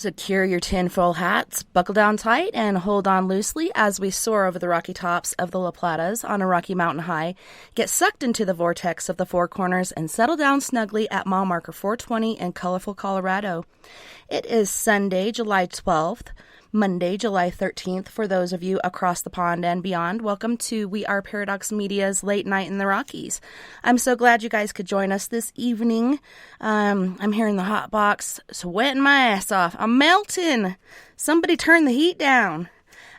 Secure your tinfoil hats, buckle down tight, and hold on loosely as we soar over the rocky tops of the La Platas on a rocky mountain high, get sucked into the vortex of the Four Corners, and settle down snugly at mile marker 420 in colorful Colorado. It is Sunday, July 12th, Monday, July 13th. For those of you across the pond and beyond, welcome to We Are Paradox Media's Late Night in the Rockies. I'm so glad you guys could join us this evening. I'm here in the hot box, sweating my ass off. I'm melting. Somebody turn the heat down.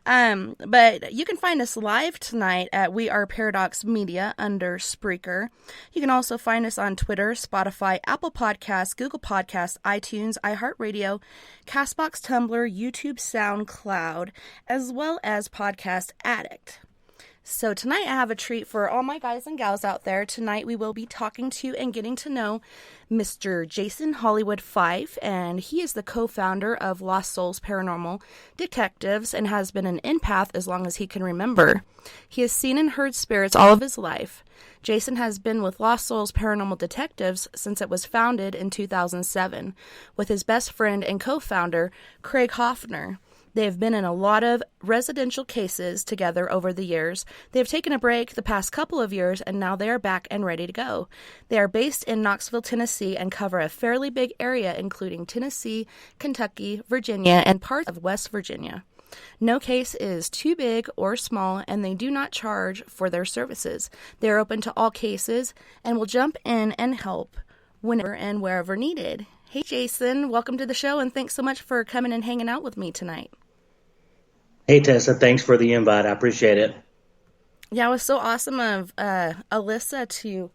But you can find us live tonight at We Are Paradox Media under Spreaker. You can also find us on Twitter, Spotify, Apple Podcasts, Google Podcasts, iTunes, iHeartRadio, Castbox, Tumblr, YouTube, SoundCloud, as well as Podcast Addict. So tonight I have a treat for all my guys and gals out there. Tonight we will be talking to and getting to know Mr. Jason Hollywood Fife, and he is the co-founder of Lost Souls Paranormal Detectives and has been an empath as long as he can remember. He has seen and heard spirits all of his life. Jason has been with Lost Souls Paranormal Detectives since it was founded in 2007 with his best friend and co-founder, Craig Hoffner. They have been in a lot of residential cases together over the years. They have taken a break the past couple of years, and now they are back and ready to go. They are based in Knoxville, Tennessee, and cover a fairly big area, including Tennessee, Kentucky, Virginia, and parts of West Virginia. No case is too big or small, and they do not charge for their services. They are open to all cases and will jump in and help whenever and wherever needed. Hey, Jason, welcome to the show, and thanks so much for coming and hanging out with me tonight. Hey, Tessa, thanks for the invite. I appreciate it. Yeah, it was so awesome of Alyssa to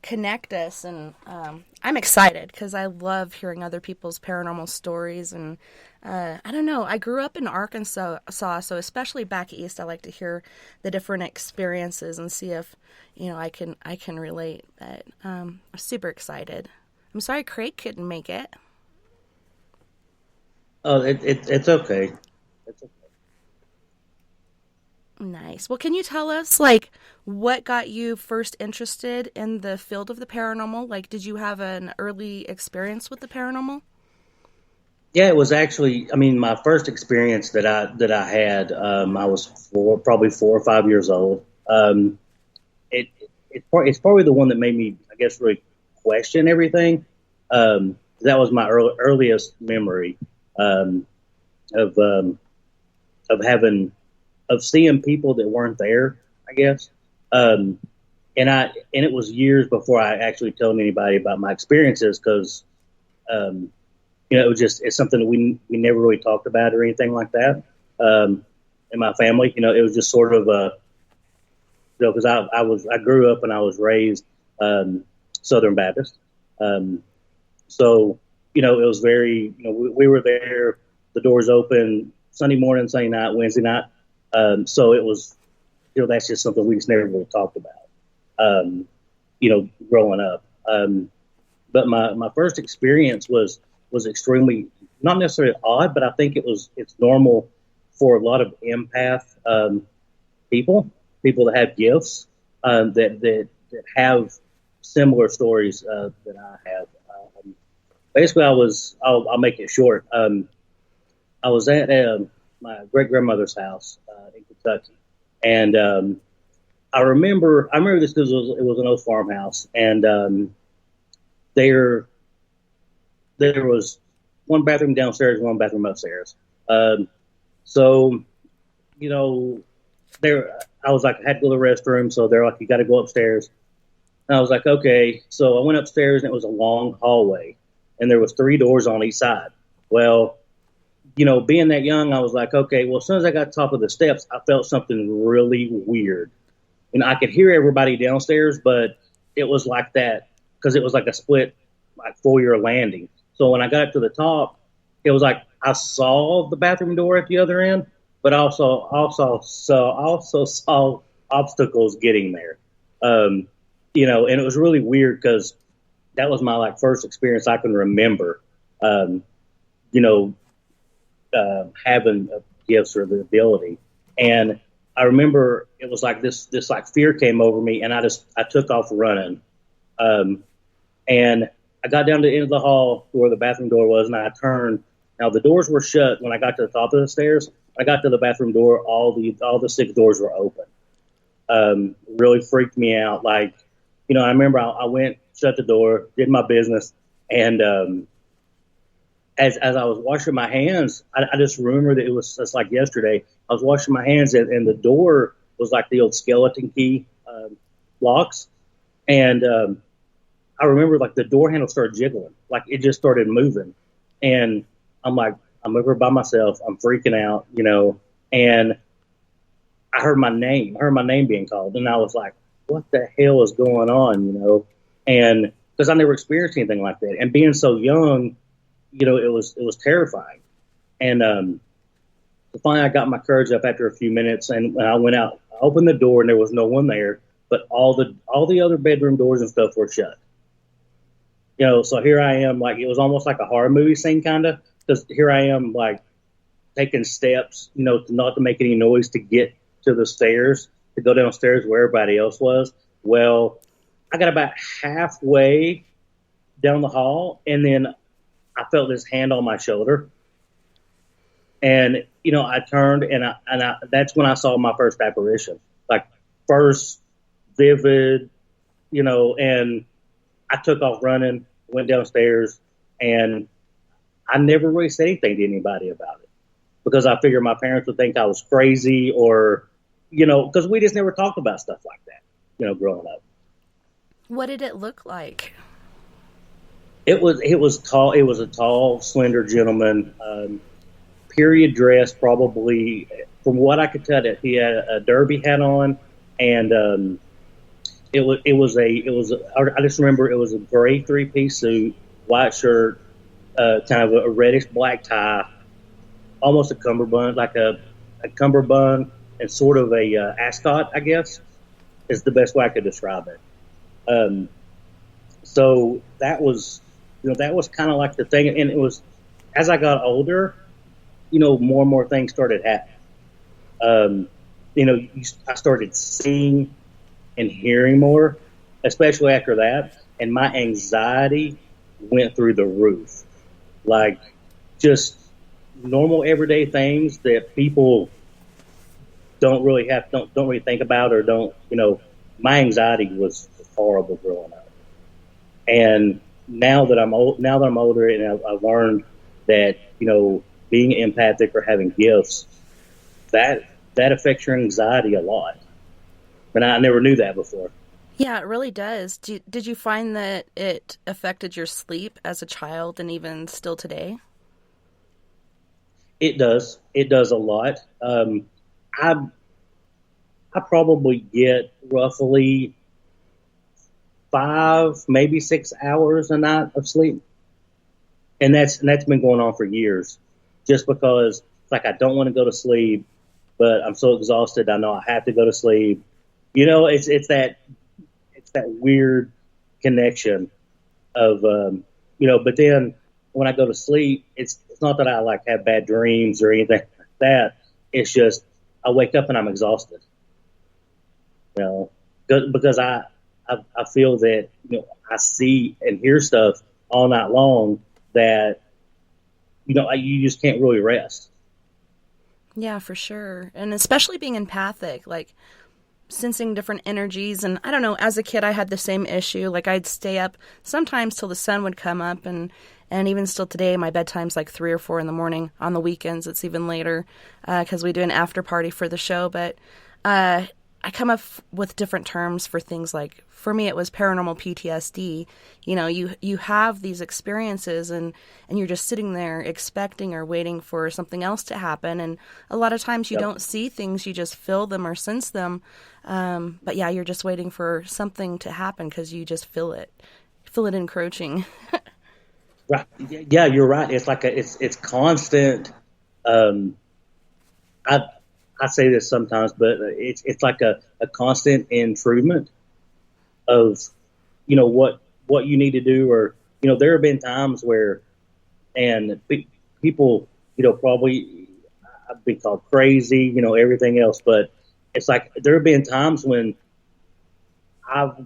connect us, and I'm excited because I love hearing other people's paranormal stories, and I don't know, I grew up in Arkansas, so especially back east, I like to hear the different experiences and see if, I can relate, but I'm super excited. I'm sorry Craig couldn't make it. Oh, it's okay. It's okay. Nice. Well, can you tell us, what got you first interested in the field of the paranormal? Did you have an early experience with the paranormal? Yeah, it was actually, my first experience that I had, I was probably 4 or 5 years old. It's probably the one that made me, I guess, really question everything. That was my earliest memory of seeing people that weren't there, I guess. And it was years before I actually told anybody about my experiences because, it's something that we never really talked about or anything like that in my family. It was just sort of because I grew up and I was raised Southern Baptist. So, it was very, we were there, the doors open Sunday morning, Sunday night, Wednesday night. So it was, that's just something we just never really talked about, growing up. But my first experience was extremely, not necessarily odd, but I think it's normal for a lot of empath, people that have gifts, that have similar stories, that I have. Basically I'll make it short. I was at, my great grandmother's house in Kentucky, and I remember this because it was an old farmhouse, and there was one bathroom downstairs, one bathroom upstairs. So there I was like, I had to go to the restroom, so they're like, you got to go upstairs. And I was like, okay. So I went upstairs, and it was a long hallway, and there was 3 doors on each side. Well, being that young, I was like, okay, well, as soon as I got to the top of the steps, I felt something really weird. I could hear everybody downstairs, but it was like that because it was like a split, foyer landing. So when I got up to the top, it was like I saw the bathroom door at the other end, but also saw obstacles getting there. And it was really weird because that was my first experience I can remember. Having gifts or the ability. And I remember it was like this fear came over me, and I took off running. And I got down to the end of the hall where the bathroom door was, and I turned, Now the doors were shut when I got to the top of the stairs. I got to the bathroom door, all the 6 doors were open. Really freaked me out. Like, I remember I went, shut the door, did my business, and as I was washing my hands, I just remember that it was just like yesterday. I was washing my hands, and the door was like the old skeleton key locks, and I remember like the door handle started jiggling, like it just started moving, and I'm like, I'm over by myself, I'm freaking out, and I heard my name being called, and I was like, what the hell is going on, and because I never experienced anything like that, and being so young, it was terrifying, and finally I got my courage up after a few minutes, and when I went out, I opened the door, and there was no one there, but all the other bedroom doors and stuff were shut. So here I am, like it was almost like a horror movie scene, kind of, because here I am, like taking steps, not to make any noise to get to the stairs, to go downstairs where everybody else was. Well, I got about halfway down the hall, and then I felt this hand on my shoulder, and I turned, and that's when I saw my first apparition, like first vivid, and I took off running, went downstairs, and I never really said anything to anybody about it because I figured my parents would think I was crazy, or because we just never talked about stuff like that, growing up. What did it look like? It was tall. It was a tall, slender gentleman, period dress, probably from what I could tell. That he had a derby hat on, and I just remember it was a gray 3-piece suit, white shirt, kind of a reddish black tie, almost a cummerbund, like a cummerbund, and sort of a ascot, I guess, is the best way I could describe it. So that was kind of like the thing, and it was as I got older, more and more things started happening. I started seeing and hearing more, especially after that, and my anxiety went through the roof. Like just normal everyday things that people don't really think about, or don't, my anxiety was horrible growing up. And now that I'm older, and I've learned that, being empathic or having gifts, that affects your anxiety a lot. And I never knew that before. Yeah, it really does. Did you find that it affected your sleep as a child and even still today? It does. It does a lot. I probably get roughly 5, maybe 6 hours a night of sleep, and that's been going on for years. Just because it's like I don't want to go to sleep, but I'm so exhausted. I know I have to go to sleep. It's that weird connection of But then when I go to sleep, it's not that I like have bad dreams or anything like that. It's just I wake up and I'm exhausted. Because I feel that I see and hear stuff all night long that you just can't really rest. Yeah, for sure. And especially being empathic, like sensing different energies. And I don't know, as a kid, I had the same issue. Like I'd stay up sometimes till the sun would come up. And even still today, my bedtime's like 3 or 4 in the morning. On the weekends, it's even later because we do an after party for the show. But I come up with different terms for things like, for me, it was paranormal PTSD. You have these experiences and you're just sitting there expecting or waiting for something else to happen. And a lot of times you don't see things, you just feel them or sense them. But yeah, you're just waiting for something to happen because you just feel it encroaching. Right. Yeah, you're right. It's like it's constant. I say this sometimes, but it's like a constant intrudement of, what you need to do, or, there have been times where, and people, probably I've been called crazy, everything else, but it's like there have been times when I've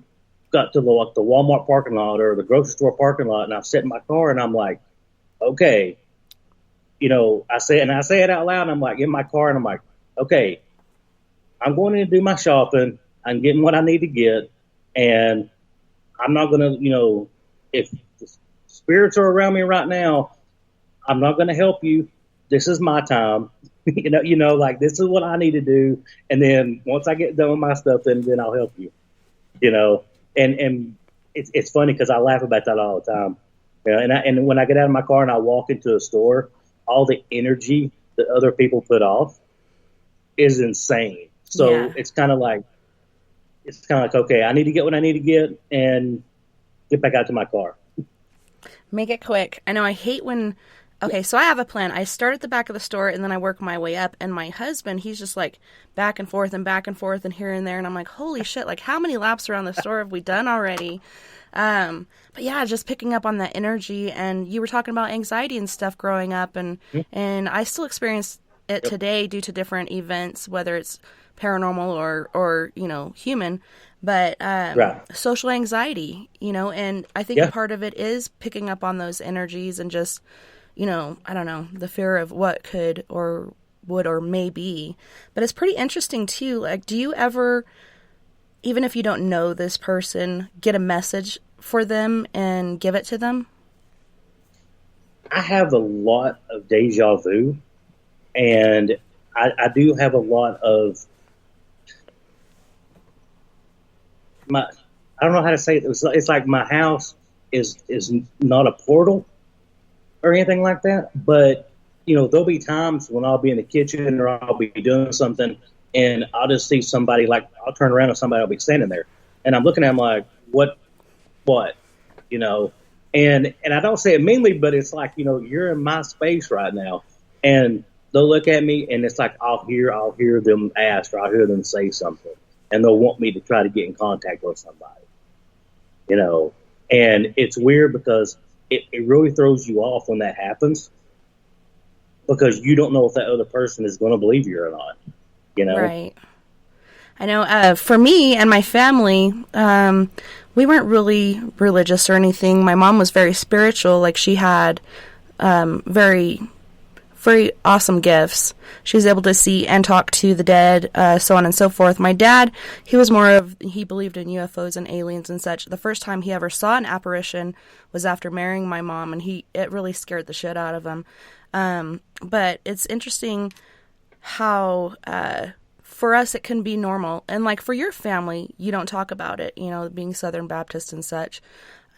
got to the Walmart parking lot or the grocery store parking lot, and I've sat in my car and I'm like, okay, I say it out loud, and I'm like in my car, and I'm like, okay, I'm going to do my shopping. I'm getting what I need to get, and I'm not going to, if the spirits are around me right now, I'm not going to help you. This is my time. Like this is what I need to do. And then once I get done with my stuff, then I'll help you, and it's funny because I laugh about that all the time. And when I get out of my car and I walk into a store, all the energy that other people put off is insane. So it's kind of like, okay, I need to get what I need to get and get back out to my car. Make it quick. I know I hate when... Okay, so I have a plan. I start at the back of the store, and then I work my way up. And my husband, he's just like back and forth and here and there. And I'm like, holy shit, like how many laps around the store have we done already? But yeah, just picking up on that energy. And you were talking about anxiety and stuff growing up. And I still experience it today due to different events, whether it's paranormal or human. But social anxiety, and I think a part of it is picking up on those energies and just... I don't know, the fear of what could or would or may be. But it's pretty interesting, too. Like, do you ever, even if you don't know this person, get a message for them and give it to them? I have a lot of deja vu, and I do have a lot of I don't know how to say it. It's like my house is not a portal or anything like that, but there'll be times when I'll be in the kitchen or I'll be doing something and I'll just see somebody, like I'll turn around and somebody will be standing there and I'm looking at them like, what, and I don't say it meanly, but it's like, you're in my space right now, and they'll look at me and it's like, I'll hear them ask, or I'll hear them say something, and they'll want me to try to get in contact with somebody, and it's weird because it really throws you off when that happens, because you don't know if that other person is going to believe you or not, Right. I know for me and my family, we weren't really religious or anything. My mom was very spiritual. Like, she had very, very awesome gifts. She was able to see and talk to the dead, so on and so forth. My dad, he believed in UFOs and aliens and such. The first time he ever saw an apparition was after marrying my mom, and it really scared the shit out of him. But it's interesting how for us it can be normal, and like for your family, you don't talk about it, being Southern Baptist and such,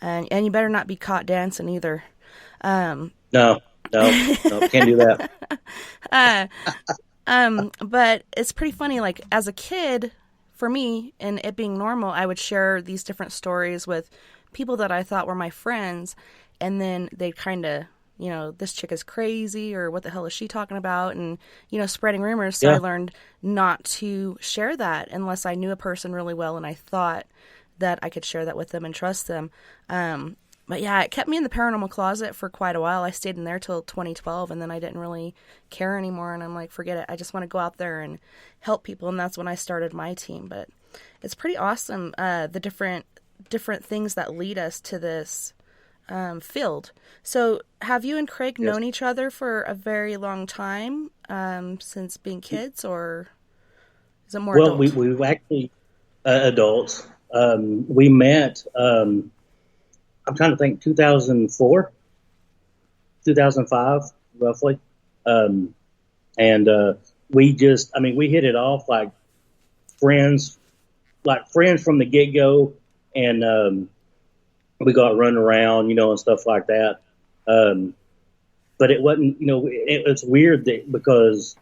and you better not be caught dancing either. No, can't do that. But it's pretty funny. Like, as a kid, for me, and it being normal, I would share these different stories with people that I thought were my friends, and then they'd kind of, this chick is crazy, or what the hell is she talking about, and, spreading rumors. So I learned not to share that unless I knew a person really well and I thought that I could share that with them and trust them. But yeah, it kept me in the paranormal closet for quite a while. I stayed in there till 2012, and then I didn't really care anymore, and I'm like, forget it. I just want to go out there and help people, and that's when I started my team. But it's pretty awesome, the different things that lead us to this field. So have you and Craig known each other for a very long time, since being kids, or is it more adult? Well, we've actually adults. We met, I'm trying to think, 2004, 2005, roughly. And we hit it off like friends from the get-go, and we got running around, and stuff like that. But it wasn't, it's weird because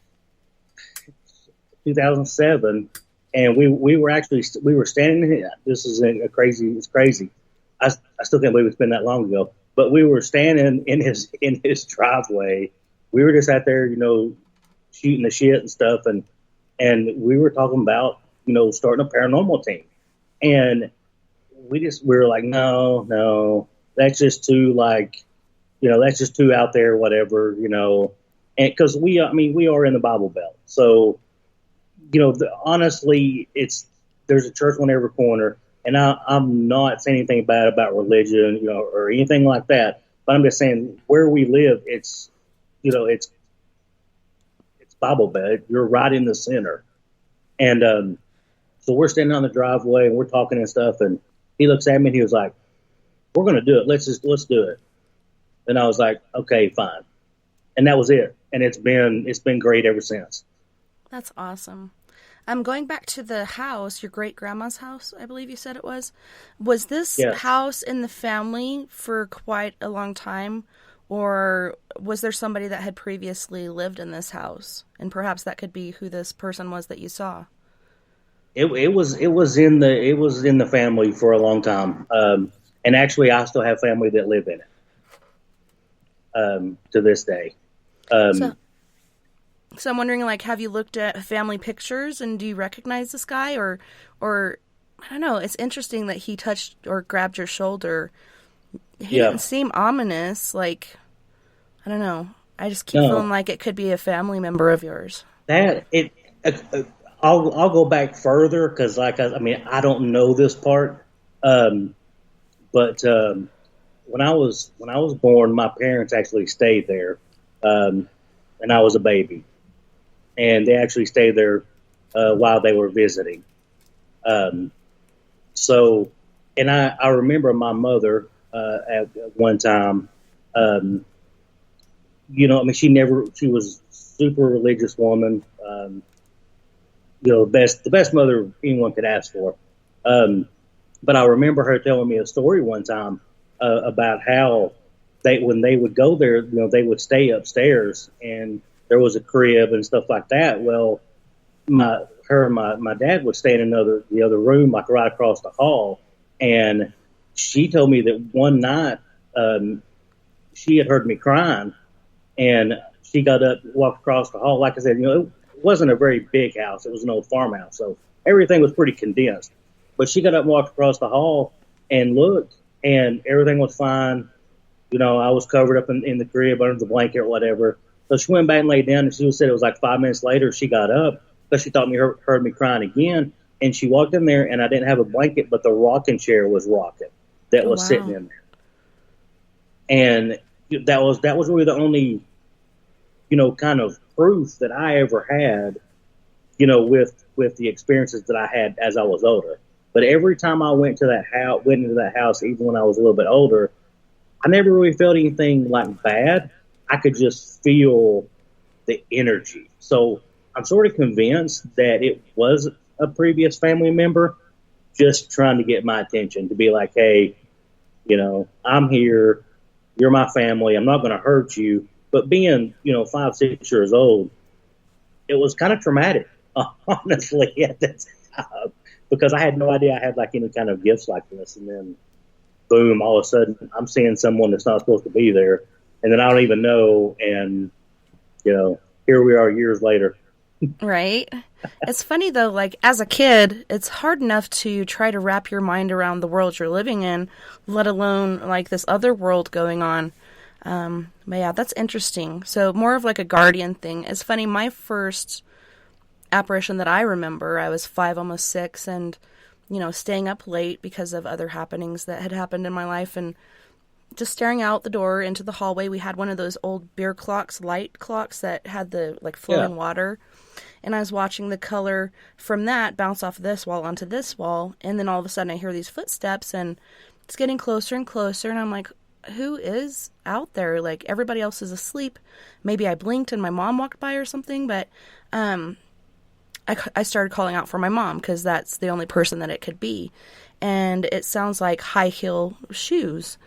2007, and we were standing here. This is it's crazy. I still can't believe it's been that long ago, but we were standing in his driveway. We were just out there, shooting the shit and stuff. And we were talking about, starting a paranormal team. And we were like, no, that's just too that's just too out there, whatever, and because we are in the Bible Belt. So, honestly, there's a church on every corner. And I'm not saying anything bad about religion, or anything like that. But I'm just saying where we live, it's, it's Bible Belt. You're right in the center. And so we're standing on the driveway and we're talking and stuff. And he looks at me and he was like, "We're going to do it. Let's do it." And I was like, "Okay, fine." And that was it. And it's been great ever since. That's awesome. I'm going back to the house, your great grandma's house, I believe you said it was. Was this Yes. house in the family for quite a long time? Or was there somebody that had previously lived in this house? And perhaps that could be who this person was that you saw. It was in the family for a long time. And actually I still have family that live in it to this day. So, so I'm wondering, like, have you looked at family pictures and do you recognize this guy? Or I don't know. It's interesting that he touched or grabbed your shoulder. He Yeah. didn't seem ominous. Like, I don't know. I just keep No. feeling like it could be a family member of yours. That it, I'll go back further because, I mean, I don't know this part, but when I was born, my parents actually stayed there, and I was a baby, and they actually stayed there while they were visiting. So, and I remember my mother at one time. I mean, she was a super religious woman. The best mother anyone could ask for. But I remember her telling me a story one time about how when they would go there, they would stay upstairs and there was a crib and stuff like that. Well, my dad would stay in the other room, like right across the hall. And she told me that one night, she had heard me crying and she got up, walked across the hall. Like I said, it wasn't a very big house. It was an old farmhouse. So everything was pretty condensed. But she got up and walked across the hall and looked, and everything was fine. I was covered up in the crib under the blanket or whatever. So she went back and laid down, and she said it was like 5 minutes later she got up because she thought heard me crying again. And she walked in there, and I didn't have a blanket, but the rocking chair was rocking that was sitting in there. And that was really the only, kind of proof that I ever had, with the experiences that I had as I was older. But every time I went into that house, even when I was a little bit older, I never really felt anything like bad. I could just feel the energy. So I'm sort of convinced that it was a previous family member just trying to get my attention, to be like, "Hey, I'm here. You're my family. I'm not going to hurt you." But being, 5, 6 years old, it was kind of traumatic, honestly, at that time, because I had no idea I had like any kind of gifts like this. And then boom, all of a sudden I'm seeing someone that's not supposed to be there. And then I don't even know. And, here we are years later. Right? It's funny though, like as a kid, it's hard enough to try to wrap your mind around the world you're living in, let alone like this other world going on. But yeah, that's interesting. So more of like a guardian thing. It's funny, my first apparition that I remember, I was 5, almost 6, and, staying up late because of other happenings that had happened in my life, and just staring out the door into the hallway. We had one of those old beer clocks, light clocks that had the like flowing water. And I was watching the color from that bounce off this wall onto this wall. And then all of a sudden I hear these footsteps and it's getting closer and closer. And I'm like, who is out there? Like everybody else is asleep. Maybe I blinked and my mom walked by or something. But I started calling out for my mom because that's the only person that it could be. And it sounds like high heel shoes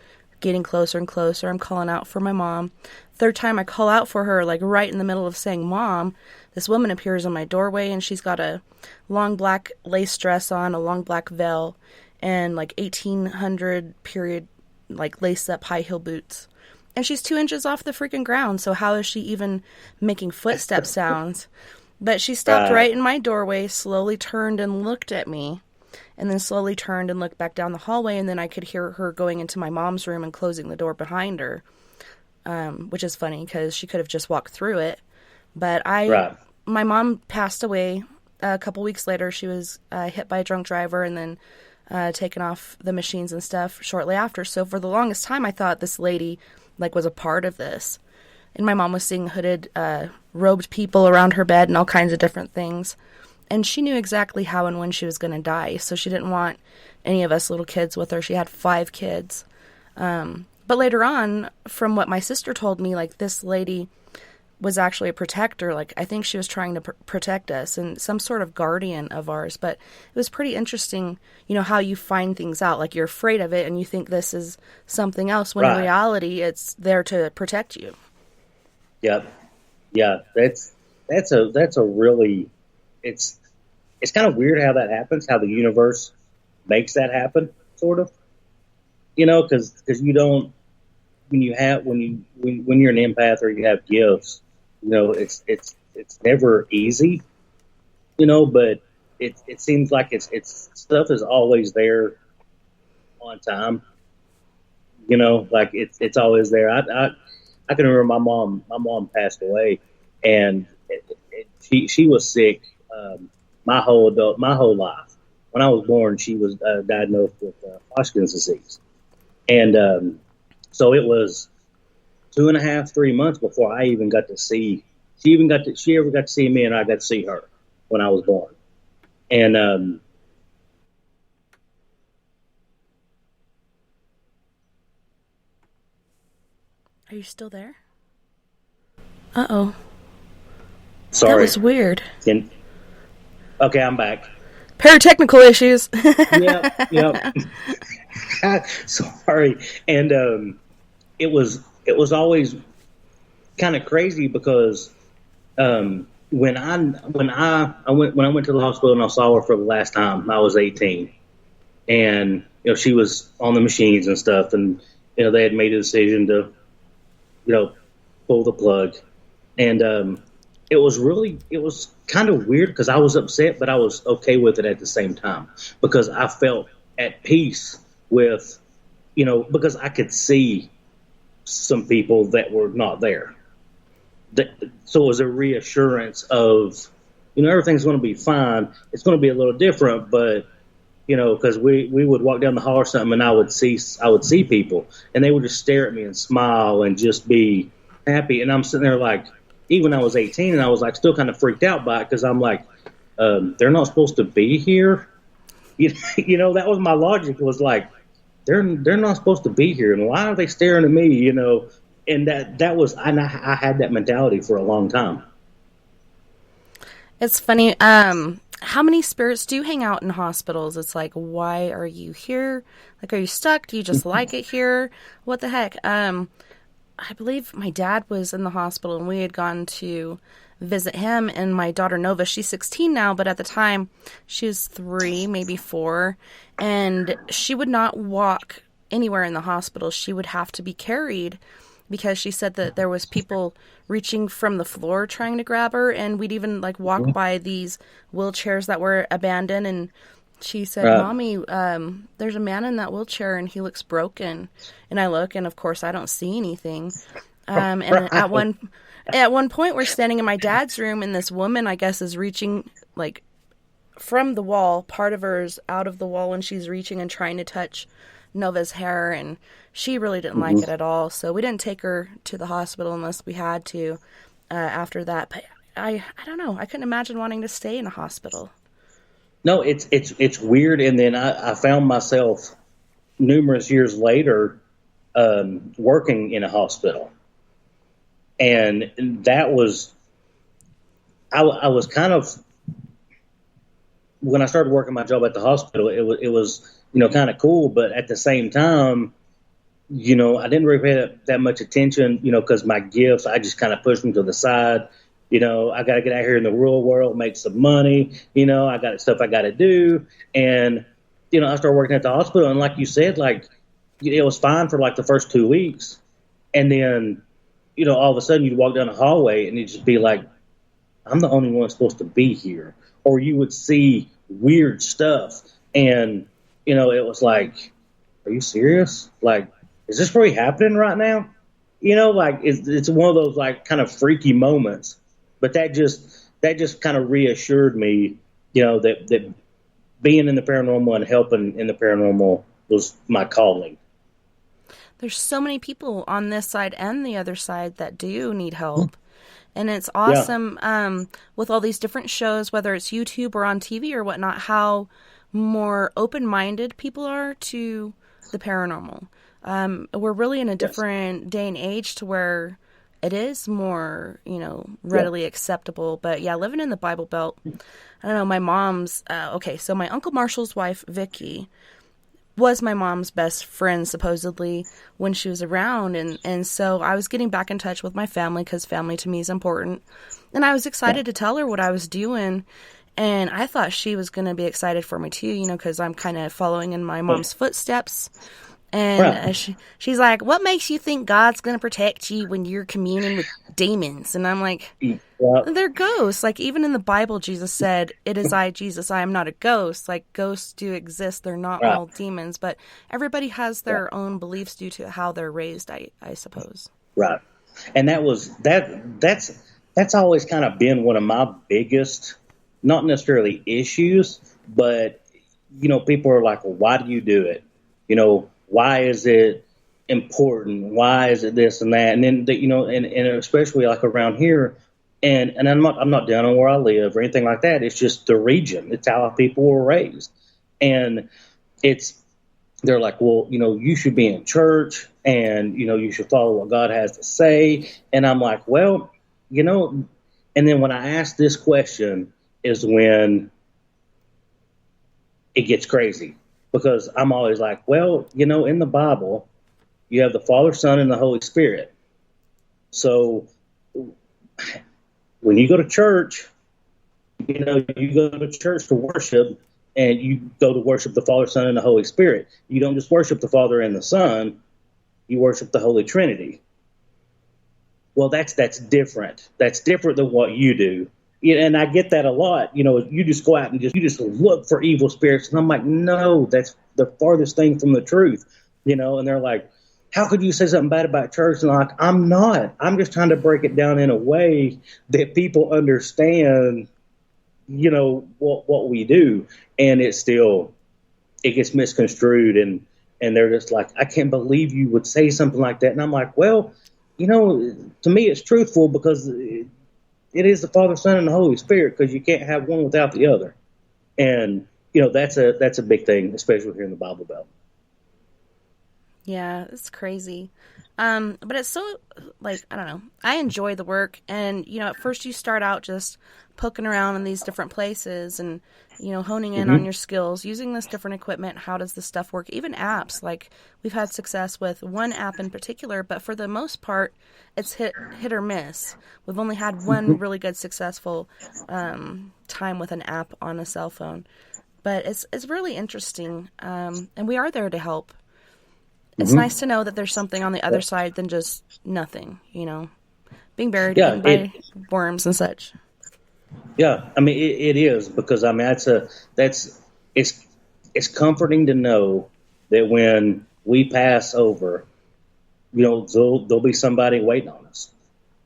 getting closer and closer. I'm calling out for my mom. Third time I call out for her, like right in the middle of saying mom, this woman appears in my doorway and she's got a long black lace dress on, a long black veil, and like 1800 period, like lace up high heel boots. And she's 2 inches off the freaking ground. So how is she even making footstep sounds? But she stopped right in my doorway, slowly turned and looked at me, and then slowly turned and looked back down the hallway, and then I could hear her going into my mom's room and closing the door behind her, which is funny because she could have just walked through it. But my mom passed away a couple weeks later. She was hit by a drunk driver and then taken off the machines and stuff shortly after. So for the longest time, I thought this lady like was a part of this. and my mom was seeing hooded, robed people around her bed and all kinds of different things. And she knew exactly how and when she was going to die, so she didn't want any of us little kids with her. She had 5 kids. But later on, from what my sister told me, like, this lady was actually a protector. Like, I think she was trying to protect us and some sort of guardian of ours. But it was pretty interesting, how you find things out. Like, you're afraid of it and you think this is something else, when in reality it's there to protect you. Yep. Yeah. That's a really, it's kind of weird how that happens, how the universe makes that happen, sort of, because you don't, when you're an empath or you have gifts, it's never easy, but it seems like it's stuff is always there on time, like it's always there. I can remember my mom passed away, and she was sick my whole life. When I was born, she was diagnosed with Hodgkin's disease, and so it was 2.5, 3 months before I even got to see. She ever got to see me, and I got to see her when I was born. And are you still there? Uh-oh. Sorry. That was weird. Okay, I'm back. Paratechnical issues. Yep. Sorry. And it was always kind of crazy because when I went to the hospital and I saw her for the last time, I was 18, and she was on the machines and stuff, and they had made a decision to pull the plug, and it was kind of weird because I was upset, but I was okay with it at the same time because I felt at peace with because I could see some people that were not there. So it was a reassurance of, everything's going to be fine. It's going to be a little different, but, because we would walk down the hall or something and I would see people and they would just stare at me and smile and just be happy. And I'm sitting there like, even when I was 18 and I was like still kind of freaked out by it because I'm like, they're not supposed to be here. That was my logic, was like, they're not supposed to be here, and why are they staring at me? And that was, I had that mentality for a long time. It's funny. How many spirits do hang out in hospitals? It's like, why are you here? Like, are you stuck? Do you just like it here? What the heck? I believe my dad was in the hospital and we had gone to visit him, and my daughter Nova, she's 16 now, but at the time she was 3, maybe 4, and she would not walk anywhere in the hospital. She would have to be carried because she said that there was people reaching from the floor trying to grab her, and we'd even walk by these wheelchairs that were abandoned, and she said, Mommy, there's a man in that wheelchair and he looks broken. And I look, and of course I don't see anything. And at one point we're standing in my dad's room, and this woman, I guess, is reaching from the wall. Part of her is out of the wall, and she's reaching and trying to touch Nova's hair, and she really didn't like it at all. So we didn't take her to the hospital unless we had to after that. But I don't know. I couldn't imagine wanting to stay in a hospital. No, it's weird. And then I found myself numerous years later working in a hospital, and that was I was kind of, when I started working my job at the hospital, it was kind of cool, but at the same time, I didn't really pay that much attention, because my gifts, I just kind of pushed them to the side. I got to get out here in the real world, make some money. I got stuff I got to do. And, I started working at the hospital. And like you said, it was fine for the first 2 weeks. And then, all of a sudden you'd walk down the hallway and you'd just be like, I'm the only one supposed to be here. Or you would see weird stuff. And, it was like, are you serious? Is this really happening right now? It's one of those kind of freaky moments. But that just kind of reassured me, that being in the paranormal and helping in the paranormal was my calling. there's so many people on this side and the other side that do need help. And it's Yeah. awesome with all these different shows, whether it's YouTube or on TV or whatnot, how more open-minded people are to the paranormal. We're really in a different day and age to where it is more, readily acceptable. But yeah, living in the Bible Belt, I don't know, my mom's, so my Uncle Marshall's wife, Vicky, was my mom's best friend, supposedly, when she was around. And so I was getting back in touch with my family because family to me is important. And I was excited to tell her what I was doing. And I thought she was going to be excited for me too, because I'm kind of following in my mom's footsteps. And she's like, what makes you think God's going to protect you when you're communing with demons? And I'm like, they're ghosts. Like, even in the Bible, Jesus said, it is I, Jesus, I am not a ghost. Like, ghosts do exist. They're not all demons. But everybody has their own beliefs due to how they're raised, I suppose. Right. And that's always kind of been one of my biggest, not necessarily issues, but, people are like, well, why do you do it? Why is it important? Why is it this and that? And then, and especially like around here, and I'm not down on where I live or anything like that. It's just the region. It's how people were raised. And they're like, well, you should be in church and, you should follow what God has to say. And I'm like, well, and then when I ask this question is when it gets crazy. Because I'm always like, well, in the Bible, you have the Father, Son, and the Holy Spirit. So when you go to church, you go to church to worship, and you go to worship the Father, Son, and the Holy Spirit. You don't just worship the Father and the Son, you worship the Holy Trinity. Well, that's different. That's different than what you do. And I get that a lot. You just go out and you just look for evil spirits. And I'm like, no, that's the farthest thing from the truth. And they're like, how could you say something bad about church? And I'm like, I'm not. I'm just trying to break it down in a way that people understand, what we do. And it gets misconstrued. And they're just like, I can't believe you would say something like that. And I'm like, well, to me, it's truthful because it is the Father, Son, and the Holy Spirit, because you can't have one without the other. And, that's a big thing, especially here in the Bible Belt. Yeah, it's crazy. But it's so, I don't know. I enjoy the work. And, at first you start out just poking around in these different places and, honing in on your skills, using this different equipment. How does this stuff work? Even apps. Like, we've had success with one app in particular, but for the most part, it's hit or miss. We've only had one really good successful time with an app on a cell phone. But it's really interesting. And we are there to help. It's nice to know that there's something on the other side than just nothing, being buried by worms and such. Yeah, I mean it is, because I mean it's comforting to know that when we pass over, there'll be somebody waiting on us,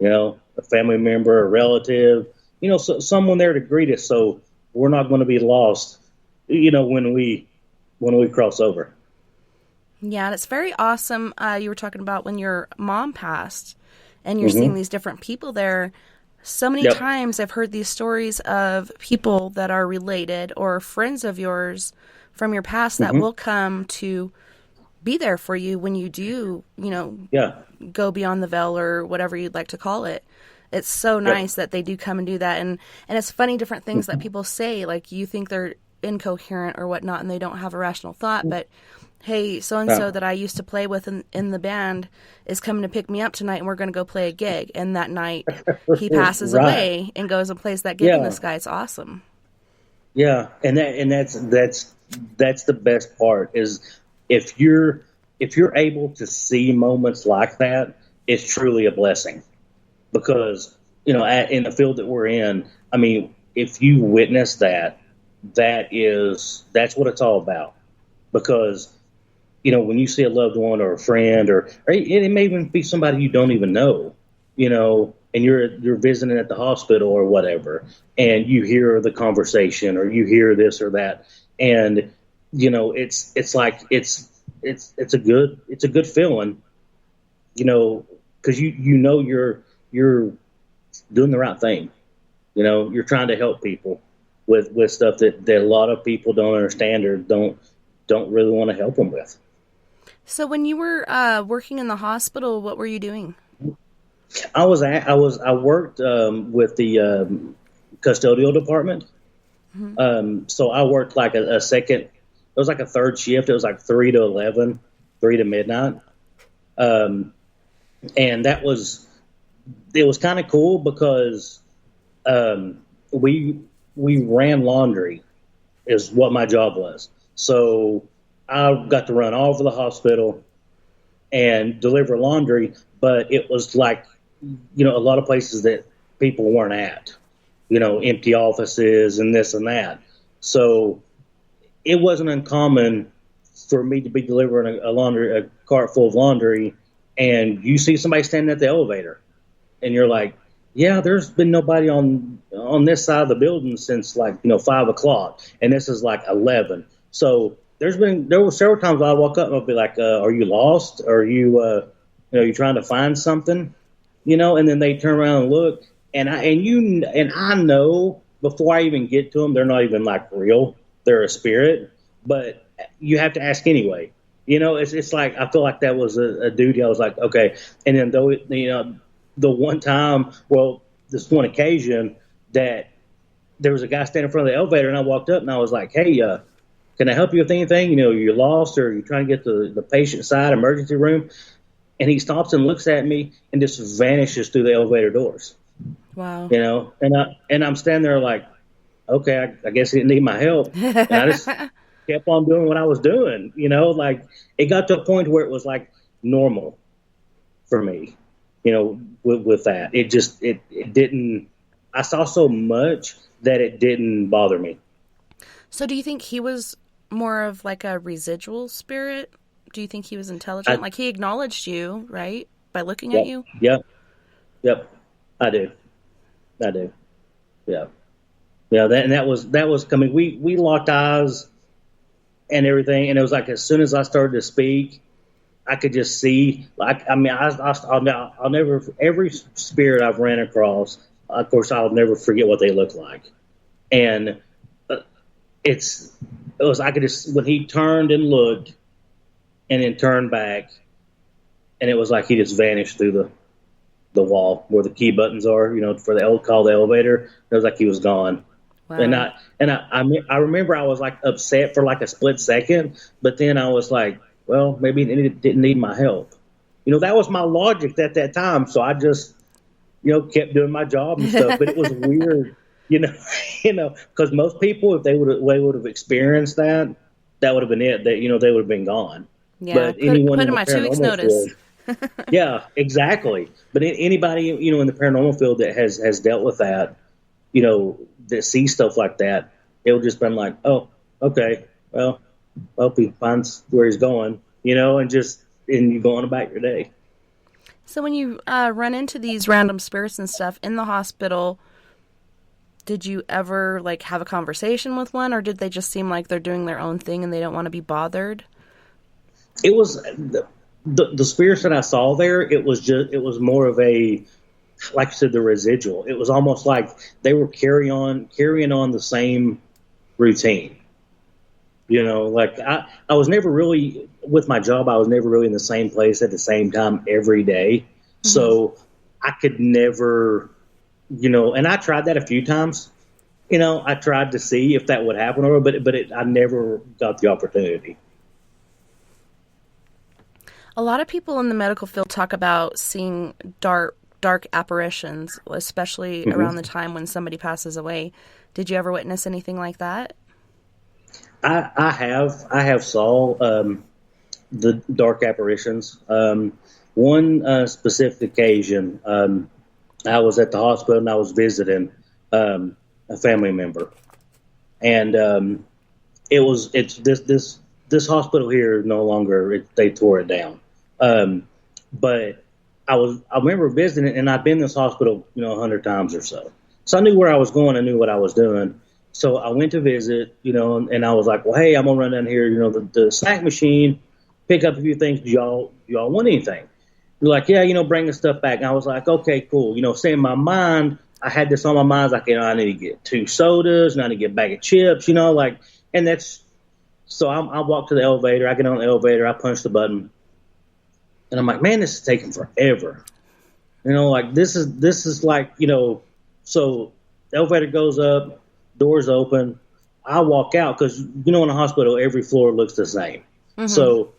a family member, a relative, someone there to greet us, so we're not going to be lost, when we cross over. Yeah, and it's very awesome. You were talking about when your mom passed, and you're seeing these different people there. So many times I've heard these stories of people that are related or friends of yours from your past that will come to be there for you when you do, go beyond the veil or whatever you'd like to call it. It's so nice that they do come and do that. And it's funny, different things that people say, like you think they're incoherent or whatnot and they don't have a rational thought, but hey, so-and-so that I used to play with in the band is coming to pick me up tonight, and we're going to go play a gig. And that night, he passes away and goes and plays that gig in the sky. It's awesome. Yeah, and that's the best part is if you're able to see moments like that, it's truly a blessing. Because in the field that we're in, I mean, if you witness that, that's what it's all about. Because when you see a loved one or a friend, or it may even be somebody you don't even know, and you're visiting at the hospital or whatever, and you hear the conversation or you hear this or that, and it's like it's it's a good feeling, because you're doing the right thing. You're trying to help people with stuff that a lot of people don't understand or don't really want to help them with. So when you were working in the hospital, what were you doing? I worked with the custodial department. So I worked like a second. It was like a third shift. It was like 3 to 11, 3 to midnight. And it was kind of cool because we ran laundry is what my job was. So I got to run all over the hospital and deliver laundry, but it was like, a lot of places that people weren't at, empty offices and this and that. So it wasn't uncommon for me to be delivering a cart full of laundry, and you see somebody standing at the elevator, and you're like, yeah, there's been nobody on this side of the building since 5 o'clock, and this is like 11. So there were several times I walk up and I'll be like, are you lost? Are you you trying to find something? And then they turn around and look, and I know before I even get to them, they're not even like real. They're a spirit, but you have to ask anyway. It's like, I feel like that was a duty. I was like, okay. And then the one time, this one occasion that there was a guy standing in front of the elevator, and I walked up and I was like, hey, can I help you with anything? You're lost, or you're trying to get to the patient side emergency room. And he stops and looks at me and just vanishes through the elevator doors. Wow. And I'm standing there like, okay, I guess he didn't need my help. And I just kept on doing what I was doing. Like, it got to a point where it was like normal for me, with that. It just, it didn't, I saw so much that it didn't bother me. So do you think he was more of like a residual spirit? Do you think he was intelligent? Like, he acknowledged you, right? By looking at you? Yep. I do. Yeah. Yeah. That was coming. We locked eyes and everything. And it was like, as soon as I started to speak, I could just see, I'll never, every spirit I've ran across, of course, I'll never forget what they look like. And I could just, when he turned and looked and then turned back, and it was like he just vanished through the wall where the key buttons are, for the call the elevator. It was like he was gone. Wow. And I remember I was like upset for like a split second, but then I was like, well, maybe he didn't need my help. That was my logic at that time. So I just, kept doing my job and stuff. But it was weird, because most people, if they would have experienced that would have been it. That they would have been gone. Yeah, but anyone put in my 2 weeks notice. Yeah, exactly. But anybody, in the paranormal field that has dealt with that, that sees stuff like that, it would just been like, oh, okay, well, I hope he finds where he's going, and you go on about your day. So when you run into these random spirits and stuff in the hospital, did you ever have a conversation with one, or did they just seem like they're doing their own thing and they don't want to be bothered? It was the spirits that I saw there. It was more of a, like I said, the residual. It was almost like they were carrying on the same routine. I was never really, with my job, I was never really in the same place at the same time every day. Mm-hmm. So I could never, and I tried that a few times. I tried to see if that would happen, I never got the opportunity. A lot of people in the medical field talk about seeing dark apparitions, especially mm-hmm. around the time when somebody passes away. Did you ever witness anything like that? I have saw the dark apparitions. One specific occasion, I was at the hospital and I was visiting a family member, and this hospital here no longer, they tore it down. But I remember visiting, and I'd been in this hospital 100 times or so. So I knew where I was going. I knew what I was doing. So I went to visit, and I was like, well, hey, I'm going to run down here, the snack machine. pick up a few things. Do y'all want anything? They're like, yeah, bring the stuff back. And I was like, okay, cool. Say in my mind, I had this on my mind, like, I need to get 2 sodas, and I need to get a bag of chips, and that's, so I walk to the elevator, I get on the elevator, I punch the button, and I'm like, man, this is taking forever. Like, this is like, so the elevator goes up, doors open, I walk out, because, in a hospital, every floor looks the same. Mm-hmm. So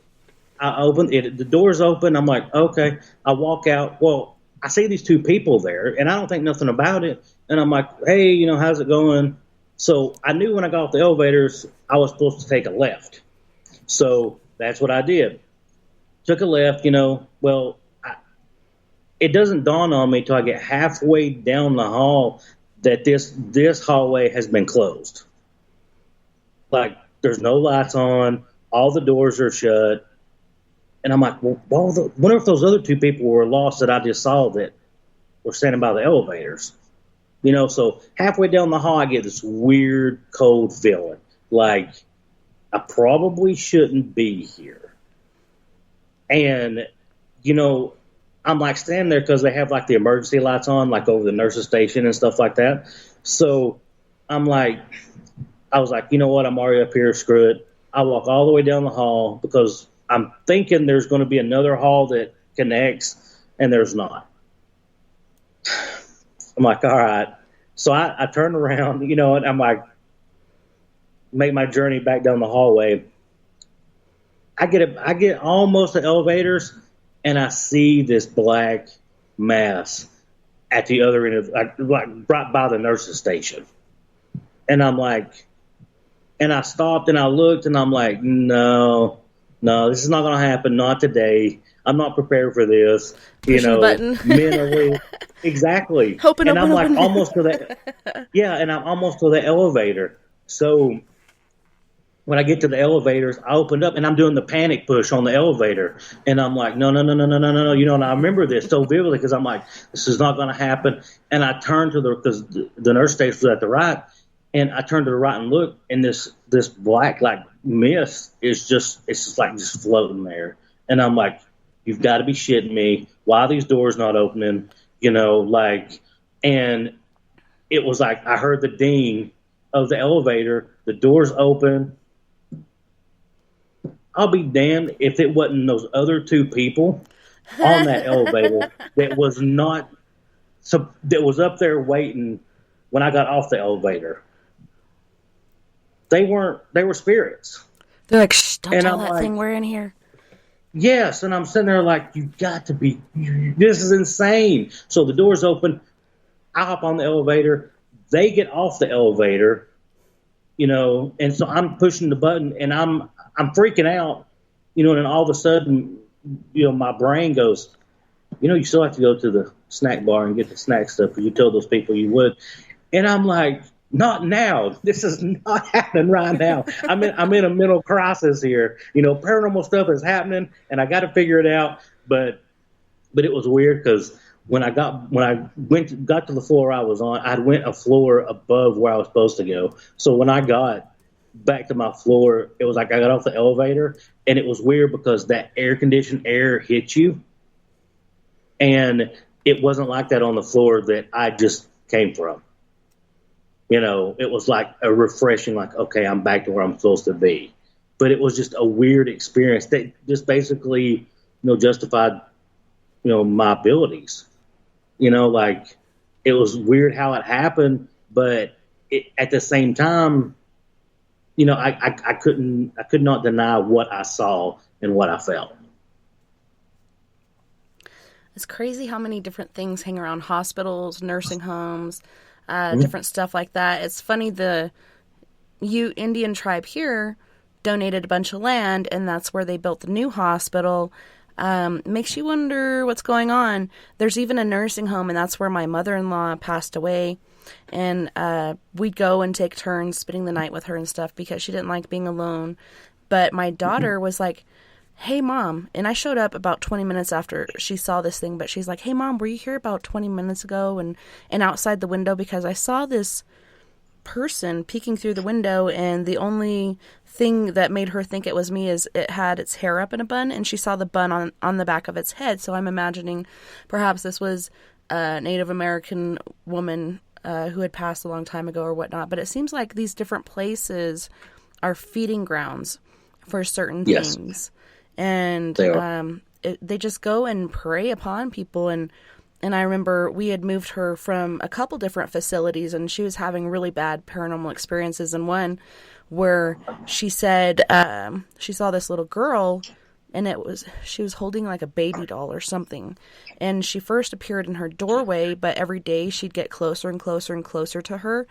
I open it, the door's open, I'm like, okay, I walk out, well, I see these 2 people there, and I don't think nothing about it, and I'm like, hey, how's it going? So I knew when I got off the elevators, I was supposed to take a left. So that's what I did. Took a left, well, it doesn't dawn on me till I get halfway down the hall that this hallway has been closed. Like, there's no lights on, all the doors are shut, and I'm like, well, wonder if those other 2 people were lost that I just saw that were standing by the elevators. So halfway down the hall, I get this weird, cold feeling. Like, I probably shouldn't be here. And, I'm like standing there because they have like the emergency lights on, like over the nurse's station and stuff like that. So I was like, you know what? I'm already up here. Screw it. I walk all the way down the hall because I'm thinking there's going to be another hall that connects, and there's not. I'm like, all right. So I turn around, and I'm like, make my journey back down the hallway. I get almost to elevators, and I see this black mass at the other end of, like right by the nurse's station. And I'm like, and I stopped and I looked, and I'm like, no, this is not going to happen. Not today. I'm not prepared for this. Pushing the button. Mentally. Exactly. Hoping. I'm like almost to that. Yeah. And I'm almost to the elevator. So when I get to the elevators, I opened up and I'm doing the panic push on the elevator. And I'm like, no. And I remember this so vividly because I'm like, this is not going to happen. And I turned to because the nurse station was at the right. And I turned to the right and looked, and this black like mist is just floating there. And I'm like, you've got to be shitting me. Why are these doors not opening? And it was like I heard the ding of the elevator. The doors open. I'll be damned if it wasn't those other 2 people on that elevator that was up there waiting when I got off the elevator. They were spirits. They're like, shh, don't tell that thing we're in here. Yes, and I'm sitting there like, you got to be, this is insane. So the doors open, I hop on the elevator, they get off the elevator, and so I'm pushing the button, and I'm freaking out, and then all of a sudden, my brain goes, you still have to go to the snack bar and get the snack stuff because you told those people you would. And I'm like, not now. This is not happening right now. I'm in a mental crisis here. Paranormal stuff is happening, and I got to figure it out. But it was weird because when I got to the floor I was on, I went a floor above where I was supposed to go. So when I got back to my floor, it was like I got off the elevator, and it was weird because that air-conditioned air hit you, and it wasn't like that on the floor that I just came from. It was like a refreshing, like, okay, I'm back to where I'm supposed to be. But it was just a weird experience that just basically, justified, my abilities. Like, it was weird how it happened, but at the same time, I could not deny what I saw and what I felt. It's crazy how many different things hang around hospitals, nursing homes, different stuff like that. It's funny, the Ute Indian tribe here donated a bunch of land, and that's where they built the new hospital. Makes you wonder what's going on. There's even a nursing home, and that's where my mother-in-law passed away. And we'd go and take turns spending the night with her and stuff because she didn't like being alone. But my daughter was like, hey, Mom. And I showed up about 20 minutes after she saw this thing, but she's like, hey, Mom, were you here about 20 minutes ago? And outside the window, because I saw this person peeking through the window, and the only thing that made her think it was me is it had its hair up in a bun, and she saw the bun on the back of its head. So I'm imagining perhaps this was a Native American woman who had passed a long time ago or whatnot. But it seems like these different places are feeding grounds for certain things. And they just go and prey upon people. And I remember we had moved her from a couple different facilities, and she was having really bad paranormal experiences. And one where she said she saw this little girl, and she was holding like a baby doll or something. And she first appeared in her doorway, but every day she'd get closer and closer and closer to her.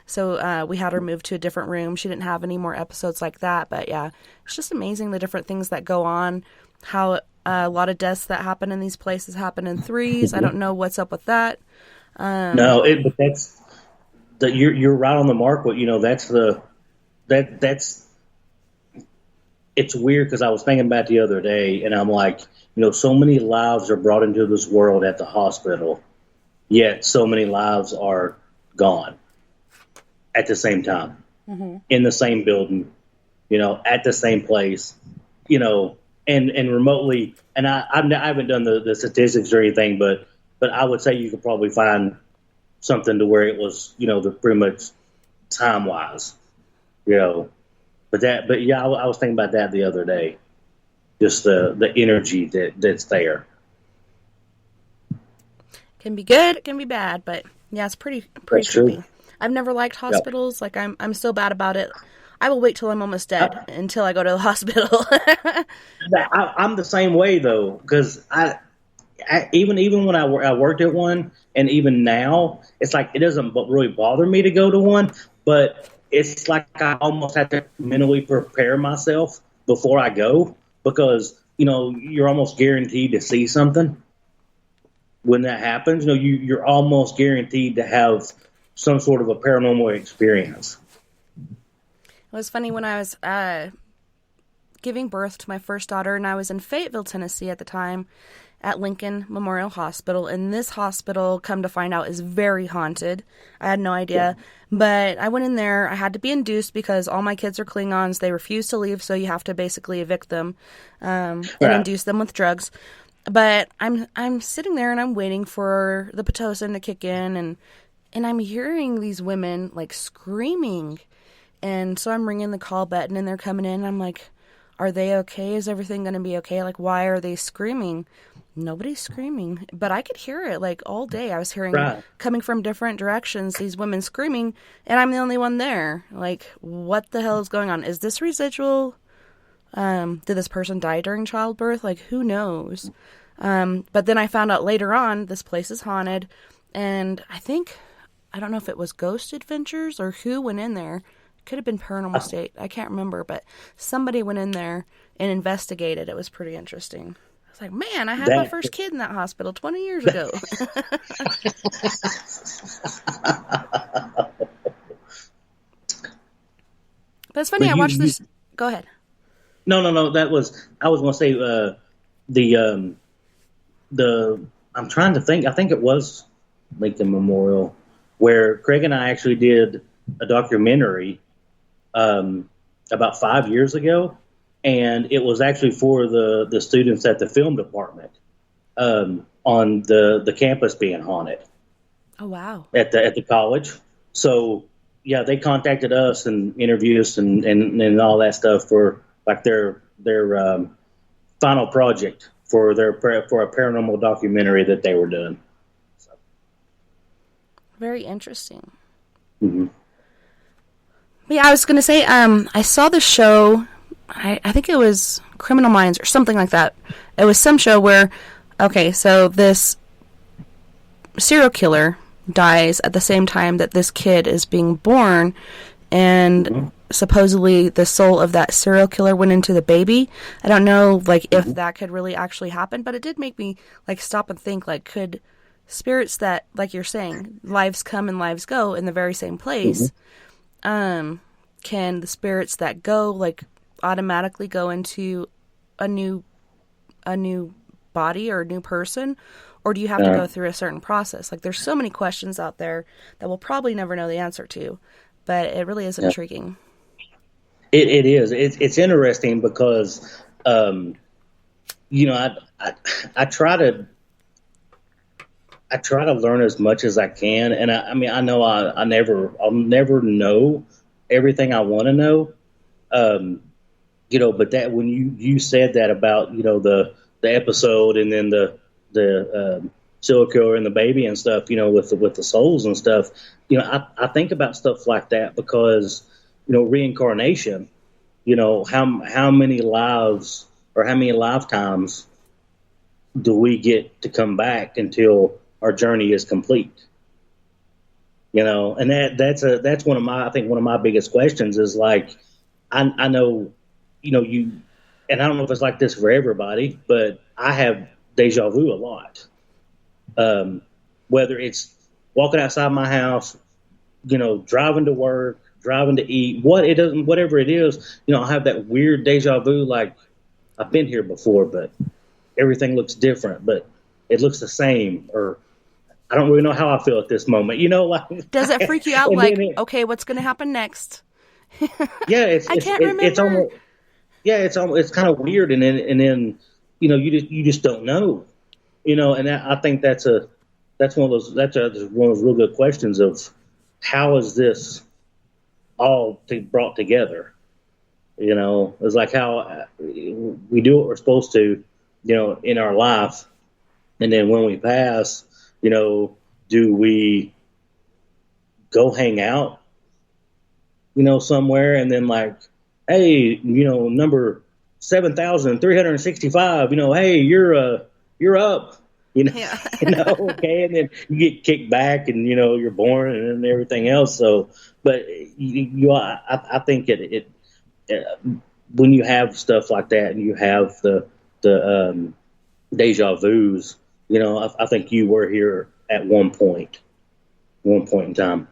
So we had her move to a different room. She didn't have any more episodes like that. But yeah, it's just amazing the different things that go on, how a lot of deaths that happen in these places happen in threes. I don't know what's up with that. No, but you're right on the mark. What that's it's weird, because I was thinking about the other day, and I'm like, so many lives are brought into this world at the hospital, yet so many lives are gone at the same time, in the same building, at the same place, and remotely. And I haven't done the statistics or anything, but I would say you could probably find something to where it was, the pretty much time wise, But yeah, I was thinking about that the other day. Just the energy that's there. Can be good, it can be bad, but yeah, it's pretty That's creepy. true. I've never liked hospitals. Like I'm so bad about it. I will wait till I'm almost dead until I go to the hospital. I'm the same way though, because I even when I worked at one, and even now, it's like it doesn't really bother me to go to one, but it's like I almost have to mentally prepare myself before I go, because you're almost guaranteed to see something when that happens. You're almost guaranteed to have some sort of a paranormal experience. It was funny when I was giving birth to my first daughter, and I was in Fayetteville, Tennessee at the time, at Lincoln Memorial Hospital. And this hospital, come to find out, is very haunted. I had no idea. But I went in there. I had to be induced because all my kids are Klingons. They refuse to leave, so you have to basically evict them and induce them with drugs. But I'm sitting there, and I'm waiting for the Pitocin to kick in, and I'm hearing these women, like, screaming. And so I'm ringing the call button, and they're coming in. I'm like, are they okay? Is everything going to be okay? Like, why are they screaming? Nobody's screaming. But I could hear it, like, all day. I was hearing, coming from different directions, these women screaming, and I'm the only one there. Like, what the hell is going on? Is this residual? Did this person die during childbirth? Like, who knows? But then I found out later on, this place is haunted, and I don't know if it was Ghost Adventures or who went in there. Could have been Paranormal State. I can't remember, but somebody went in there and investigated. It was pretty interesting. I was like, man, I had my first kid in that hospital 20 years ago. But it's funny, I watched this. Go ahead. No. I was going to say I'm trying to think. I think it was Lincoln Memorial, where Craig and I actually did a documentary about 5 years ago, and it was actually for the students at the film department on the campus being haunted. Oh wow! At the college. So yeah, they contacted us and interviewed us and all that stuff for like their final project for a paranormal documentary that they were doing. So. Very interesting. Mm-hmm. Yeah, I was going to say, I saw the show, I think it was Criminal Minds or something like that. It was some show where, okay, so this serial killer dies at the same time that this kid is being born, and supposedly the soul of that serial killer went into the baby. I don't know, like, if that could really actually happen, but it did make me, like, stop and think, like, could spirits that, like you're saying, lives come and lives go in the very same place, can the spirits that go, like, automatically go into a new body or a new person, or do you have to go through a certain process? Like, there's so many questions out there that we'll probably never know the answer to. but it really is intriguing. It is. It's interesting because, you know, I try to learn as much as I can, and I mean, I know I'll never know everything I want to know. You know, but that when you said that about, you know, the episode, and then the serial killer and the baby and stuff, you know, with the souls and stuff, you know, I think about stuff like that because, you know, reincarnation, you know, how many lives or how many lifetimes do we get to come back until our journey is complete? You know, and that's one of my biggest questions is like, I know, you know, and I don't know if it's like this for everybody, but I have deja vu a lot. Whether it's walking outside my house, you know, driving to work, driving to eat, whatever it is, you know, I have that weird deja vu, like I've been here before, but everything looks different, but it looks the same, or I don't really know how I feel at this moment, you know, like. Does it freak you out? Like, okay, what's going to happen next? Yeah, I can't remember. It's kind of weird, and then you know, you just don't know, you know, and I think that's one of those real good questions of how is this all brought together. You know, it's like how we do what we're supposed to, you know, in our life, and then when we pass, you know, do we go hang out, you know, somewhere, and then like, hey, you know, number 7,365, you know, hey, you're up, you know, Yeah. you know, okay, and then you get kicked back, and you know, you're born and everything else. So, but I think it when you have stuff like that, and you have the deja vu's, you know, I think you were here at one point in time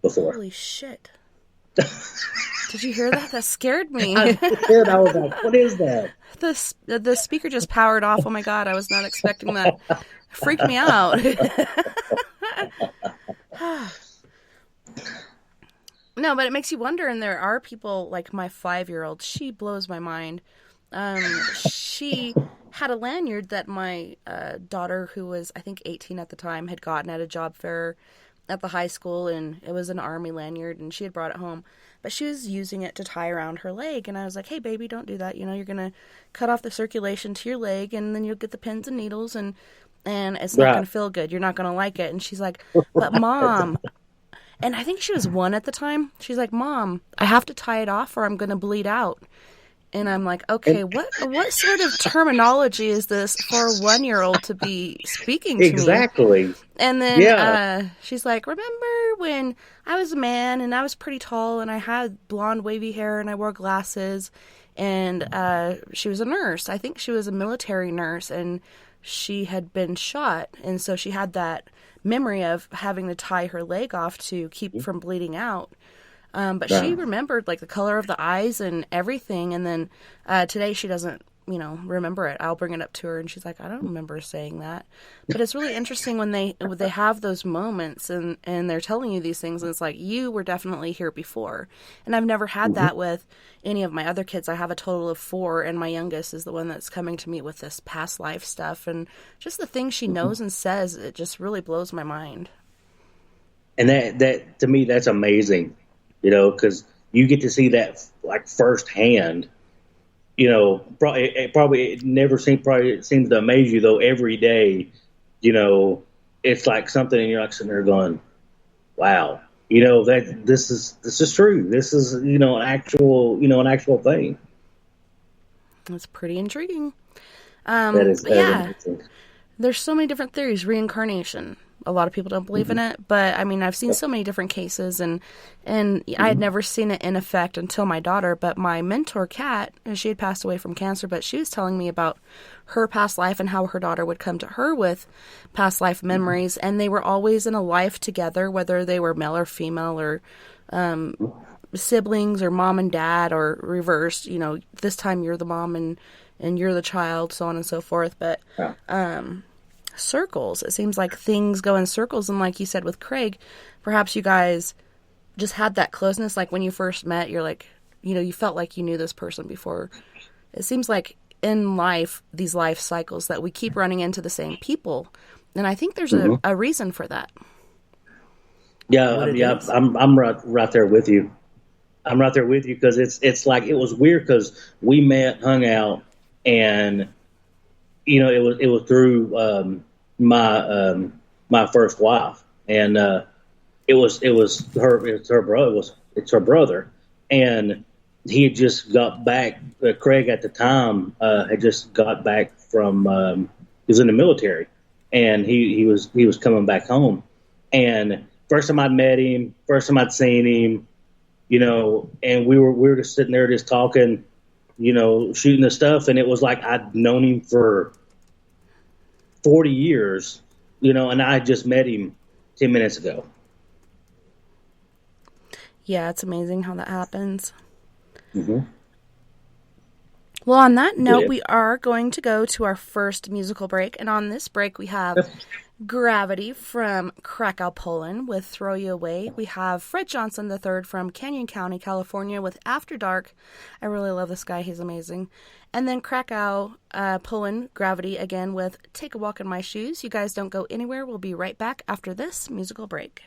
before. Holy shit. Did you hear that? That scared me. I did. I was like, what is that? The speaker just powered off. Oh my God, I was not expecting that. It freaked me out. No, but it makes you wonder, and there are people like my 5-year-old. She blows my mind. She had a lanyard that my daughter, who was I think 18 at the time, had gotten at a job fair at the high school, and it was an army lanyard, and she had brought it home, but she was using it to tie around her leg, and I was like, hey baby, don't do that, you know, you're gonna cut off the circulation to your leg, and then you'll get the pins and needles, and it's not gonna feel good, you're not gonna like it. And she's like, but mom, and I think she was 1 at the time, she's like, Mom, I have to tie it off or I'm gonna bleed out. And I'm like, okay, what sort of terminology is this for a 1-year-old to be speaking to Exactly. me? And then she's like, remember when I was a man and I was pretty tall and I had blonde wavy hair and I wore glasses, and she was a nurse. I think she was a military nurse, and she had been shot, and so she had that memory of having to tie her leg off to keep from bleeding out. But she remembered like the color of the eyes and everything. And then today she doesn't, you know, remember it. I'll bring it up to her and she's like, I don't remember saying that. But it's really interesting when they have those moments and they're telling you these things, and it's like, you were definitely here before. And I've never had that with any of my other kids. I have a total of 4, and my youngest is the one that's coming to me with this past life stuff. And just the things she knows and says, it just really blows my mind. And that to me, that's amazing. You know, because you get to see that like firsthand. You know, it never seems to amaze you though. Every day, you know, it's like something, and you're like sitting there going, "Wow," you know, that this is true. This is, you know, an actual thing. That's pretty intriguing. That is amazing. There's so many different theories. Reincarnation. A lot of people don't believe in it, but I mean, I've seen so many different cases, and I had never seen it in effect until my daughter. But my mentor, Kat, she had passed away from cancer, but she was telling me about her past life and how her daughter would come to her with past life memories, and they were always in a life together, whether they were male or female, or siblings, or mom and dad, or reversed. You know, this time you're the mom and you're the child, so on and so forth. But circles. It seems like things go in circles, and like you said with Craig, perhaps you guys just had that closeness? Like when you first met, you're like, you felt like you knew this person before. It seems like in life, these life cycles, that we keep running into the same people. And I think there's a reason for that. Yeah, I'm right there with you. I'm right there with you because it's like it was weird because we met, hung out, and it was through my first wife, and it's her brother, and he had just got back. Craig at the time had just got back from he was in the military, and he was coming back home, and first time I'd met him, first time I'd seen him, and we were just sitting there just talking, shooting the stuff, and it was like I'd known him for 40 years, and I just met him 10 minutes ago. Yeah, it's amazing how that happens. Mm-hmm. Well, on that note, we are going to go to our first musical break. And on this break, we have Gravity from Krakow, Poland with Throw You Away. We have Fred Johnson III from Canyon County, California with After Dark. I really love this guy. He's amazing. And then Krakow, Poland, Gravity again with Take a Walk in My Shoes. You guys don't go anywhere. We'll be right back after this musical break.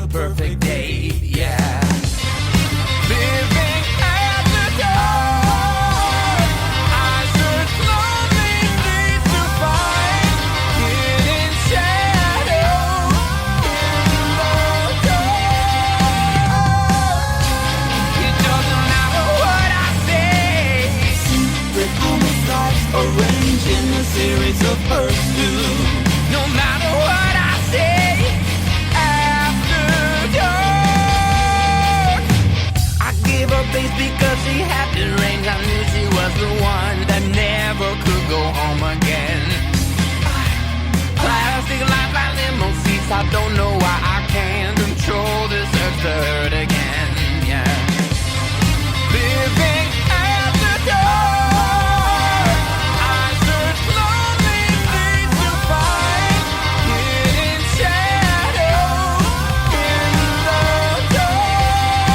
the perfect date, yeah. Living at the dark, I search lonely streets to find hidden shadows in the dark. It doesn't matter what I say. Secret homicides arranged in a series of pursuits. No matter what I say after dark, I gave her base because she had the range. I knew she was the one that never could go home again. Plastic lights like limo seats. I don't know why I can't control this urge to hurt again. Yeah, living at the dark, I search lonely streets to find hidden shadows in the dark.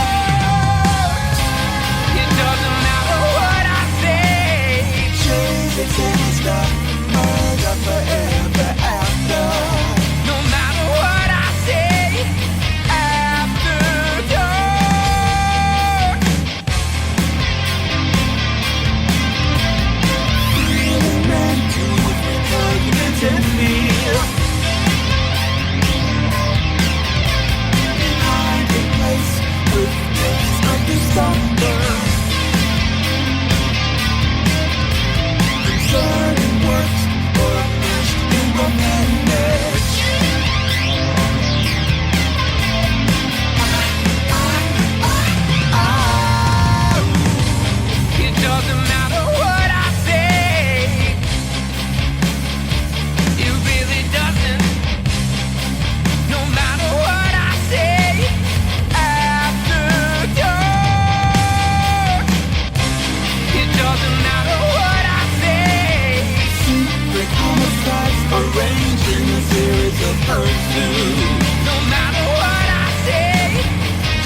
It doesn't matter what I say. Changes in the stuff, murder forever after. No matter what I say after dark. Feeling ran to repugnant and fear. Hiding place with days of December. Concerning works furnished in the bandage. It doesn't matter what I say. It really doesn't. No matter what I say after dark. It doesn't matter what I say. Secret homicides arranged in a series of pursuits. No matter what I say.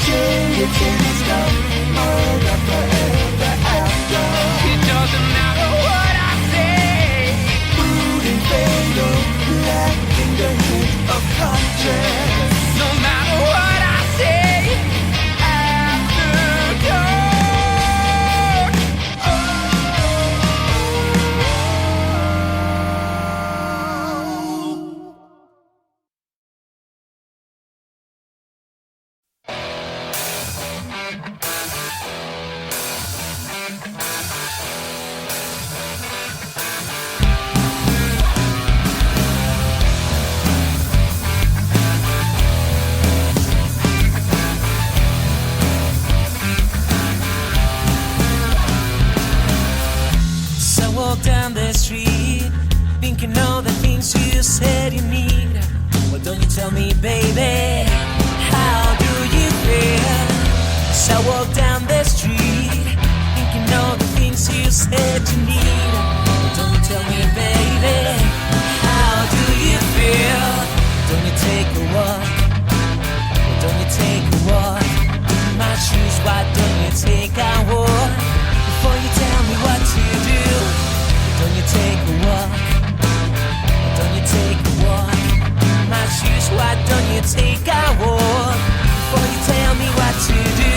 Changes in the stuff, murder forever after. It doesn't matter what I say. Rude and fatal, lacking the hint of conscience. No matter what I say after dark. So I walk down the street, thinking all the things you said you need. Why don't you tell me, baby, how do you feel? So I walk down the street, thinking all the things you said you need. Why don't you tell me, baby, how do you feel? Don't you take a walk? Why don't you take a walk? In my shoes, why don't you take a walk? Before you tell me what to do, don't you take a walk? Don't you take a walk? In my shoes, why don't you take a walk? Before you tell me what to do.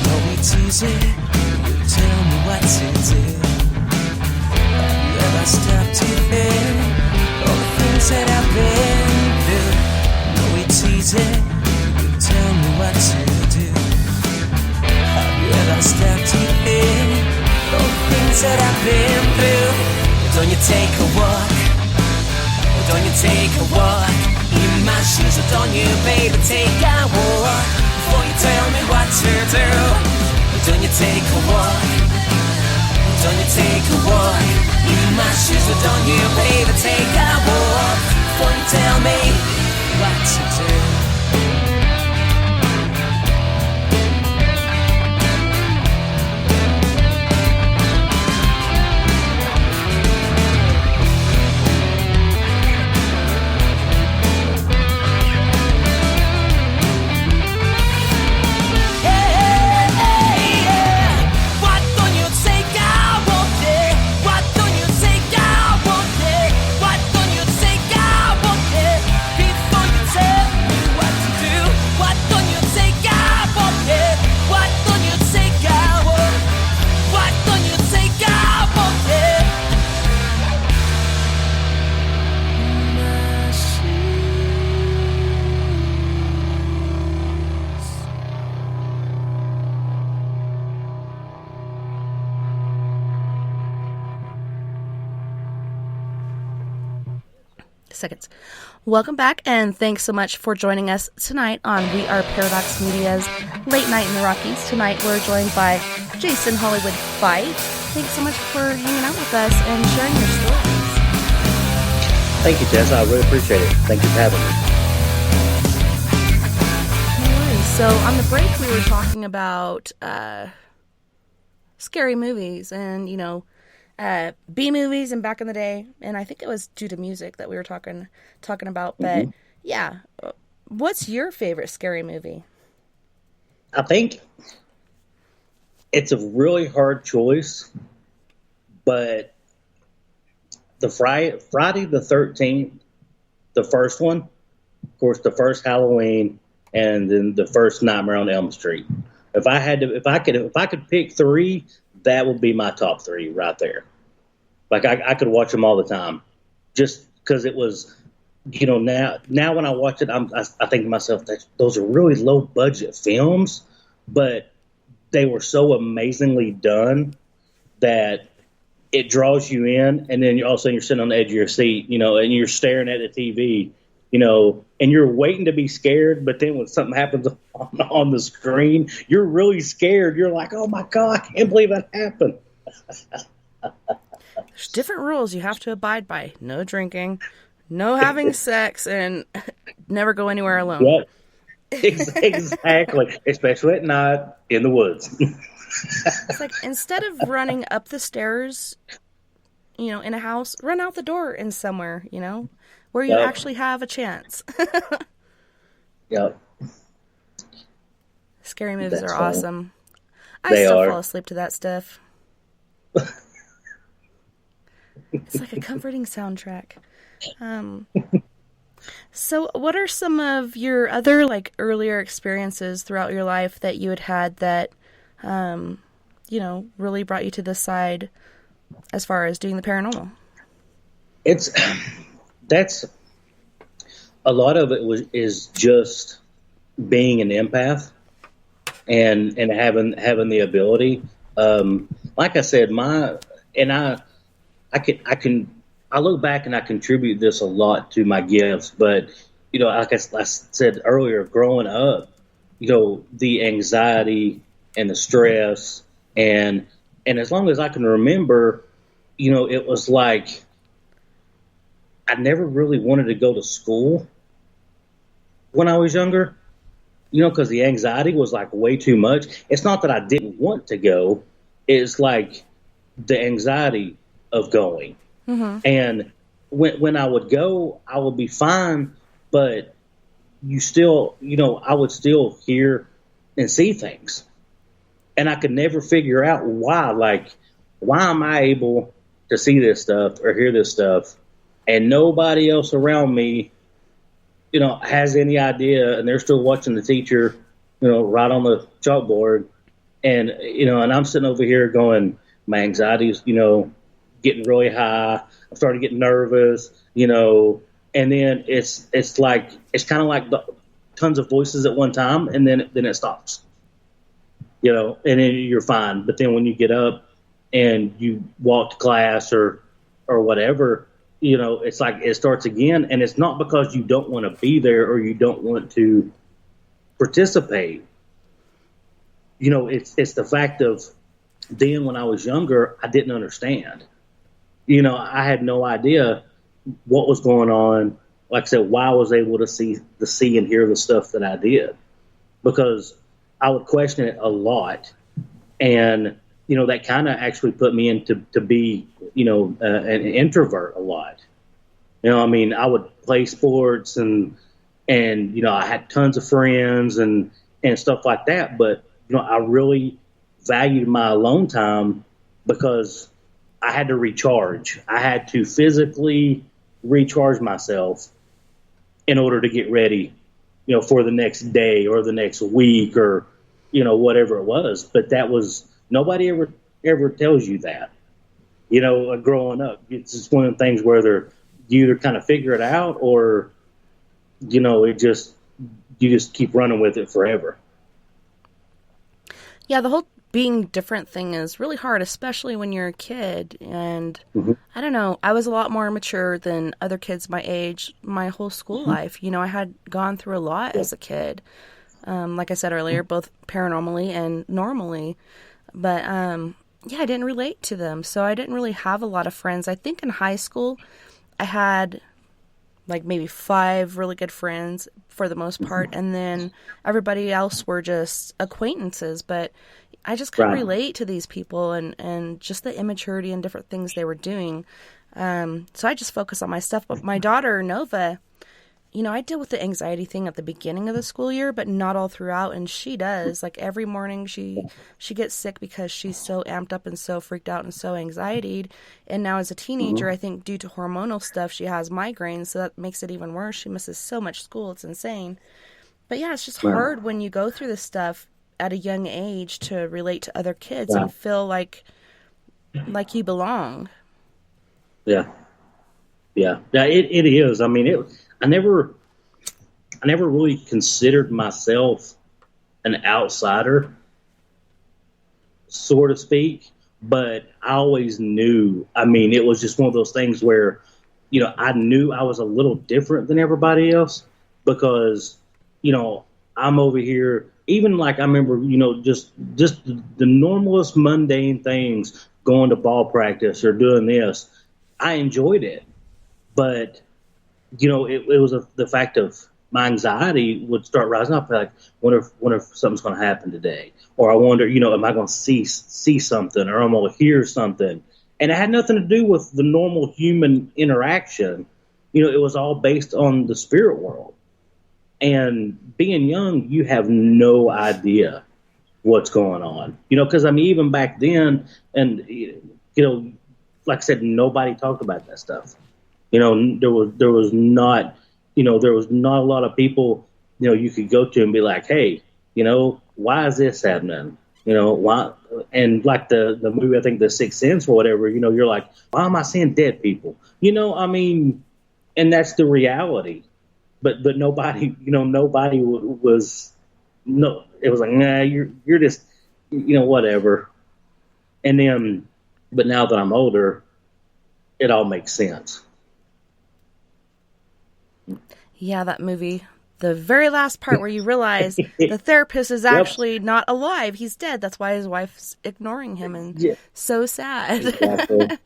No, it's easy, you tell me what to do. Have you ever stopped to think all the things that I've been through? No, it's easy, you tell me what to do. Have you ever stopped to think all the things that I've been through? Don't you take a walk? Don't you take a walk? In my shoes, don't you, baby, take a walk? Before you tell me what to do. Don't you take a walk? Don't you take a walk? In my shoes, don't you, baby, take a walk? Before you tell me what to do. Before you tell me seconds. Welcome back, and thanks so much for joining us tonight on We Are Paradox Media's Late Night in the Rockies. Tonight we're joined by Jason Hollywood Fife. Thanks so much for hanging out with us and sharing your stories. Thank you, Tess. I really appreciate it. Thank you for having me. No worries. So on the break we were talking about scary movies and, B movies and back in the day, and I think it was due to music that we were talking about. But yeah, what's your favorite scary movie? I think it's a really hard choice, but the Friday the 13th, the first one, of course, the first Halloween, and then the first Nightmare on Elm Street. If I could pick three, that would be my top three right there. Like I could watch them all the time, just because it was, now when I watch it, I think to myself that those are really low budget films, but they were so amazingly done that it draws you in, and then all of a sudden you're sitting on the edge of your seat, and you're staring at the TV, and you're waiting to be scared, but then when something happens on the screen, you're really scared. You're like, oh my God, I can't believe that happened. There's different rules you have to abide by. No drinking, no having sex, and never go anywhere alone. Yep. Exactly. Especially at night in the woods. It's like, instead of running up the stairs, in a house, run out the door in somewhere, where you actually have a chance. Yep. Scary movies are awesome. I They still are. fall asleep to that stuff. It's like a comforting soundtrack. So what are some of your other earlier experiences throughout your life that you had that, really brought you to this side as far as doing the paranormal? That's a lot of it is just being an empath and having the ability. Like I said, I look back and I contribute this a lot to my gifts, but like I said earlier, growing up, the anxiety and the stress and as long as I can remember, it was like I never really wanted to go to school when I was younger, because the anxiety was like way too much. It's not that I didn't want to go. It's like the anxiety of going. Mm-hmm. And when I would go, I would be fine, but I would still hear and see things. And I could never figure out why. Like, why am I able to see this stuff or hear this stuff, and nobody else around me, has any idea, and they're still watching the teacher, right on the chalkboard, and and I'm sitting over here going, my anxiety's, getting really high. I'm starting to get nervous, and then it's kind of like tons of voices at one time, and then it stops, and then you're fine. But then when you get up and you walk to class or whatever, it's like it starts again, and it's not because you don't want to be there or you don't want to participate. It's the fact of then when I was younger, I didn't understand. I had no idea what was going on. Like I said, why I was able to see and hear the stuff that I did, because I would question it a lot. And, that kind of actually put me into to be, an introvert a lot. I would play sports and I had tons of friends and stuff like that. But, I really valued my alone time because I had to recharge. I had to physically recharge myself in order to get ready, for the next day or the next week or, whatever it was. But that was, nobody ever tells you that, growing up. It's just one of the things where you either kind of figure it out or, you just keep running with it forever. Yeah, the whole being different thing is really hard, especially when you're a kid. And Mm-hmm. I don't know, I was a lot more mature than other kids my age my whole school life. You know, I had gone through a lot as a kid. Like I said earlier, both paranormally and normally. But yeah, I didn't relate to them. So I didn't really have a lot of friends. I think in high school, I had like maybe 5 really good friends for the most part. And then everybody else were just acquaintances. But I just couldn't relate to these people and just the immaturity and different things they were doing. So I just focused on my stuff. But my daughter, Nova, you know, I deal with the anxiety thing at the beginning of the school year, but not all throughout. And she does. Like every morning she gets sick because she's so amped up and so freaked out and so anxietied. And now as a teenager, I think due to hormonal stuff, she has migraines. So that makes it even worse. She misses so much school. It's insane. But yeah, it's just hard when you go through this stuff at a young age to relate to other kids and feel like you belong. Yeah. Yeah. Yeah, it is. I mean, I never really considered myself an outsider, so to speak, but I always knew. I mean, it was just one of those things where, you know, I knew I was a little different than everybody else because, you know, I'm over here. Even like I remember, you know, just the normalest mundane things, going to ball practice or doing this, I enjoyed it, but you know, it was the fact of my anxiety would start rising up. Like, wonder if something's going to happen today, or I wonder, you know, am I going to see something, or I'm going to hear something? And it had nothing to do with the normal human interaction. You know, it was all based on the spirit world. And being young, you have no idea what's going on. You know, because I mean, even back then, and you know, like I said, nobody talked about that stuff. You know, there was not, you know, there was not a lot of people, you know, you could go to and be like, hey, you know, why is this happening? You know, why? And like the movie, I think The Sixth Sense or whatever, you know, you're like, why am I seeing dead people? You know, I mean, and that's the reality. But nobody, you know, nobody was, no, it was like, nah, you're just, you know, whatever. And then, but now that I'm older, it all makes sense. Yeah, that movie. The very last part where you realize the therapist is actually not alive. He's dead. That's why his wife's ignoring him, and so sad. Exactly.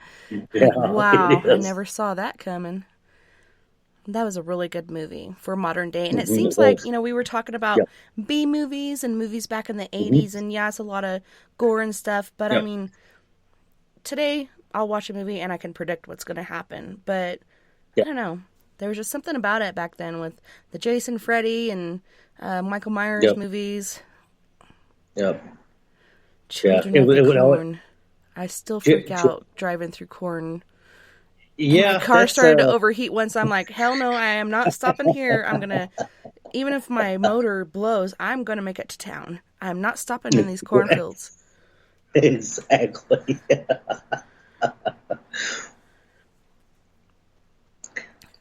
Yeah, wow, I never saw that coming. That was a really good movie for modern day. And it seems like, you know, we were talking about B movies and movies back in the 80s, and yeah, it's a lot of gore and stuff. But I mean, today I'll watch a movie and I can predict what's going to happen. But I don't know. There was just something about it back then with the Jason, Freddy, and Michael Myers movies. Yep. Children of the Corn. I still freak out driving through corn. Yeah. My car started to overheat once. I'm like, hell no, I am not stopping here. I'm going to, even if my motor blows, I'm going to make it to town. I'm not stopping in these cornfields. Exactly.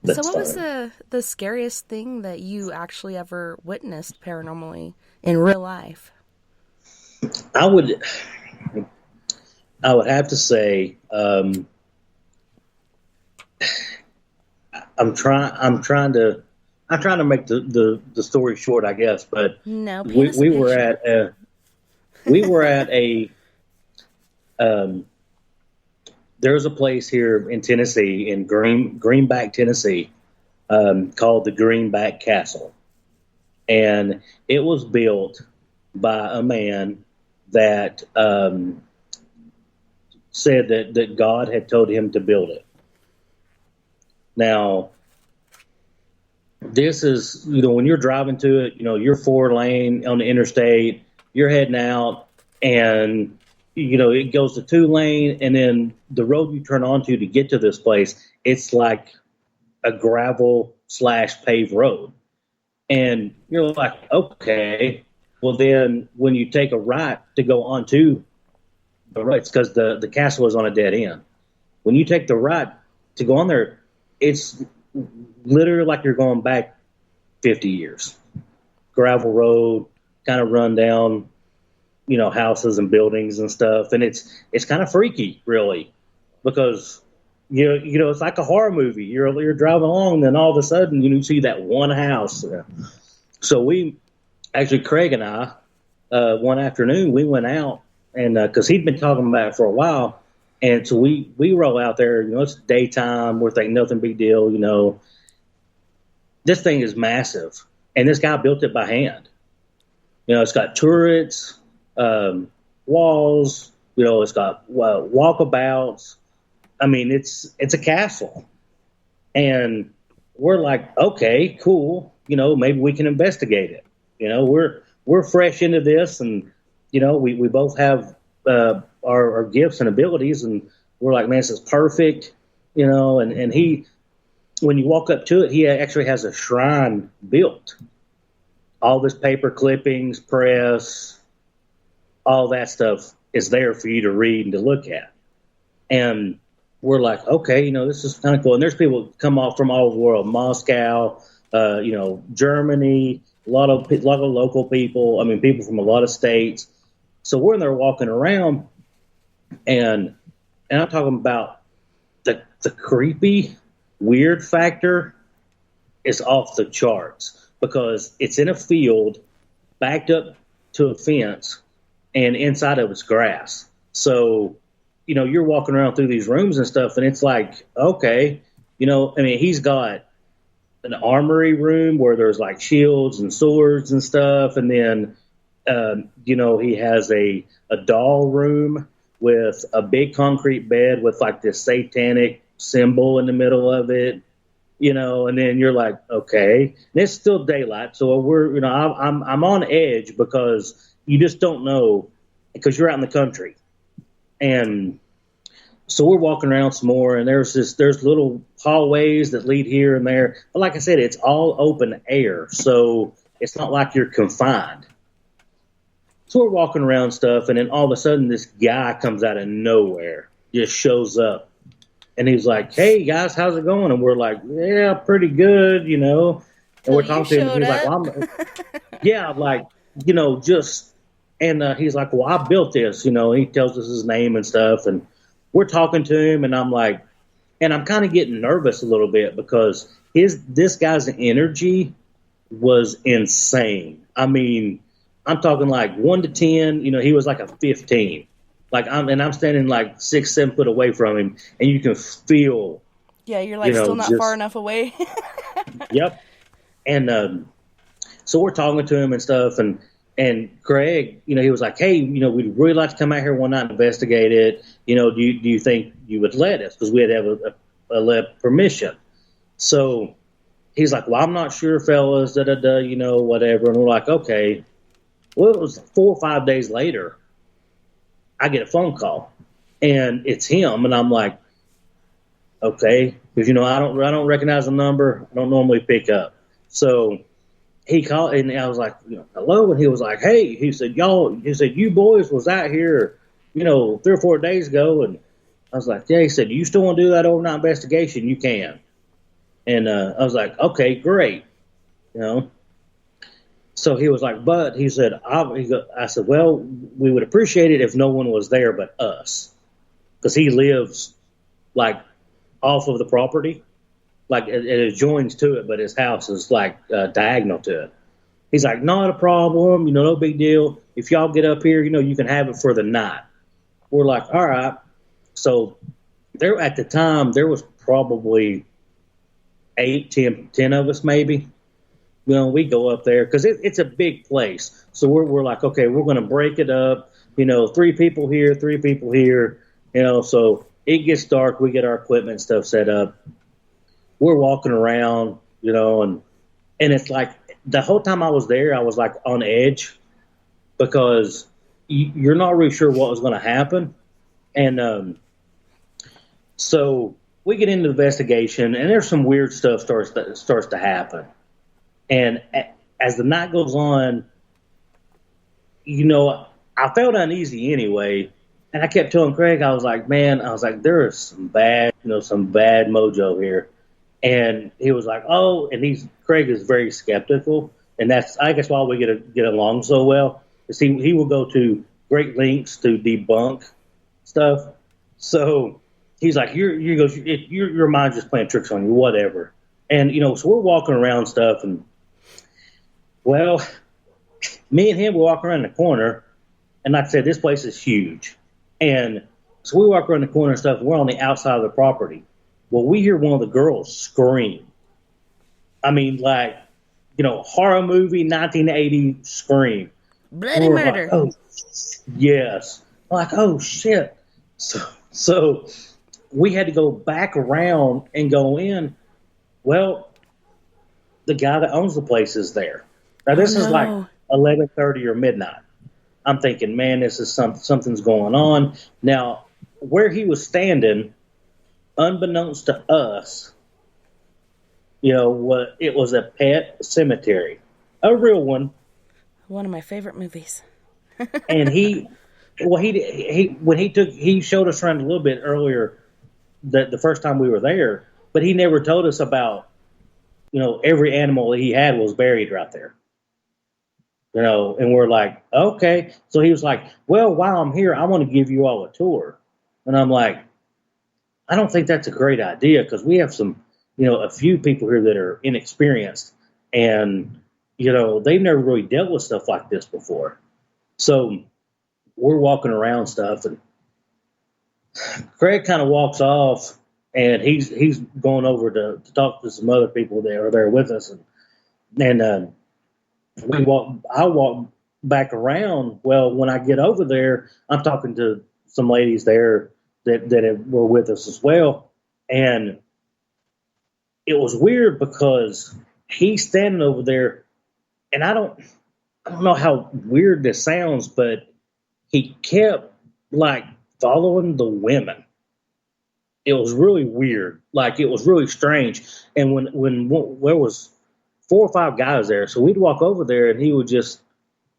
So what was the scariest thing that you actually ever witnessed paranormally in real life? I would have to say, I'm trying to make the story short, I guess, but no, we were at a there's a place here in Tennessee, in Greenback, Tennessee, called the Greenback Castle. And it was built by a man that said that God had told him to build it. Now, this is, you know, when you're driving to it, you know, you're 4-lane on the interstate, you're heading out, and you know, it goes to 2-lane, and then the road you turn onto to get to this place, it's like a gravel/paved road. And you're like, okay, well then when you take a right to go onto the right, it's because the castle is on a dead end. When you take the right to go on there, it's literally like you're going back 50 years. Gravel road, kind of run down. houses and buildings and stuff, and it's kind of freaky, really, because it's like a horror movie. You're driving along, and then all of a sudden, you see that one house. So we actually, Craig and I, one afternoon, we went out, and because he'd been talking about it for a while, and so we roll out there. It's daytime. We're thinking nothing big deal. This thing is massive, and this guy built it by hand. It's got turrets, walls. It's got walkabouts. I mean, it's a castle, and we're like, okay, cool. Maybe we can investigate it. We're fresh into this, and we both have our gifts and abilities, and we're like, man, this is perfect. And he, when you walk up to it, he actually has a shrine built. All this paper clippings, press, all that stuff is there for you to read and to look at. And we're like, okay, this is kind of cool. And there's people come off from all over the world, Moscow, Germany, a lot of local people. I mean, people from a lot of states. So we're in there walking around, and I'm talking about the creepy, weird factor is off the charts, because it's in a field backed up to a fence, and inside of it's grass. So, you're walking around through these rooms and stuff, and it's like, okay, he's got an armory room where there's like shields and swords and stuff. And then, he has a doll room with a big concrete bed with like this satanic symbol in the middle of it. And then you're like, okay, and it's still daylight. So we're, I'm on edge, because you just don't know, because you're out in the country. And so we're walking around some more, and there's little hallways that lead here and there. But like I said, it's all open air. So it's not like you're confined. So we're walking around stuff, and then all of a sudden this guy comes out of nowhere, just shows up. And he's like, hey, guys, how's it going? And we're like, yeah, pretty good, And we're talking to him, and he's like, well, he's like, well, I built this, he tells us his name and stuff. And we're talking to him, and I'm like, and I'm kind of getting nervous a little bit, because this guy's energy was insane. I mean, I'm talking like 1 to 10, he was like a 15. Like I'm standing like 6, 7 foot away from him, and you can feel. Yeah, you're like still not far enough away. Yep. And so we're talking to him and stuff, and Craig, he was like, hey, we'd really like to come out here one night and investigate it. Do you think you would let us? Because we had to have a permission. So he's like, well, I'm not sure, fellas, whatever. And we're like, okay. Well, it was 4 or 5 days later, I get a phone call, and it's him, and I'm like, okay, because I don't recognize the number. I don't normally pick up. So he called, and I was like, hello, and he was like, hey, he said, you boys was out here, 3 or 4 days ago, and I was like, yeah. He said, you still want to do that overnight investigation? You can. And I was like, okay, great, So he was like, but he said, I said, well, we would appreciate it if no one was there but us, because he lives like off of the property, like it adjoins to it, but his house is like diagonal to it. He's like, not a problem, no big deal. If y'all get up here, you can have it for the night. We're like, all right. So there at the time there was probably 8, 10 of us maybe. We go up there because it's a big place. So we're like, okay, we're going to break it up. 3 people here, 3 people here. So it gets dark. We get our equipment and stuff set up. We're walking around, and it's like the whole time I was there, I was like on edge, because you're not really sure what was going to happen. And so we get into the investigation, and there's some weird stuff starts to happen. And as the night goes on, I felt uneasy anyway. And I kept telling Craig, I was like, there is some bad mojo here. And he was like, oh, and Craig is very skeptical. And that's, I guess, why we get along so well. Is he will go to great lengths to debunk stuff. So he's like, your mind's just playing tricks on you, whatever. And, so we're walking around stuff, and, well, me and him were walking around the corner, and like I said, this place is huge. And so we walk around the corner and stuff, and we're on the outside of the property. Well, we hear one of the girls scream. I mean, like, horror movie, 1980 scream. Bloody murder. Like, oh, yes. Like, oh, shit. So we had to go back around and go in. Well, the guy that owns the place is there. Now, this is like 11:30 or midnight. I'm thinking, man, this is something's going on. Now, where he was standing, unbeknownst to us, it was a pet cemetery, a real one. One of my favorite movies. And he showed us around a little bit earlier, the first time we were there, but he never told us about, every animal that he had was buried right there. And we're like, okay. So he was like, well, while I'm here, I want to give you all a tour. And I'm like, I don't think that's a great idea, because we have some, a few people here that are inexperienced, and, they've never really dealt with stuff like this before. So we're walking around stuff, and Craig kind of walks off, and he's going over to talk to some other people that are there with us, and I walk back around. Well, when I get over there, I'm talking to some ladies there that were with us as well, and it was weird because he's standing over there, and I don't know how weird this sounds, but he kept like following the women. It was really weird. Like, it was really strange. And when there was 4 or 5 guys there, so we'd walk over there and he would just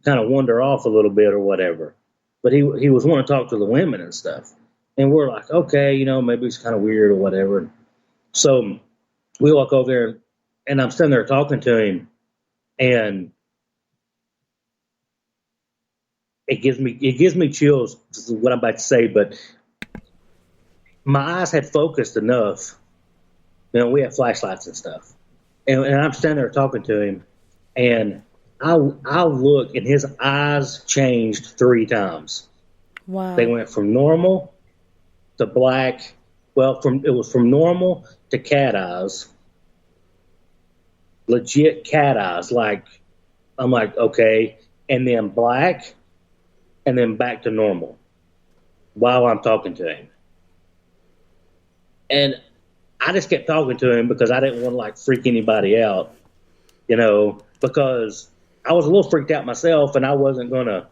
kind of wander off a little bit or whatever. But he was wanting to talk to the women and stuff. And we're like, okay, maybe it's kind of weird or whatever. So we walk over there, and I'm standing there talking to him, and it gives me chills. This is what I'm about to say, but my eyes had focused enough. We have flashlights and stuff, and I'm standing there talking to him, and I look, and his eyes changed 3 times. Wow! They went from normal to black. Well, it was from normal to cat eyes, legit cat eyes. Like, I'm like, okay, and then black, and then back to normal while I'm talking to him. And I just kept talking to him because I didn't want to like freak anybody out, because I was a little freaked out myself, and I wasn't going to,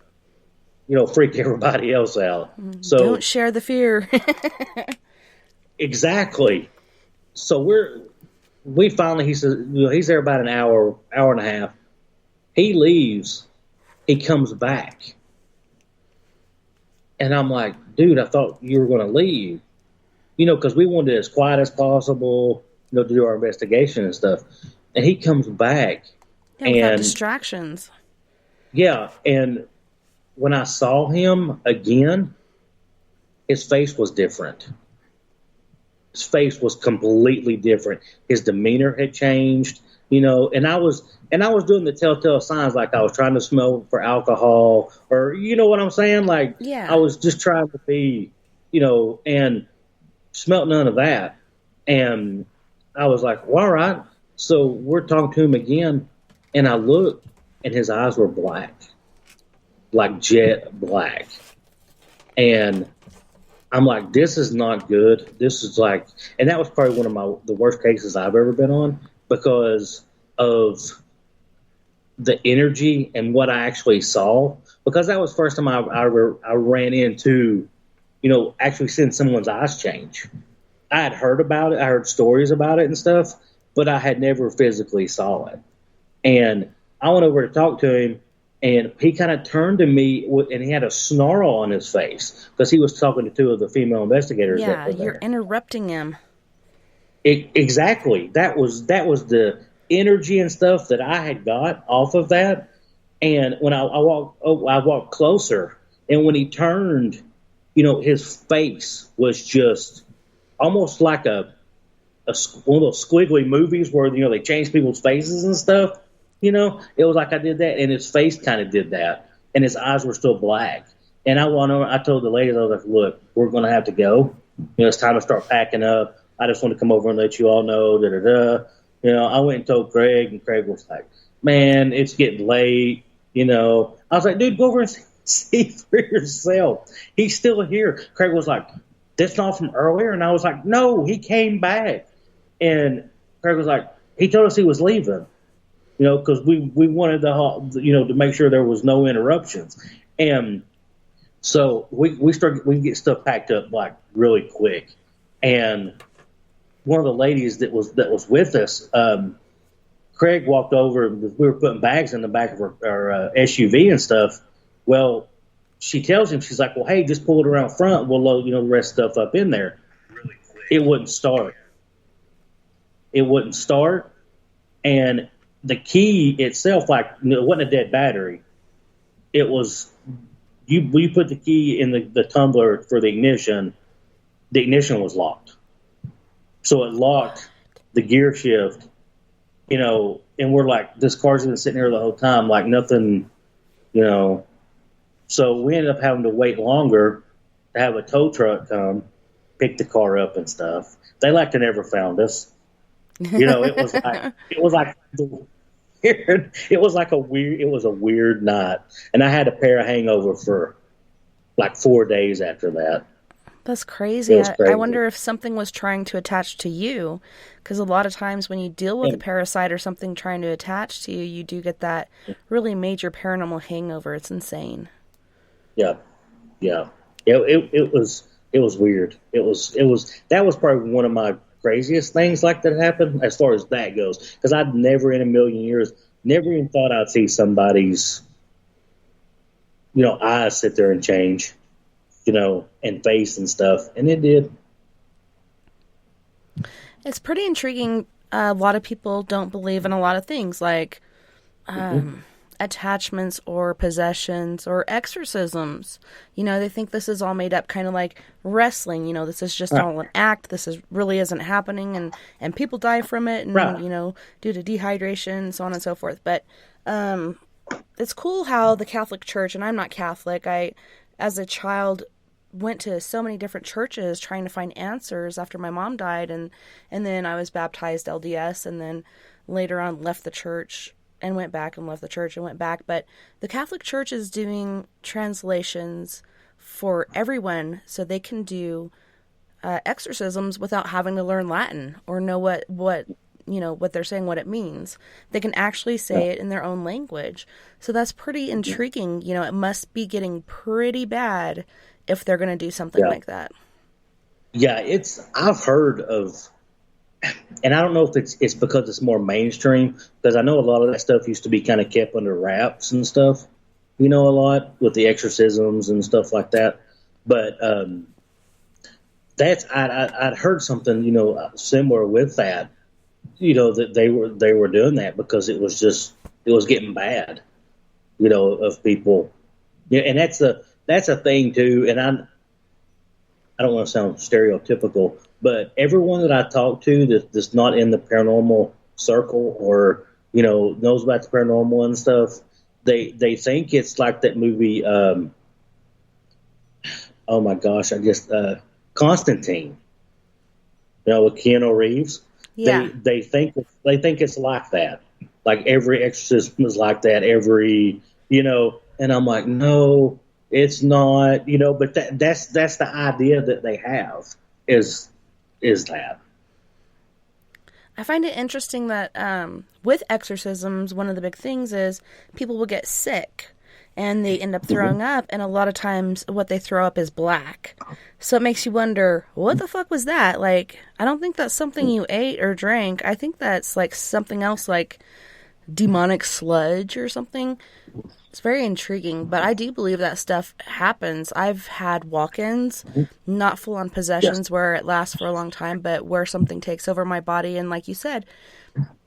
freak everybody else out. So don't share the fear. Exactly. So we finally, he says, he's there about an hour and a half. He leaves. He comes back. And I'm like, dude, I thought you were going to leave. Because we wanted it as quiet as possible, to do our investigation and stuff. And he comes back. Yeah, without distractions. Yeah, and when I saw him again, his face was different. His face was completely different. His demeanor had changed, and I was doing the telltale signs, like I was trying to smell for alcohol, or what I'm saying? Like, yeah. I was just trying to be, and smelt none of that. And I was like, well, all right. So we're talking to him again, and I looked, and his eyes were black, like jet black. And I'm like, this is not good. This is like, and that was probably one of the worst cases I've ever been on, because of the energy and what I actually saw. Because that was the first time I ran into, actually seeing someone's eyes change. I had heard about it. I heard stories about it and stuff, but I had never physically saw it. And I went over to talk to him, and he kind of turned to me, and he had a snarl on his face because he was talking to 2 of the female investigators. Yeah, you're interrupting him. Exactly. That was the energy and stuff that I had got off of that. And when I walked closer, And when he turned, his face was just almost like one of those squiggly movies where, they change people's faces and stuff. It was like I did that, and his face kind of did that, and his eyes were still black. And I told the ladies, I was like, look, we're going to have to go. It's time to start packing up. I just want to come over and let you all know, I went and told Craig, and Craig was like, man, it's getting late. I was like, dude, go over and see for yourself. He's still here. Craig was like, that's not from earlier. And I was like, no, he came back. And Craig was like, he told us he was leaving, because we wanted to make sure there was no interruptions. And so we get stuff packed up like really quick. And one of the ladies that was with us, Craig walked over. We were putting bags in the back of our SUV and stuff. Well, she tells him, she's like, well, hey, just pull it around front. We'll load, the rest of stuff up in there. Really quick. It wouldn't start. And the key itself, like, it wasn't a dead battery. It was, you put the key in the tumbler for the ignition was locked. So it locked the gear shift, and we're like, this car's been sitting here the whole time, like nothing, So we ended up having to wait longer to have a tow truck come pick the car up and stuff. They like to never found us. It was a weird night. And I had a pair of hangover for like 4 days after that. That's crazy. Crazy. I wonder if something was trying to attach to you, because a lot of times when you deal with a parasite or something trying to attach to you, you do get that really major paranormal hangover. It's insane. Yeah. It was weird. That was probably one of my craziest things like that happened as far as that goes, because I'd never in a million years never even thought I'd see somebody's eyes sit there and change, and face and stuff, and it did. It's pretty intriguing. A lot of people don't believe in a lot of things like attachments or possessions or exorcisms. They think this is all made up, kind of like wrestling. This is just all an act. This really isn't happening, and people die from it, and due to dehydration, so on and so forth. But it's cool how the Catholic Church, and I'm not Catholic. I, as a child, went to so many different churches trying to find answers after my mom died, and then I was baptized LDS, and then later on left the church and went back and left the church and went back. But the Catholic Church is doing translations for everyone so they can do exorcisms without having to learn Latin or know what they're saying, what it means. They can actually say it in their own language. So that's pretty intriguing. It must be getting pretty bad if they're going to do something like that. Yeah, I've heard of, and I don't know if it's because it's more mainstream, because I know a lot of that stuff used to be kind of kept under wraps and stuff, a lot with the exorcisms and stuff like that. But I'd heard something, similar with that, that they were doing that because it was getting bad, of people. Yeah, and that's a thing too. And I don't want to sound stereotypical, but everyone that I talk to that's not in the paranormal circle or, knows about the paranormal and stuff, they think it's like that movie, oh my gosh, Constantine, with Keanu Reeves. Yeah. They think it's like that. Like every exorcism is like that, and I'm like, no, it's not, but that's the idea that they have is that. I find it interesting that with exorcisms, one of the big things is people will get sick and they end up throwing up, and a lot of times what they throw up is black. So it makes you wonder, what the fuck was that? Like, I don't think that's something you ate or drank. I think that's like something else, like demonic sludge or something. It's very intriguing, but I do believe that stuff happens. I've had walk-ins, not full-on possessions where it lasts for a long time, but where something takes over my body, and like you said,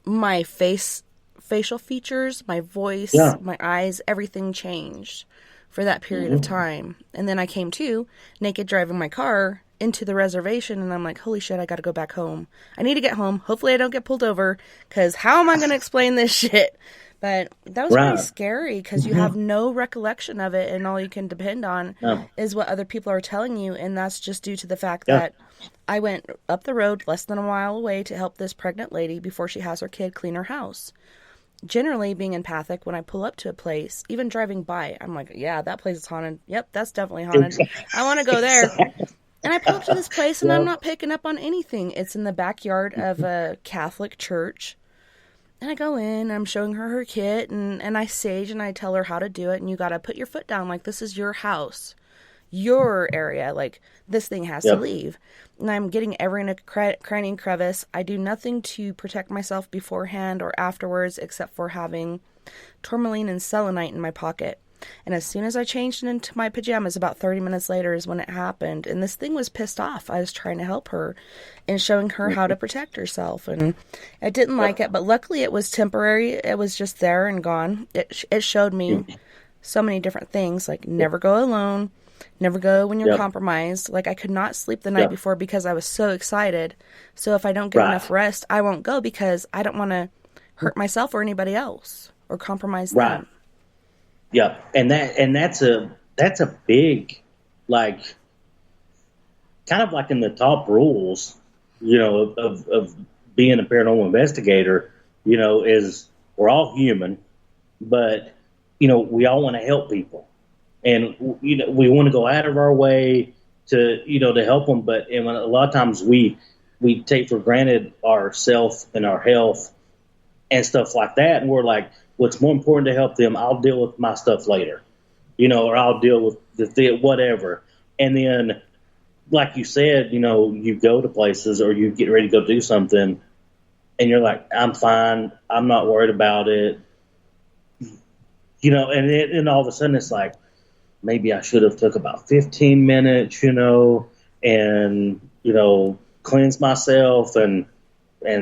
my facial features, my voice, my eyes, everything changed for that period of time. And then I came to naked driving my car into the reservation, and I'm like, holy shit, I gotta go back home. I need to get home. Hopefully I don't get pulled over, because how am I going to explain this shit? But that was pretty scary, because you have no recollection of it, and all you can depend on is what other people are telling you, and that's just due to the fact that I went up the road less than a mile away to help this pregnant lady before she has her kid clean her house. Generally, being empathic, when I pull up to a place, even driving by, I'm like, yeah, that place is haunted. Yep, that's definitely haunted. I want to go there. And I pull up to this place, and I'm not picking up on anything. It's in the backyard of a Catholic church. And I go in, I'm showing her kit, and I sage, and I tell her how to do it, and you got to put your foot down, like, this is your house, your area, like, this thing has to leave. And I'm getting every nook, cranny, and crevice. I do nothing to protect myself beforehand or afterwards, except for having tourmaline and selenite in my pocket. And as soon as I changed into my pajamas, about 30 minutes later is when it happened. And this thing was pissed off. I was trying to help her and showing her how to protect herself. And I didn't like it, but luckily it was temporary. It was just there and gone. It showed me so many different things, like never go alone, never go when you're compromised. Like, I could not sleep the night before because I was so excited. So if I don't get enough rest, I won't go, because I don't want to hurt myself or anybody else or compromise them. Yeah, and that's a big, like, kind of like in the top rules, of being a paranormal investigator, is we're all human, but we all want to help people, and we want to go out of our way to to help them, but a lot of times we take for granted ourself and our health and stuff like that, and we're like, what's more important to help them, I'll deal with my stuff later, or I'll deal with the whatever. And then, like you said, you go to places or you get ready to go do something, and you're like, I'm fine, I'm not worried about it, and all of a sudden it's like, maybe I should have took about 15 minutes, and cleanse myself and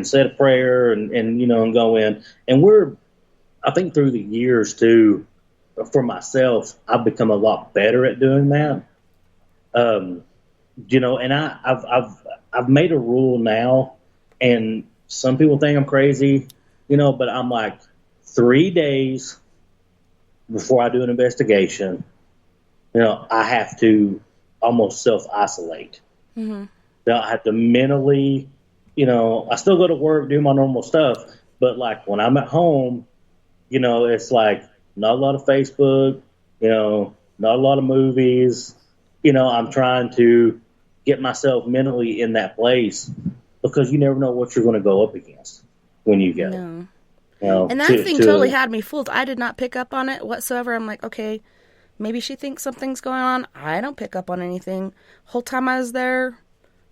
said a prayer and go in. And I think through the years too, for myself, I've become a lot better at doing that. And I've made a rule now, and some people think I'm crazy, but I'm like, 3 days before I do an investigation, I have to almost self-isolate. I have to mentally, I still go to work, do my normal stuff, but like when I'm at home, it's like not a lot of Facebook, not a lot of movies. I'm trying to get myself mentally in that place, because you never know what you're going to go up against when you go. No. And that thing totally had me fooled. I did not pick up on it whatsoever. I'm like, okay, maybe she thinks something's going on. I don't pick up on anything. Whole time I was there,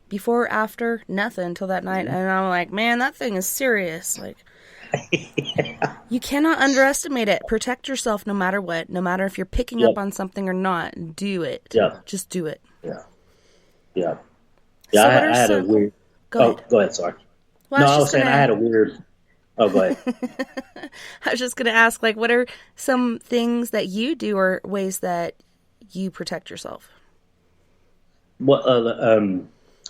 before, after, nothing until that night. And I'm like, man, that thing is serious. Like, you cannot underestimate it. Protect yourself no matter what. No matter if you're picking up on something or not. Do it. Just do it. Yeah, So I had a weird... Go ahead, sorry. Well, I was saying I had a weird... Oh, go ahead. I was just going to ask, like, what are some things that you do or ways that you protect yourself? Well,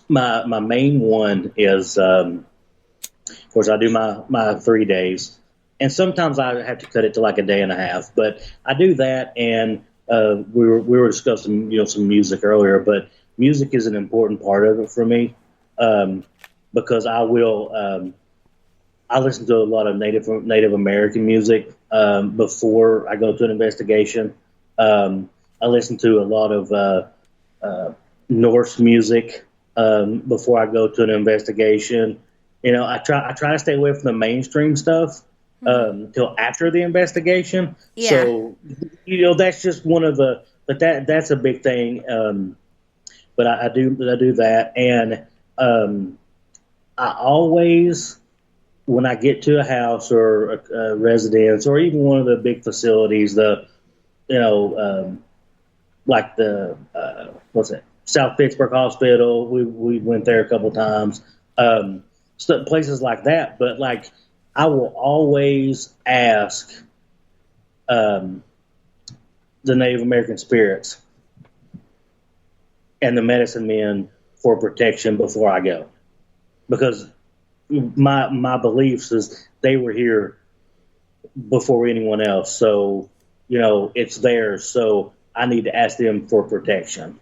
my main one is, of course, I do my 3 days, and sometimes I have to cut it to like a day and a half. But I do that, and we were discussing some music earlier, but music is an important part of it for me, because I will I listen to a lot of Native American music before I go to an investigation. I listen to a lot of Norse music before I go to an investigation. I try to stay away from the mainstream stuff till after the investigation. Yeah. So that's just one of the, but that's a big thing. But I do that, and I always, when I get to a house or a residence or even one of the big facilities, like the South Pittsburgh Hospital, we went there a couple times, places like that. But like, I will always ask, the Native American spirits and the medicine men for protection before I go, because my beliefs is they were here before anyone else. So, it's theirs. So I need to ask them for protection,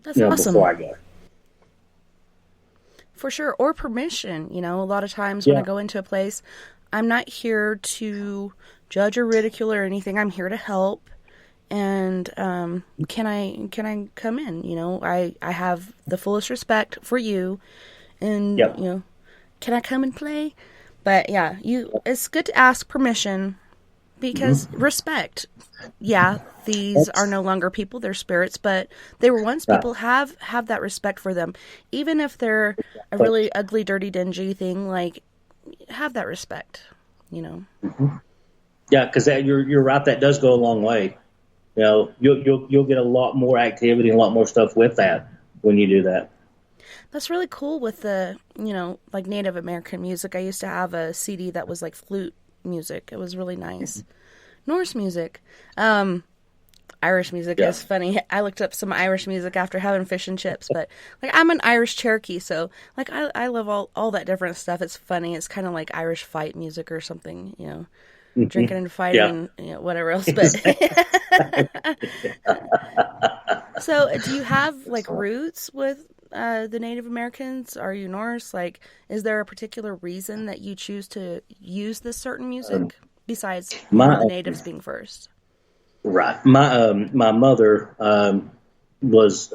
That's awesome. before I go. For sure. Or permission. A lot of times when I go into a place, I'm not here to judge or ridicule or anything. I'm here to help. And can I come in? I have the fullest respect for you. And, can I come and play? But yeah, it's good to ask permission because respect. Yeah, these are no longer people, they're spirits, but they were once people. Have that respect for them. Even if they're a really ugly, dirty, dingy thing, like, have that respect, Mm-hmm. Yeah, because you're right, that does go a long way. You'll get a lot more activity and a lot more stuff with that when you do that. That's really cool with the, like Native American music. I used to have a CD that was like flute music. It was really nice. Norse music. Irish music is funny. I looked up some Irish music after having fish and chips, but like I'm an Irish Cherokee, so like I love all that different stuff. It's funny. It's kind of like Irish fight music or something, drinking and fighting, whatever else. But so, do you have like roots with the Native Americans? Are you Norse? Like, is there a particular reason that you choose to use this certain music besides the natives being first? Right. My mother was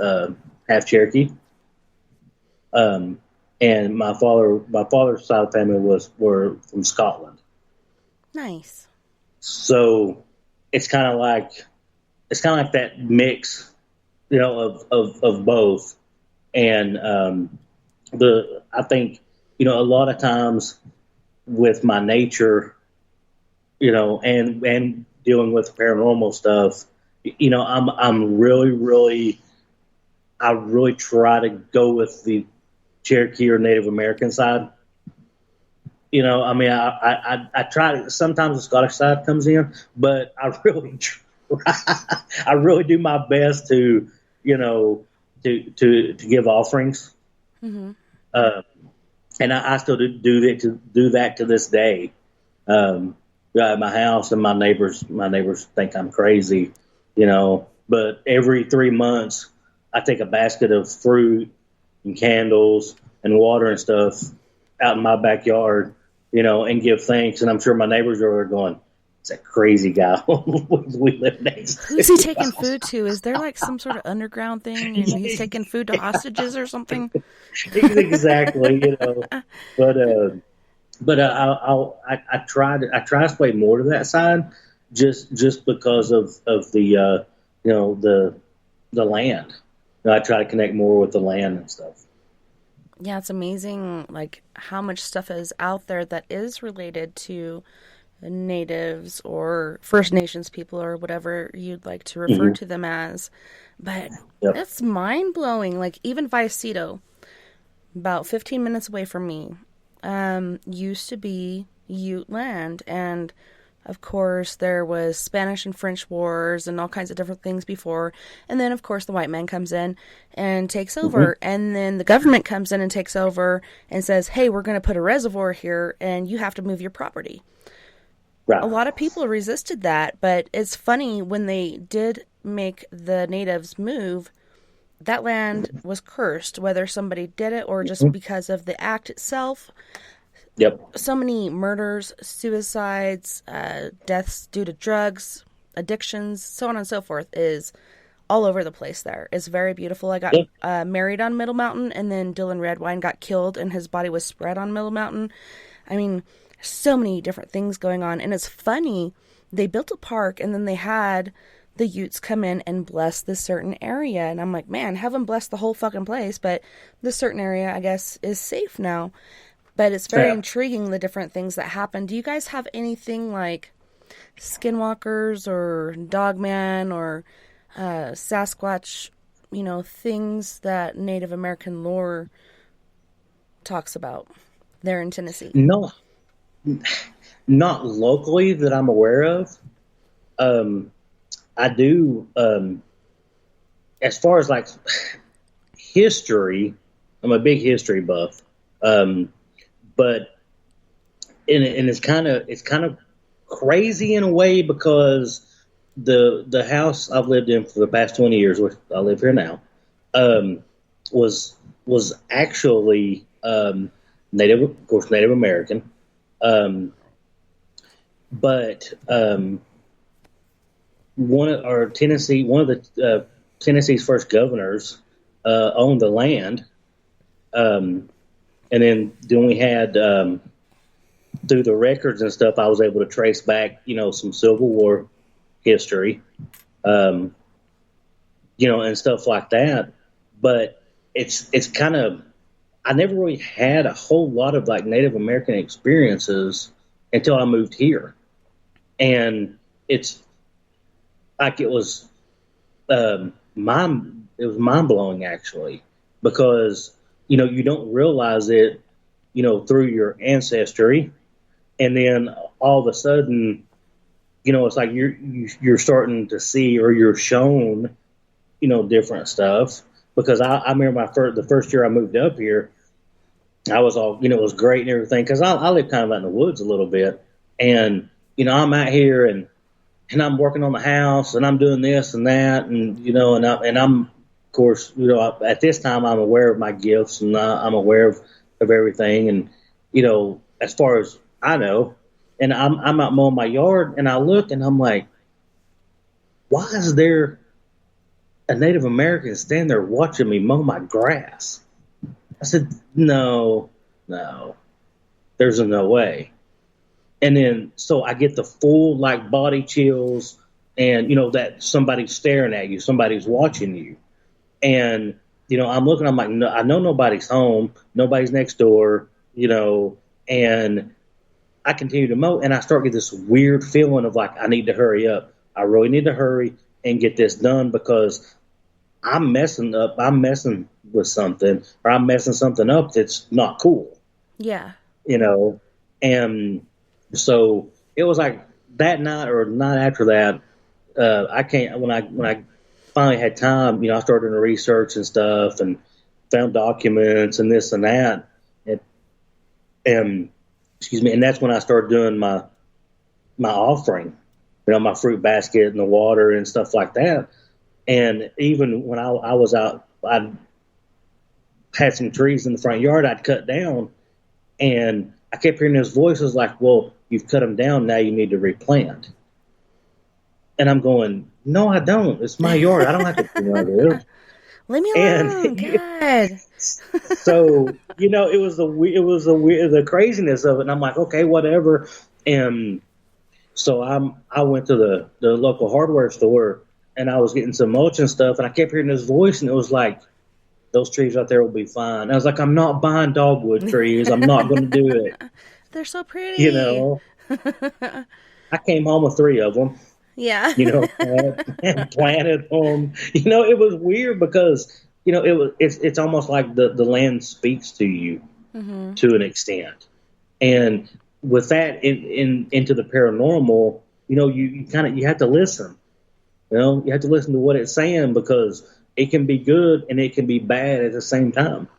half Cherokee, and my father's side of the family were from Scotland. Nice. So it's kind of like that mix, of both. And I think a lot of times with my nature, and dealing with paranormal stuff, I'm really I really try to go with the Cherokee or Native American side. I try to. Sometimes the Scottish side comes in, but I really try. I really do my best to give offerings. Mm-hmm. And I still do that to this day. At my house, and my neighbors think I'm crazy, but every 3 months I take a basket of fruit and candles and water and stuff out in my backyard, and give thanks. And I'm sure my neighbors are going, "It's that crazy guy." We live next to. Who's he taking food to? Is there like some sort of underground thing and he's taking food to hostages or something? Exactly, But I try to play more to that side, just because of the the land. I try to connect more with the land and stuff. Yeah, it's amazing, like how much stuff is out there that is related to natives or First Nations people or whatever you'd like to refer to them as. But that's mind blowing. Like even Vicito, about 15 minutes away from me, used to be Ute land, and of course there was Spanish and French wars and all kinds of different things before, and then of course the white man comes in and takes over, and then the government comes in and takes over and says, hey, we're going to put a reservoir here and you have to move your property. Right. A lot of people resisted that, but it's funny, when they did make the natives move, that land was cursed, whether somebody did it or just because of the act itself. Yep. So many murders, suicides, deaths due to drugs, addictions, so on and so forth is all over the place there. It's very beautiful. I got married on Middle Mountain, and then Dylan Redwine got killed and his body was spread on Middle Mountain. I mean, so many different things going on. And it's funny, they built a park and then they had the Utes come in and bless this certain area. And I'm like, man, heaven bless the whole fucking place. But this certain area, I guess, is safe now. But it's very intriguing, the different things that happen. Do you guys have anything like skinwalkers or dogman or Sasquatch, things that Native American lore talks about there in Tennessee? No, not locally that I'm aware of. I do. As far as like history, I'm a big history buff. But and it's kind of crazy in a way because the house I've lived in for the past 20 years, which I live here now, um, was actually Native, of course, Native American. Um, but one of the Tennessee's first governors owned the land, and then we had through the records and stuff, I was able to trace back, some Civil War history, um, and stuff like that. But it's kind of I never really had a whole lot of like Native American experiences until I moved here, and it's like it was mind blowing actually because you don't realize it through your ancestry, and then all of a sudden it's like you're starting to see or you're shown different stuff because I remember the first year I moved up here. I was all, it was great and everything because I live kind of out in the woods a little bit, and I'm out here and I'm working on the house and I'm doing this and that, and I'm of course at this time I'm aware of my gifts and I'm aware of everything, and as far as I know, and I'm out mowing my yard and I look and I'm like, why is there a Native American standing there watching me mow my grass? I said, no, there's no way. And then, so I get the full like body chills and, that somebody's staring at you, somebody's watching you. And, I'm looking, I'm like, no, I know nobody's home, nobody's next door, and I continue to mow and I start getting this weird feeling of like, I need to hurry up. I really need to hurry and get this done because I'm messing with something or I'm messing something up that's not cool. Yeah. And so it was like that night or not after that, when I finally had time, I started doing research and stuff and found documents and this and that. And excuse me. And that's when I started doing my offering, my fruit basket and the water and stuff like that. And even when I was out, I had some trees in the front yard I'd cut down, and I kept hearing those voices like, well, you've cut them down, now you need to replant. And I'm going, no, I don't. It's my yard. I don't have to do this. Leave me alone. God. So, it was the craziness of it. And I'm like, okay, whatever. And so I went to the local hardware store and I was getting some mulch and stuff, and I kept hearing this voice, and it was like, those trees out there will be fine. I was like, I'm not buying dogwood trees. I'm not going to do it. They're so pretty. I came home with 3 of them. Yeah. And planted them. It was weird because, it's almost like the land speaks to you to an extent. And with that into the paranormal, you have to listen. You have to listen to what it's saying because it can be good and it can be bad at the same time.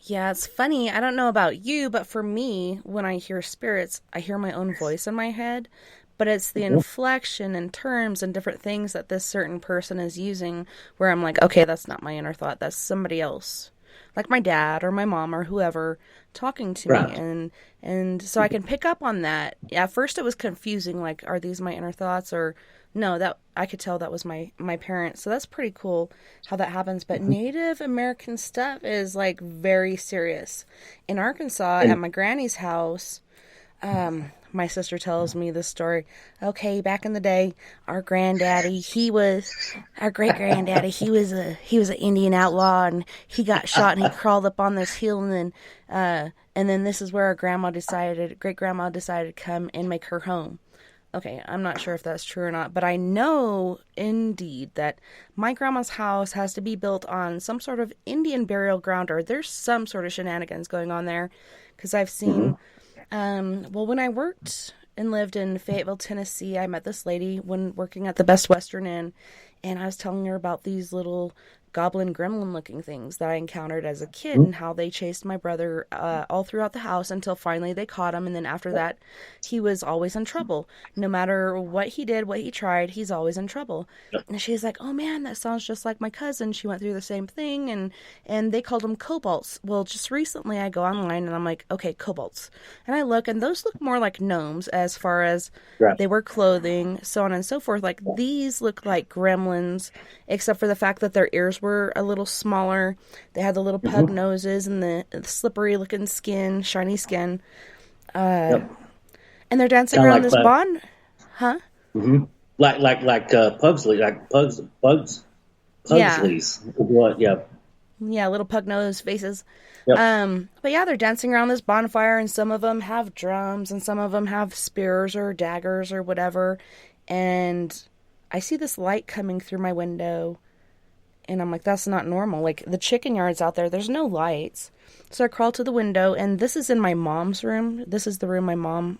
Yeah, it's funny. I don't know about you, but for me, when I hear spirits, I hear my own voice in my head, but it's the inflection and terms and different things that this certain person is using where I'm like, okay, that's not my inner thought. That's somebody else, like my dad or my mom or whoever talking to me. And so I can pick up on that. At first it was confusing. Like, are these my inner thoughts or no, that I could tell that was my parents. So that's pretty cool how that happens. But Native American stuff is like very serious. In Arkansas, at my granny's house, my sister tells me this story. Okay, back in the day, our great-granddaddy, he was an Indian outlaw, and he got shot and he crawled up on this hill, and then this is where our great grandma decided to come and make her home. Okay, I'm not sure if that's true or not, but I know indeed that my grandma's house has to be built on some sort of Indian burial ground, or there's some sort of shenanigans going on there, because I've seen, when I worked and lived in Fayetteville, Tennessee, I met this lady when working at the Best Western Inn, and I was telling her about these little goblin gremlin looking things that I encountered as a kid and how they chased my brother all throughout the house until finally they caught him. And then after that, he was always in trouble. No matter what he did, what he tried, he's always in trouble. And she's like, oh man, that sounds just like my cousin. She went through the same thing, and they called them kobolds. Well, just recently I go online and I'm like, okay, kobolds. And I look, and those look more like gnomes as far as they wear clothing, so on and so forth. Like, these look like gremlins, except for the fact that their ears were a little smaller. They had the little pug noses and the slippery looking skin, shiny skin. And they're dancing Kinda around like this bond. Huh? Like Pugsley, like Pugsleys. What? Yeah. Yeah, little pug nose faces. Yep. But yeah, they're dancing around this bonfire, and some of them have drums, and some of them have spears or daggers or whatever. And I see this light coming through my window, and I'm like, that's not normal. Like, the chicken yard's out there, there's no lights. So I crawl to the window, and this is in my mom's room. This is the room my mom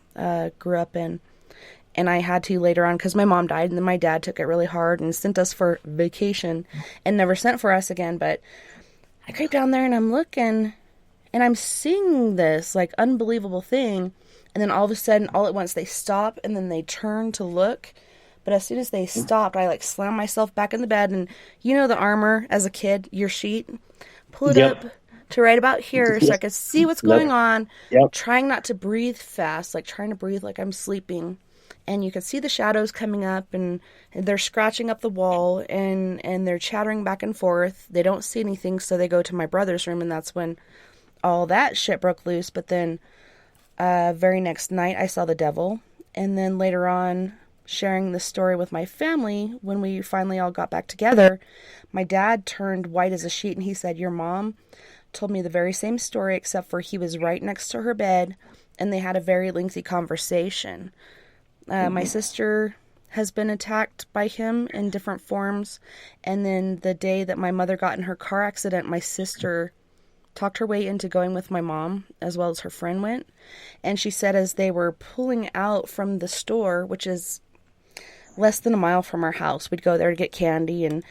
grew up in. And I had to later on, because my mom died, and then my dad took it really hard and sent us for vacation and never sent for us again. But I creep down there, and I'm looking, and I'm seeing this, like, unbelievable thing. And then all of a sudden, all at once, they stop, and then they turn to look. But as soon as they stopped, I, like, slammed myself back in the bed. And you know the armor, as a kid, your sheet? Pull it up to right about here so I could see what's going on. Trying not to breathe fast, like, trying to breathe like I'm sleeping. And you can see the shadows coming up, and they're scratching up the wall, and they're chattering back and forth. They don't see anything, so they go to my brother's room, and that's when all that shit broke loose. But then, very next night, I saw the devil. And then later on, sharing the story with my family, when we finally all got back together, my dad turned white as a sheet, and he said, your mom told me the very same story, except for he was right next to her bed, and they had a very lengthy conversation. My sister has been attacked by him in different forms. And then the day that my mother got in her car accident, my sister talked her way into going with my mom, as well as her friend went. And she said as they were pulling out from the store, which is less than a mile from our house, we'd go there to get candy and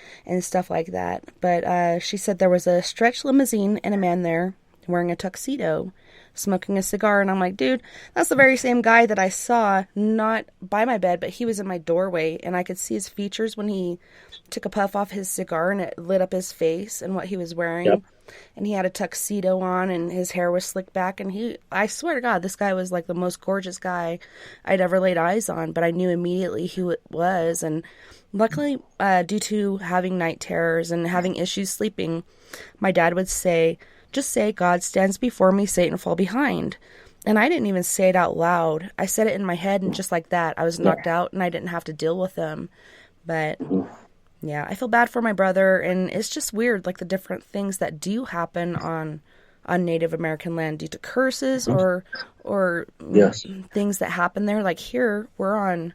stuff like that. But she said there was a stretch limousine and a man there wearing a tuxedo, smoking a cigar. And I'm like, dude, that's the very same guy that I saw, not by my bed, but he was in my doorway, and I could see his features when he took a puff off his cigar, and it lit up his face and what he was wearing. And he had a tuxedo on, and his hair was slicked back, and I swear to God, this guy was like the most gorgeous guy I'd ever laid eyes on, but I knew immediately who it was. And luckily, due to having night terrors and having issues sleeping, my dad would say, just say, God stands before me, Satan fall behind. And I didn't even say it out loud. I said it in my head, and just like that, I was knocked out, and I didn't have to deal with them. But yeah, I feel bad for my brother, and it's just weird, like the different things that do happen on Native American land due to curses or things that happen there. Like here, we're on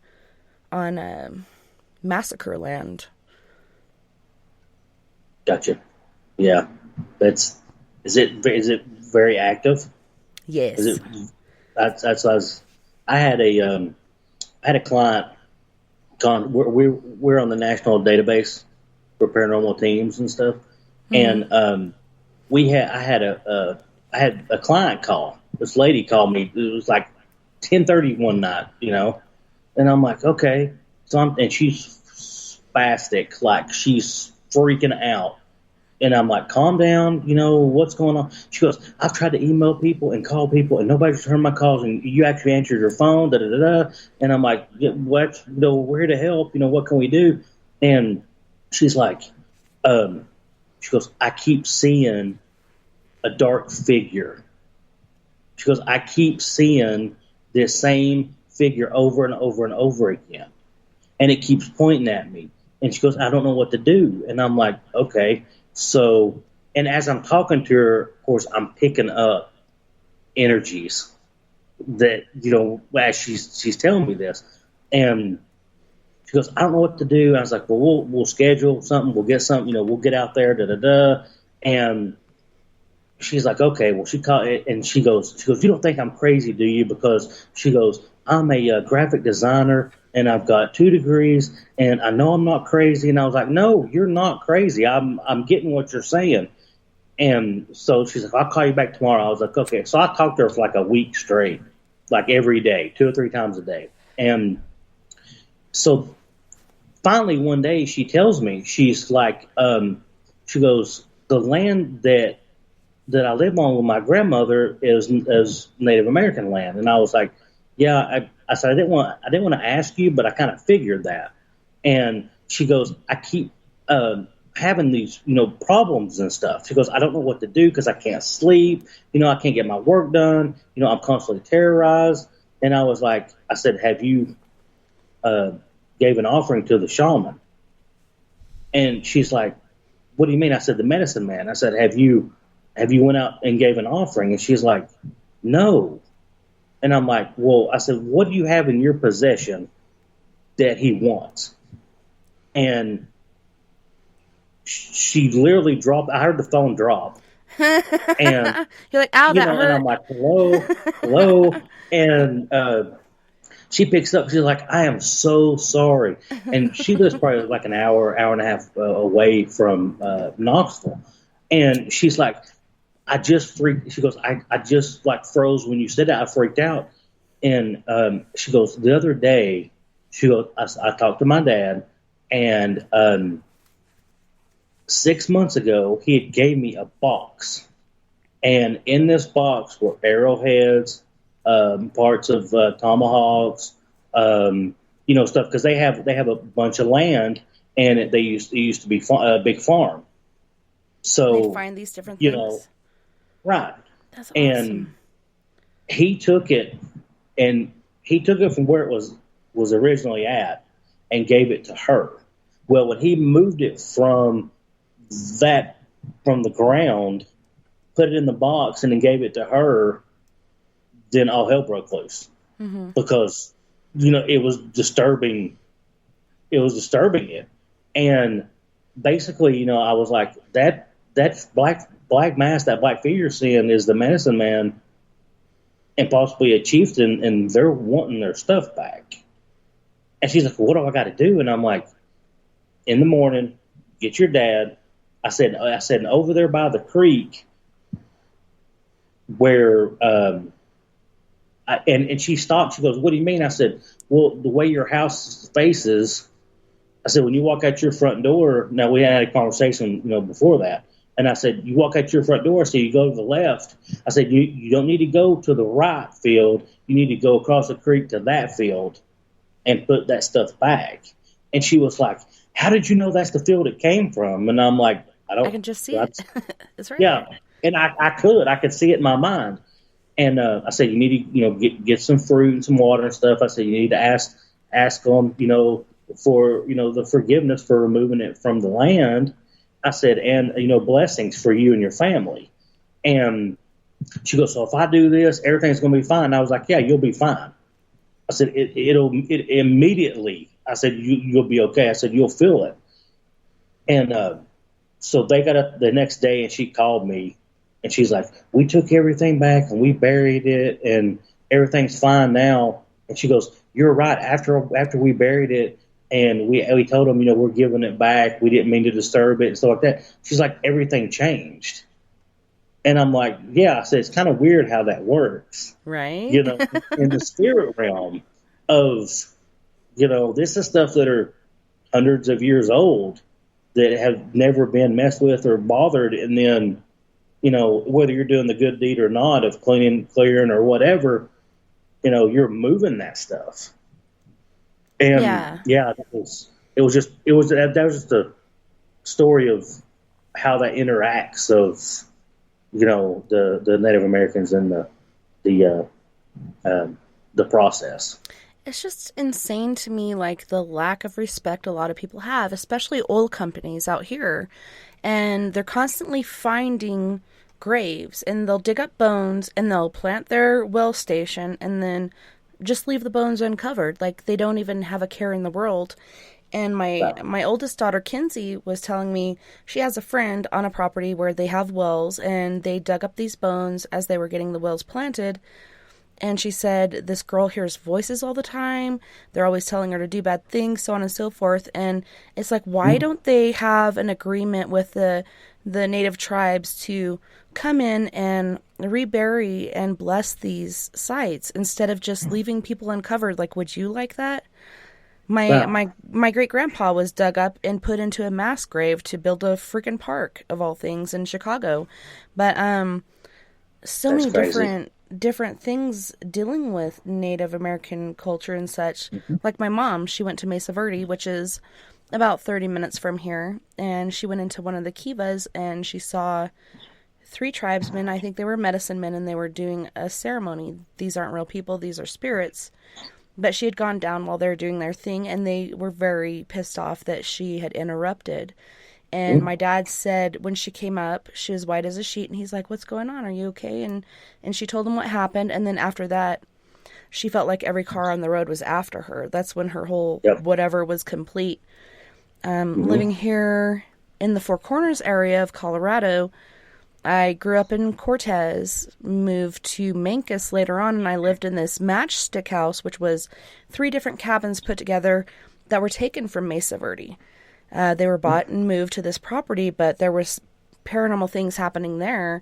massacre land. Gotcha. Yeah, Is it very active? Yes. I had a client. We're on the national database for paranormal teams and stuff, and I had a client call. This lady called me. It was like 10:30 one night, and I'm like, okay. And she's spastic, like she's freaking out. And I'm like, calm down, what's going on? She goes, I've tried to email people and call people, and nobody's returned my calls, and you actually answered your phone, da-da-da-da. And I'm like, what? We're here to help. What can we do? And she's like, she goes, I keep seeing a dark figure. She goes, I keep seeing this same figure over and over and over again. And it keeps pointing at me. And she goes, I don't know what to do. And I'm like, okay. So, and as I'm talking to her, of course, I'm picking up energies that, as she's telling me this. And she goes, I don't know what to do. And I was like, well, we'll schedule something. We'll get something, we'll get out there, da-da-da. And she's like, okay. Well, she called, and she goes, you don't think I'm crazy, do you? Because she goes, I'm a graphic designer and I've got 2 degrees and I know I'm not crazy. And I was like, no, you're not crazy. I'm getting what you're saying. And so she's like, I'll call you back tomorrow. I was like, okay. So I talked to her for like a week straight, like every day, 2 or 3 times a day. And so finally one day she tells me, she's like, she goes, the land that I live on with my grandmother is Native American land. And I was like, yeah, I said, I didn't want to ask you, but I kind of figured that. And she goes, I keep, having these, problems and stuff. She goes, I don't know what to do because I can't sleep. I can't get my work done. I'm constantly terrorized. And I was like, I said, have you, gave an offering to the shaman? And she's like, what do you mean? I said, the medicine man. I said, have you went out and gave an offering? And she's like, no. And I'm like, well, I said, what do you have in your possession that he wants? And she literally dropped. I heard the phone drop. And you're like, ow, that hurt. And I'm like, hello. And she picks up. She's like, I am so sorry. And she lives probably like an hour and a half away from Knoxville. And she's like, I just freaked. She goes, I just like froze when you said that. I freaked out. And she goes, the other day, she goes, I talked to my dad, and 6 months ago, he had gave me a box. And in this box were arrowheads, parts of tomahawks, stuff, because they have a bunch of land, and it used to be a big farm. So they find these different things. Right. That's awesome. And he took it from where it was originally at and gave it to her. Well, when he moved it from the ground, put it in the box and then gave it to her, then all hell broke loose. Mm-hmm. Because, it was disturbing. It was disturbing it. And basically, I was like, that black mass, that black figure seeing is the medicine man and possibly a chieftain, and they're wanting their stuff back. And she's like, what do I got to do? And I'm like, in the morning, get your dad. I said, over there by the creek where, and she stopped. She goes, what do you mean? I said, well, the way your house faces, I said, when you walk out your front door, now we had a conversation, before that. And I said, you walk out your front door, so you go to the left. I said, you don't need to go to the right field. You need to go across the creek to that field and put that stuff back. And she was like, how did you know that's the field it came from? And I'm like, I can just see it. It's right. Yeah. And I could see it in my mind. And I said, you need to, get some fruit and some water and stuff. I said, you need to ask them, for, the forgiveness for removing it from the land. I said, and, blessings for you and your family. And she goes, so if I do this, everything's going to be fine. I was like, yeah, you'll be fine. I said, it immediately, I said, you'll be okay. I said, you'll feel it. And so they got up the next day and she called me and she's like, we took everything back and we buried it and everything's fine now. And she goes, you're right. After we buried it, and we told them, we're giving it back. We didn't mean to disturb it and stuff like that. She's like, everything changed. And I'm like, yeah. I said, it's kind of weird how that works. Right. In the spirit realm of, this is stuff that are hundreds of years old that have never been messed with or bothered. And then, whether you're doing the good deed or not of clearing or whatever, you're moving that stuff. And that was just a story of how that interacts of, the Native Americans and the process. It's just insane to me, like the lack of respect a lot of people have, especially oil companies out here. And they're constantly finding graves, and they'll dig up bones and they'll plant their well station and then just leave the bones uncovered. Like they don't even have a care in the world. And my oldest daughter, Kinsey, was telling me she has a friend on a property where they have wells, and they dug up these bones as they were getting the wells planted. And she said this girl hears voices all the time. They're always telling her to do bad things, so on and so forth. And it's like, why don't they have an agreement with the native tribes to come in and rebury and bless these sites instead of just leaving people uncovered? Like, would you like that? My great grandpa was dug up and put into a mass grave to build a freaking park of all things in Chicago. But so That's many crazy. different things dealing with Native American culture and such. Like my mom, she went to Mesa Verde, which is about 30 minutes from here, and she went into one of the kivas and she saw 3 tribesmen. I think they were medicine men, and they were doing a ceremony. These aren't real people, these are spirits. But she had gone down while they were doing their thing, and they were very pissed off that she had interrupted. And my dad said when she came up, she was white as a sheet, and he's like, "What's going on? Are you okay?" And she told him what happened, and then after that, she felt like every car on the road was after her. That's when her whole whatever was complete. Living here in the Four Corners area of Colorado, I grew up in Cortez, moved to Mancos later on, and I lived in this matchstick house, which was 3 different cabins put together that were taken from Mesa Verde. They were bought and moved to this property, but there was paranormal things happening there.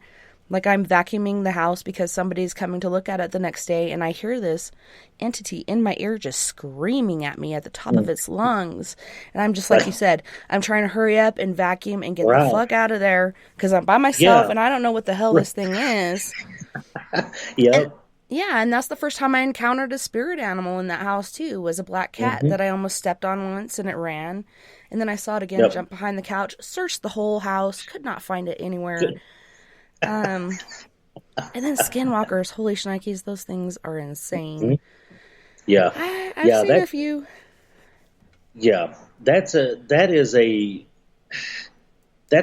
Like, I'm vacuuming the house because somebody's coming to look at it the next day, and I hear this entity in my ear just screaming at me at the top of its lungs. And I'm just like you said, I'm trying to hurry up and vacuum and get the fuck out of there because I'm by myself and I don't know what the hell this thing is. And that's the first time I encountered a spirit animal in that house too, was a black cat that I almost stepped on once and it ran. And then I saw it again, jump behind the couch, searched the whole house, could not find it anywhere. And then skinwalkers, holy shnikes, those things are insane. I've seen a few. That's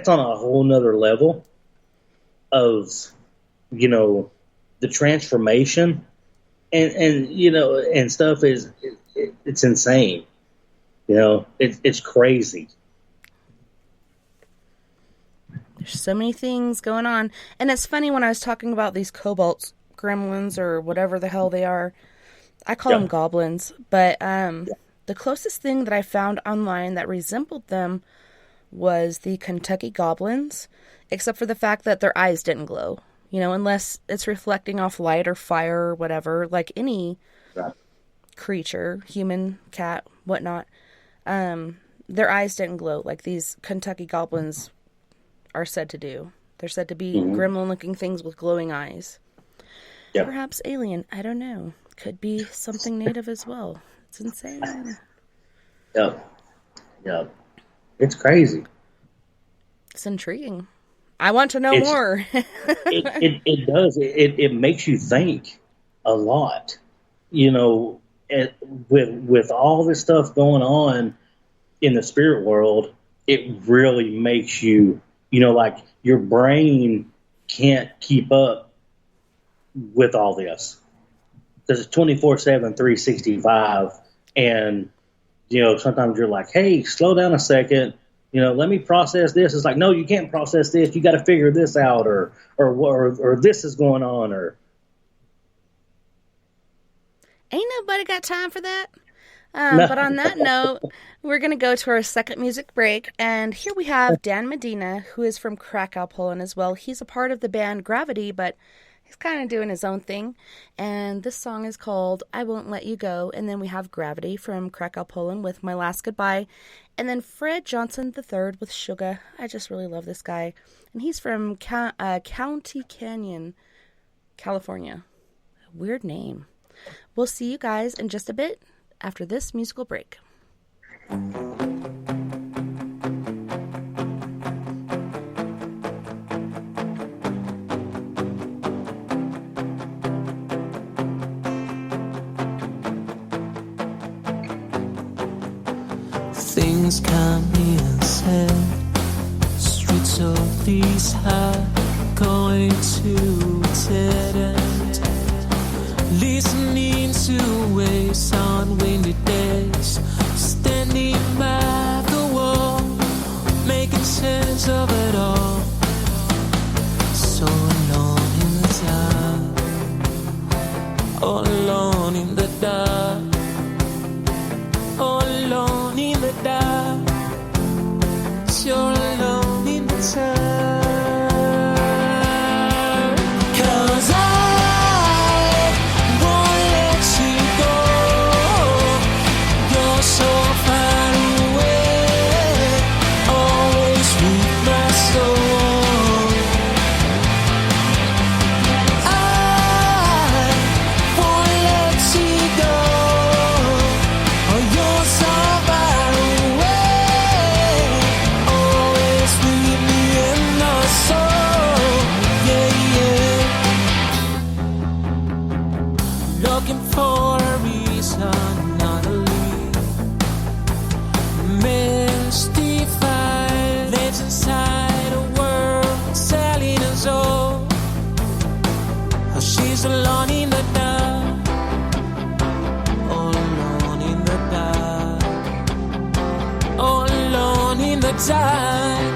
on a whole nother level of, the transformation and stuff it's insane. It's crazy. There's so many things going on. And it's funny, when I was talking about these kobolds, gremlins, or whatever the hell they are, I call them goblins. But the closest thing that I found online that resembled them was the Kentucky goblins, except for the fact that their eyes didn't glow. Unless it's reflecting off light or fire or whatever, like any creature, human, cat, whatnot. Their eyes didn't glow like these Kentucky goblins are said to do. They're said to be gremlin-looking things with glowing eyes. Perhaps alien. I don't know. Could be something native as well. It's insane. It's crazy. It's intriguing. I want to know more. It does. It makes you think a lot. With all this stuff going on in the spirit world, it really makes you, like your brain can't keep up with all this. Because it's 24/7, 365. And, sometimes you're like, hey, slow down a second. Let me process this. It's like, no, you can't process this. You got to figure this out, or this is going on, or. Ain't nobody got time for that. But on that note, we're going to go to our second music break. And here we have Dan Medina, who is from Krakow, Poland as well. He's a part of the band Gravity, but he's kind of doing his own thing. And this song is called I Won't Let You Go. And then we have Gravity from Krakow, Poland with My Last Goodbye. And then Fred Johnson III with Sugar. I just really love this guy. And he's from County Canyon, California. Weird name. We'll see you guys in just a bit after this musical break. Things can't be unsaid. Streets of these are going to dead end. Listening to waves on windy days, standing by the wall, making sense of it all. So alone in the dark, all alone in the dark, all alone in the dark. You're alone in the dark. 'Cause I won't let you go. You're so far away, always with my soul. I won't let you go. Oh, you're so far away, always with me in my soul. Yeah, yeah. Looking for a reason, not a lead. Mystified, lives inside a world selling us all. Oh, she's alone in the dark, all alone in the dark, all alone in the dark,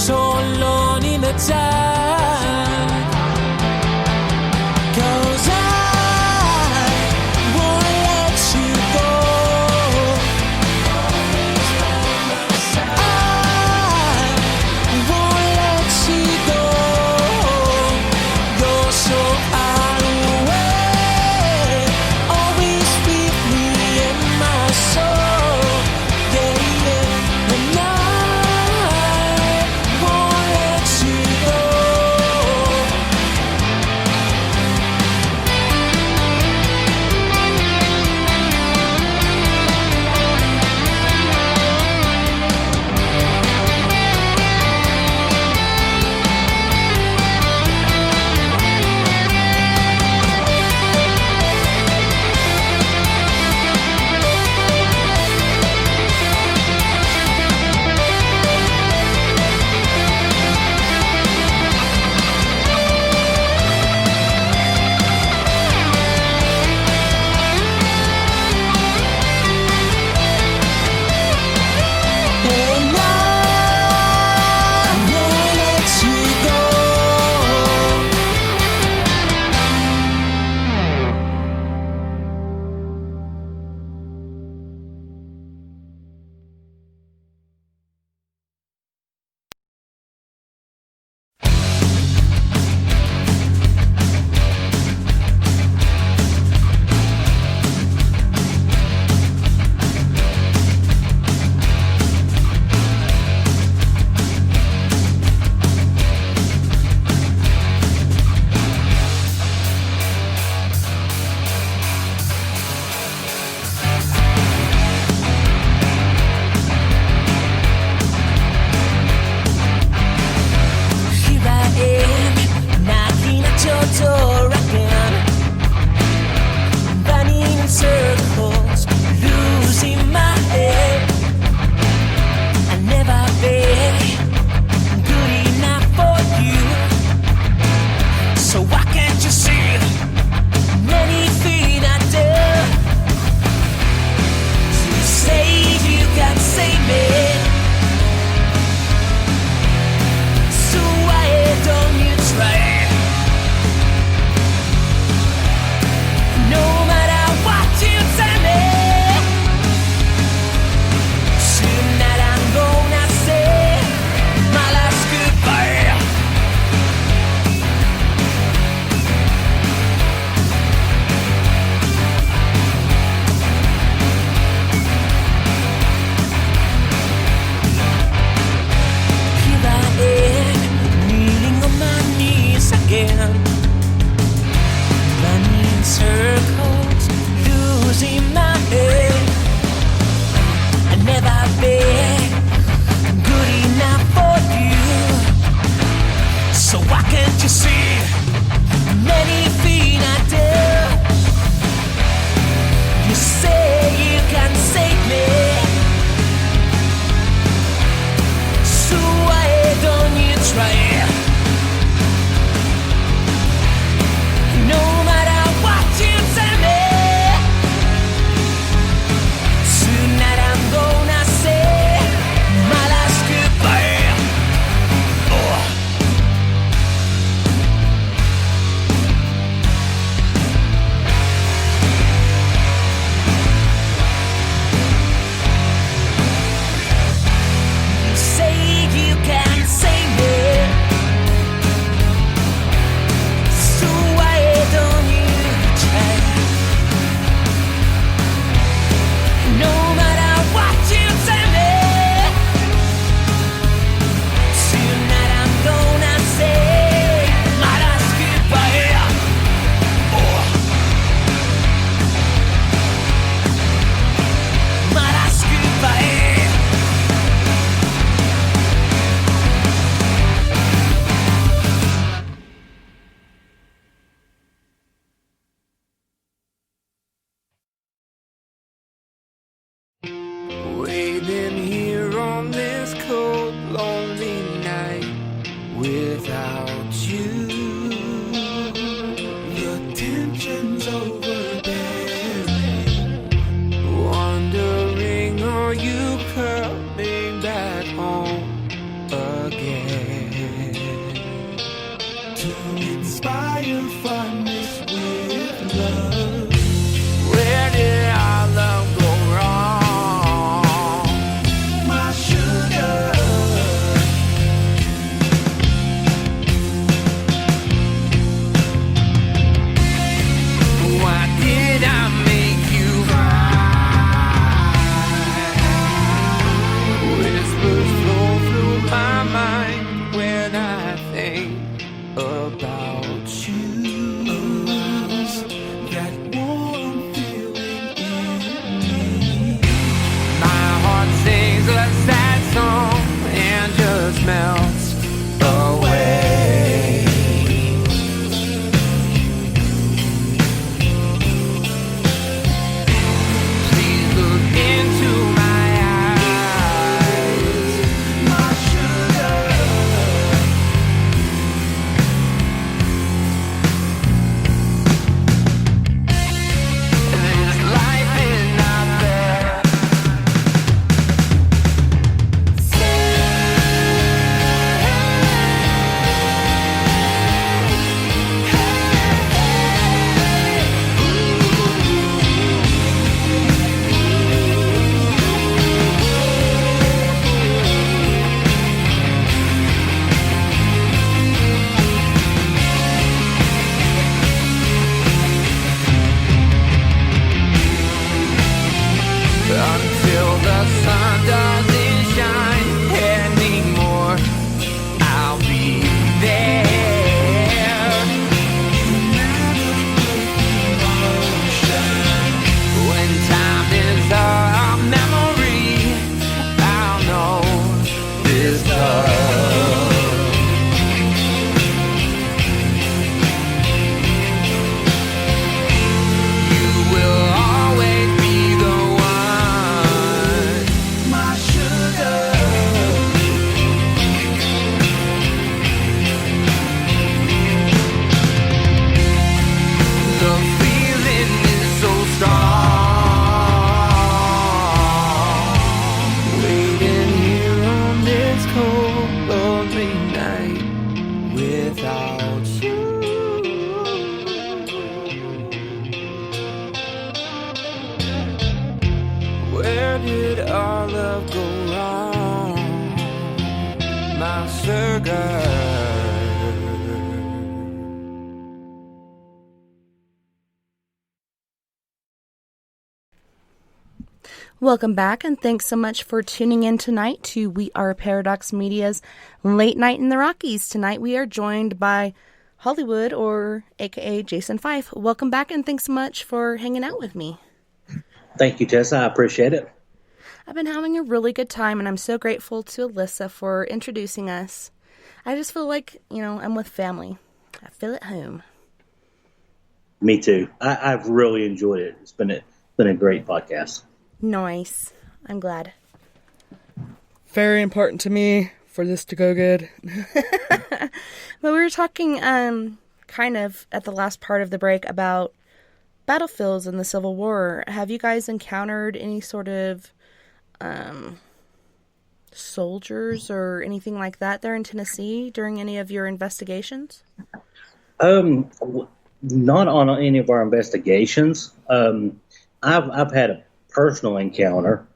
so alone in the dark. 'Cause I won't let you go. I won't let you go. You're so far away, always with me in my soul. Yeah, yeah. And I won't let you go. And I won't let you go. Here I am, knocking at your door again, running in circles, losing my head. I never been good enough for you, so why can't you see anything I do? You say you can save me, so why don't you try? No matter what you tell me, tonight I'm gonna say my last goodbye. Here I am, kneeling on my knees again, running in circles, losing my head. I never been good enough for you, so why can't you see anything I do? You say you can save me, so why don't you try? No matter what you tell me, tonight I'm gonna say my last goodbye. Oh. lonely night without you. The tension's overbearing. Wondering, are you coming back home again? To inspire fondness with love. Where did our love go wrong? My sugar. Why did I make you cry? Whispers flow through my mind when I think about you. That warm feeling in me. My heart sings a sad song and just melts away. Please look into my eyes, my sugar. There's life in out there. Until the sun doesn't shine anymore, I'll be there. When time is a memory, I'll know this love. You will always be the one, my sugar. The feeling is so strong. Waiting here on this cold, lonely night without you. Where did our love go wrong, my sugar? Welcome back, and thanks so much for tuning in tonight to We Are Paradox Media's Late Night in the Rockies. Tonight we are joined by Hollywood, or aka Jason Fife. Welcome back, and thanks so much for hanging out with me. Thank you, Tessa. I appreciate it. I've been having a really good time, and I'm so grateful to Alyssa for introducing us. I just feel like, I'm with family. I feel at home. Me too. I've really enjoyed it. It's been a great podcast. Nice. I'm glad. Very important to me for this to go good. But we were talking kind of at the last part of the break about battlefields in the Civil War. Have you guys encountered any sort of soldiers or anything like that there in Tennessee during any of your investigations? Not on any of our investigations. I've had a personal encounter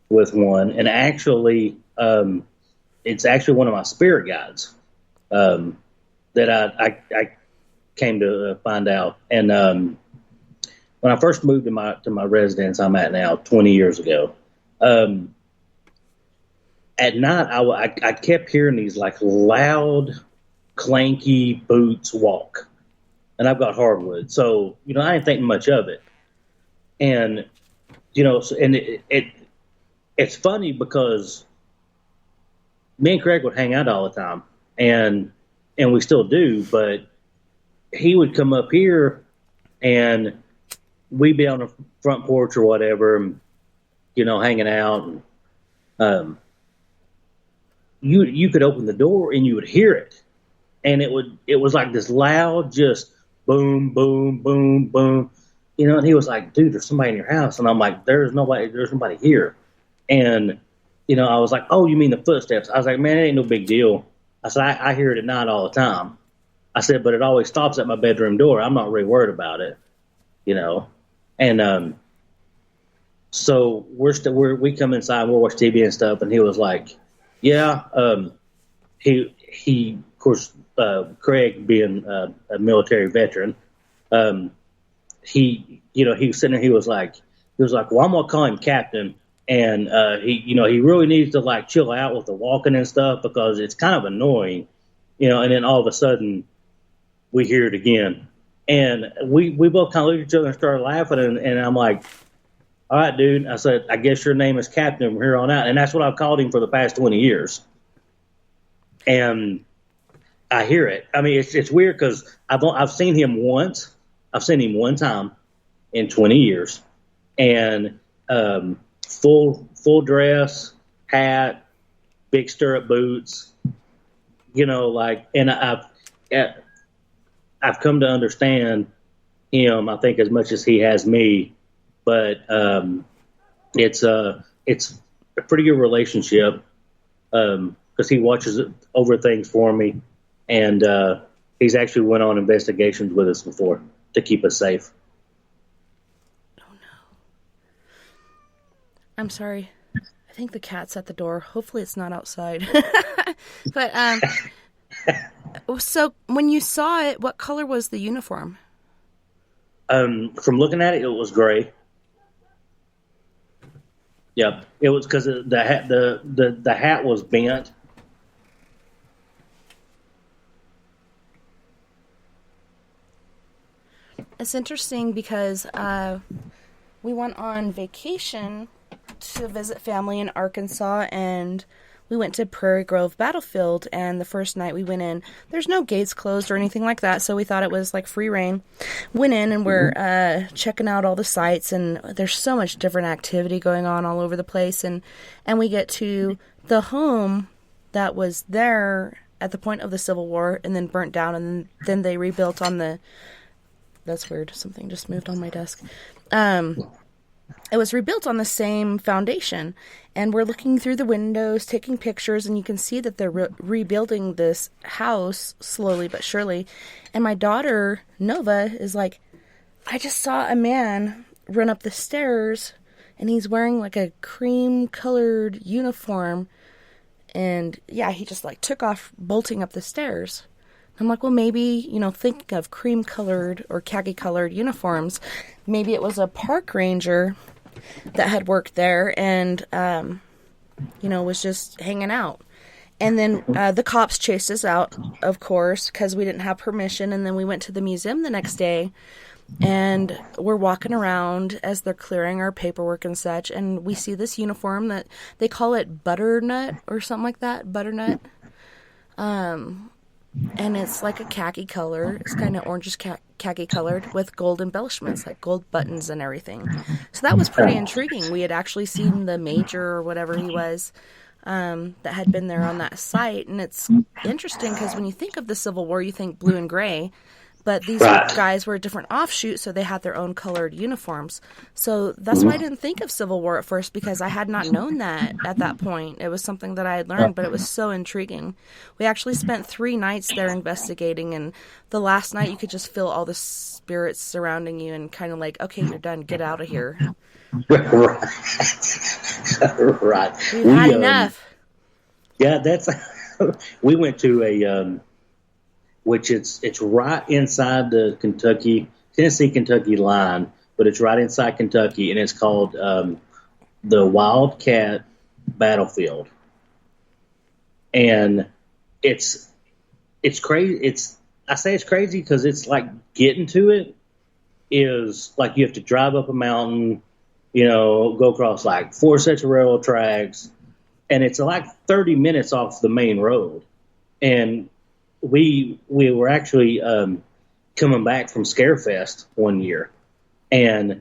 with one, and actually, it's actually one of my spirit guides that I came to find out. And when I first moved to my residence I'm at now 20 years ago, at night I kept hearing these like loud, clanky boots walk, and I've got hardwood, so I didn't think much of it. And it's funny because me and Craig would hang out all the time, and we still do, but he would come up here and we'd be on the front porch or whatever, hanging out. And you could open the door and you would hear it, and it was like this loud, just boom, boom, boom, boom, and he was like, dude, there's somebody in your house. And I'm like, there's nobody here. And, I was like, oh, you mean the footsteps? I was like, man, it ain't no big deal. I said, I hear it at night all the time. I said, but it always stops at my bedroom door. I'm not really worried about it, And so we come inside, we'll watch TV and stuff, and he was like, yeah, he of course, Craig being a military veteran, he was sitting there, he was like, well, I'm gonna call him Captain, and he really needs to like chill out with the walking and stuff because it's kind of annoying, and then all of a sudden we hear it again, and we both kind of looked at each other and started laughing, and I'm like, all right, dude, I said, I guess your name is Captain from here on out, and that's what I've called him for the past 20 years, and I hear it. I mean, it's weird because I've seen him once. I've seen him one time in 20 years, and full dress, hat, big stirrup boots, and I've come to understand him, I think, as much as he has me, but it's a pretty good relationship because he watches over things for me, and he's actually went on investigations with us before to keep us safe. Oh no. I'm sorry. I think the cat's at the door. Hopefully it's not outside. But so when you saw it, what color was the uniform? From looking at it, it was gray. Yep, it was because the hat was bent. It's interesting because we went on vacation to visit family in Arkansas, and we went to Prairie Grove Battlefield, and the first night we went in, there's no gates closed or anything like that, so we thought it was like free reign. Went in, and we're checking out all the sites, and there's so much different activity going on all over the place, and we get to the home that was there at the point of the Civil War and then burnt down, and then they rebuilt on the... That's weird. Something just moved on my desk. It was rebuilt on the same foundation, and we're looking through the windows, taking pictures, and you can see that they're rebuilding this house slowly but surely. And my daughter, Nova, is like, I just saw a man run up the stairs, and he's wearing like a cream-colored uniform, and yeah, he just like took off bolting up the stairs. I'm like, well, maybe, thinking of cream-colored or khaki-colored uniforms, maybe it was a park ranger that had worked there and, was just hanging out. And then the cops chased us out, of course, because we didn't have permission. And then we went to the museum the next day, and we're walking around as they're clearing our paperwork and such, and we see this uniform that they call it butternut or something like that, butternut. And it's like a khaki color. It's kind of orangish khaki colored with gold embellishments, like gold buttons and everything. So that was pretty intriguing. We had actually seen the major or whatever he was that had been there on that site. And it's interesting because when you think of the Civil War, you think blue and gray. But these guys were a different offshoot, so they had their own colored uniforms. So that's why I didn't think of Civil War at first, because I had not known that at that point. It was something that I had learned, but it was so intriguing. We actually spent 3 nights there investigating, and the last night you could just feel all the spirits surrounding you and kind of like, okay, you're done, get out of here. Right. We've had enough. Yeah, that's... we went to a... which it's right inside the Tennessee-Kentucky line, but it's right inside Kentucky, and it's called the Wildcat Battlefield. And it's crazy. I say it's crazy because it's like getting to it is like you have to drive up a mountain, go across like 4 sets of railroad tracks, and it's like 30 minutes off the main road. And we were actually coming back from Scarefest one year, and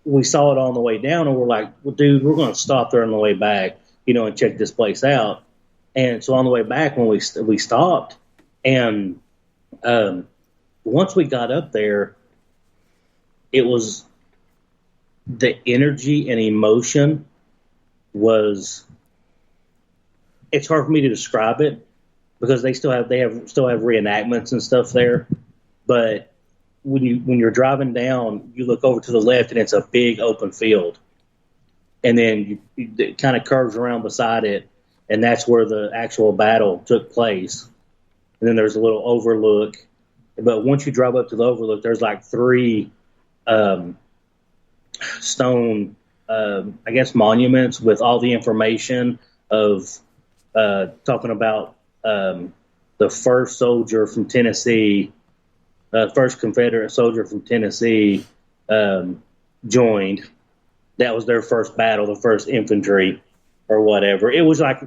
we saw it on the way down, and we're like, well, dude, we're going to stop there on the way back, and check this place out. And so on the way back, when we stopped, and once we got up there, it was the energy and emotion was. It's hard for me to describe it because they still have reenactments and stuff there, but when you're driving down, you look over to the left and it's a big open field, and then it kind of curves around beside it, and that's where the actual battle took place. And then there's a little overlook, but once you drive up to the overlook, there's like 3 stone, I guess, monuments with all the information of talking about the first soldier from Tennessee. First Confederate soldier from Tennessee joined. That was their first battle, the first infantry or whatever. It was like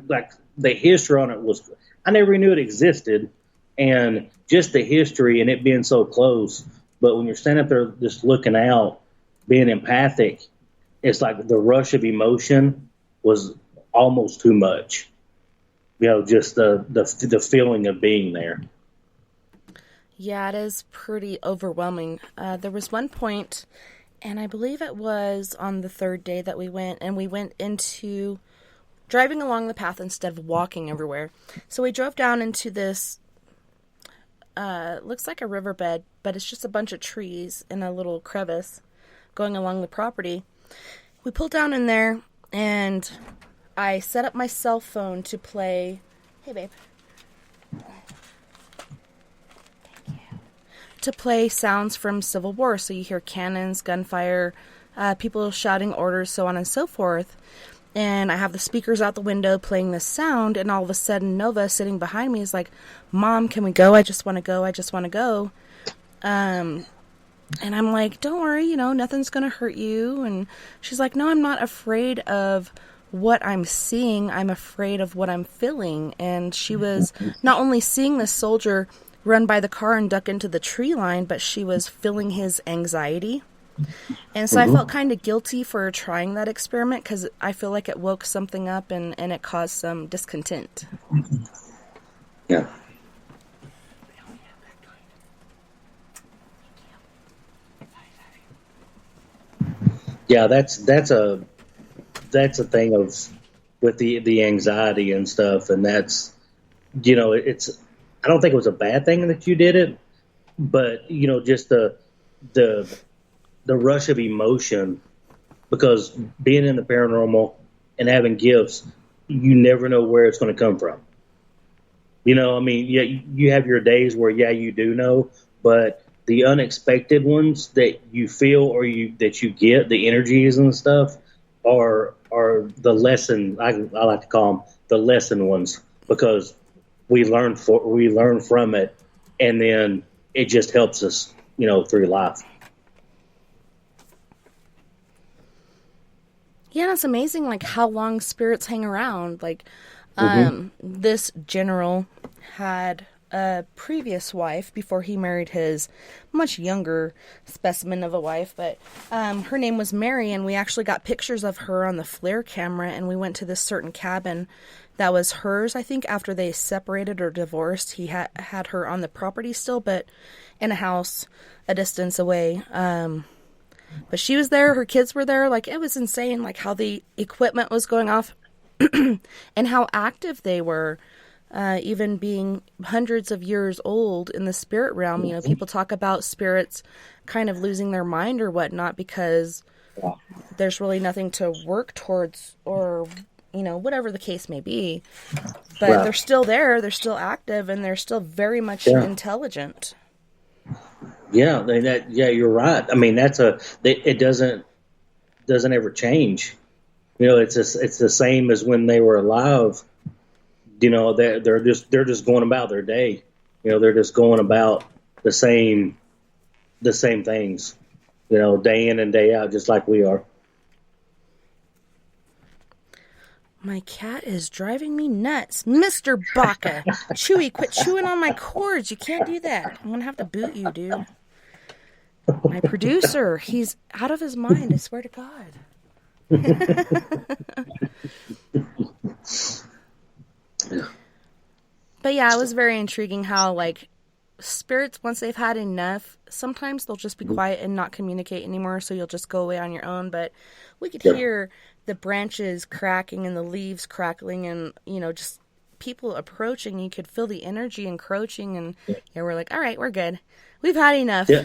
the history on it was, I never knew it existed, and just the history and it being so close. But when you're standing up there just looking out, being empathic, it's like the rush of emotion was almost too much. Just the feeling of being there. Yeah, it is pretty overwhelming. There was one point, and I believe it was on the 3rd day that we went into driving along the path instead of walking everywhere. So we drove down into this, looks like a riverbed, but it's just a bunch of trees in a little crevice going along the property. We pulled down in there, and I set up my cell phone to play, hey babe, to play sounds from Civil War. So you hear cannons, gunfire, people shouting orders, so on and so forth. And I have the speakers out the window playing this sound, and all of a sudden Nova sitting behind me is like, Mom, can we go? I just want to go. I just want to go. And I'm like, don't worry, nothing's going to hurt you. And she's like, no, I'm not afraid of what I'm seeing. I'm afraid of what I'm feeling. And she was not only seeing this soldier run by the car and duck into the tree line, but she was feeling his anxiety. And so I felt kind of guilty for trying that experiment because I feel like it woke something up and it caused some discontent. Yeah. Yeah, that's a thing of with the anxiety and stuff, and that's it's. I don't think it was a bad thing that you did it, but just the rush of emotion, because being in the paranormal and having gifts, you never know where it's going to come from. You have your days where you do know, but the unexpected ones that you feel or that you get, the energies and stuff, are the lesson. I like to call them the lesson ones, because we learn from it, and then it just helps us, through life. Yeah, it's amazing, like, how long spirits hang around. Like, this general had a previous wife before he married his much younger specimen of a wife, but her name was Mary, and we actually got pictures of her on the flare camera, and we went to this certain cabin that was hers, I think, after they separated or divorced. He had her on the property still, but in a house a distance away. But she was there, her kids were there. Like, it was insane, like, how the equipment was going off and how active they were, even being hundreds of years old in the spirit realm. People talk about spirits kind of losing their mind or whatnot because there's really nothing to work towards, or whatever the case may be. But they're still there, they're still active, and they're still very much intelligent. Yeah, you're right. I mean, it doesn't ever change. It's the same as when they were alive. They're just going about their day. They're just going about the same things. Day in and day out, just like we are. My cat is driving me nuts. Mr. Baca. Chewy, quit chewing on my cords. You can't do that. I'm going to have to boot you, dude. My producer, he's out of his mind, I swear to God. But yeah, it was very intriguing how, like, spirits, once they've had enough, sometimes they'll just be quiet and not communicate anymore, so you'll just go away on your own. But we could hear the branches cracking and the leaves crackling and, you know, just people approaching. You could feel the energy encroaching, and we're like, all right, we're good. We've had enough. Yeah.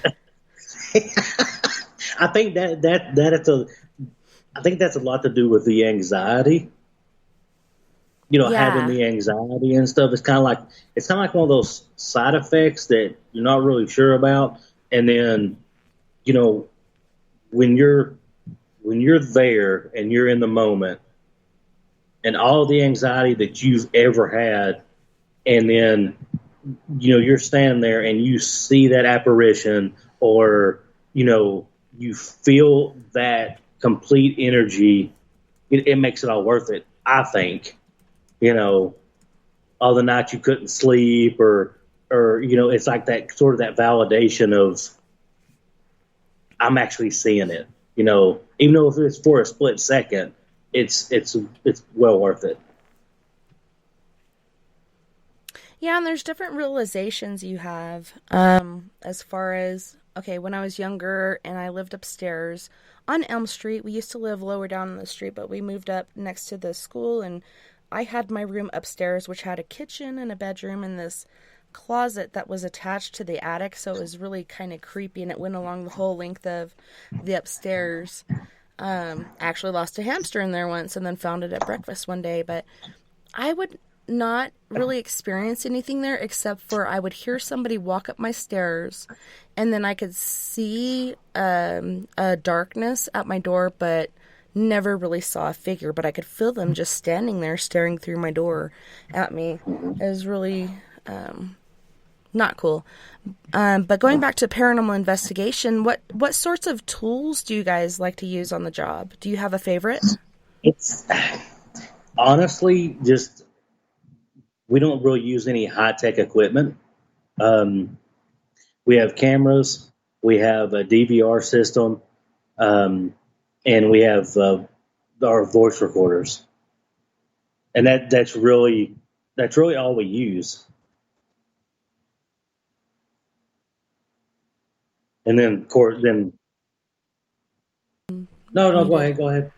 I think I think that's a lot to do with the anxiety. You know, having the anxiety and stuff. It's kind of like one of those side effects that you're not really sure about. And then, you know, when you're there and you're in the moment and all the anxiety that you've ever had, and then, you know, you're standing there and you see that apparition, or, you know, you feel that complete energy, it makes it all worth it, I think. You know, all the nights you couldn't sleep, or, you know, it's like that sort of that validation of, I'm actually seeing it, you know, even though if it's for a split second, it's well worth it. Yeah, and there's different realizations you have, as far as, okay, when I was younger and I lived upstairs on Elm Street. We used to live lower down in the street, but we moved up next to the school, and I had my room upstairs, which had a kitchen and a bedroom and this closet that was attached to the attic, so it was really kind of creepy, and it went along the whole length of the upstairs. I actually lost a hamster in there once and then found it at breakfast one day, but I would not really experience anything there except for I would hear somebody walk up my stairs, and then I could see a darkness at my door, but never really saw a figure, but I could feel them just standing there staring through my door at me. It was really not cool. But going back to paranormal investigation, what sorts of tools do you guys like to use on the job? Do you have a favorite? It's honestly just, we don't really use any high-tech equipment. We have cameras, we have a DVR system, and we have our voice recorders, and that's really all we use. And then, of course, no, go ahead.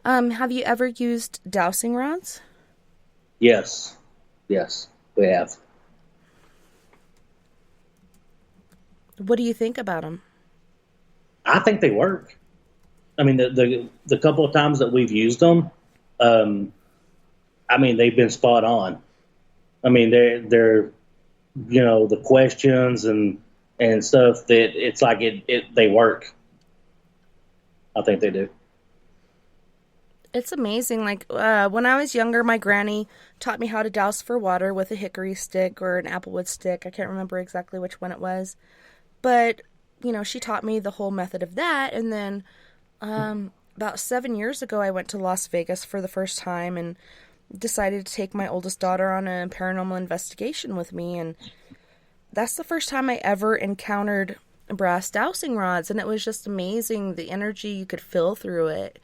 Have you ever used dowsing rods? Yes, we have. What do you think about them? I think they work. I mean, the couple of times that we've used them, I mean, they've been spot on. I mean, they're you know, the questions and stuff, that it's like they work. I think they do. It's amazing. Like, when I was younger, my granny taught me how to douse for water with a hickory stick or an applewood stick. I can't remember exactly which one it was. But, you know, she taught me the whole method of that. And then about 7 years ago, I went to Las Vegas for the first time and decided to take my oldest daughter on a paranormal investigation with me. And that's the first time I ever encountered brass dowsing rods. And it was just amazing, the energy you could feel through it.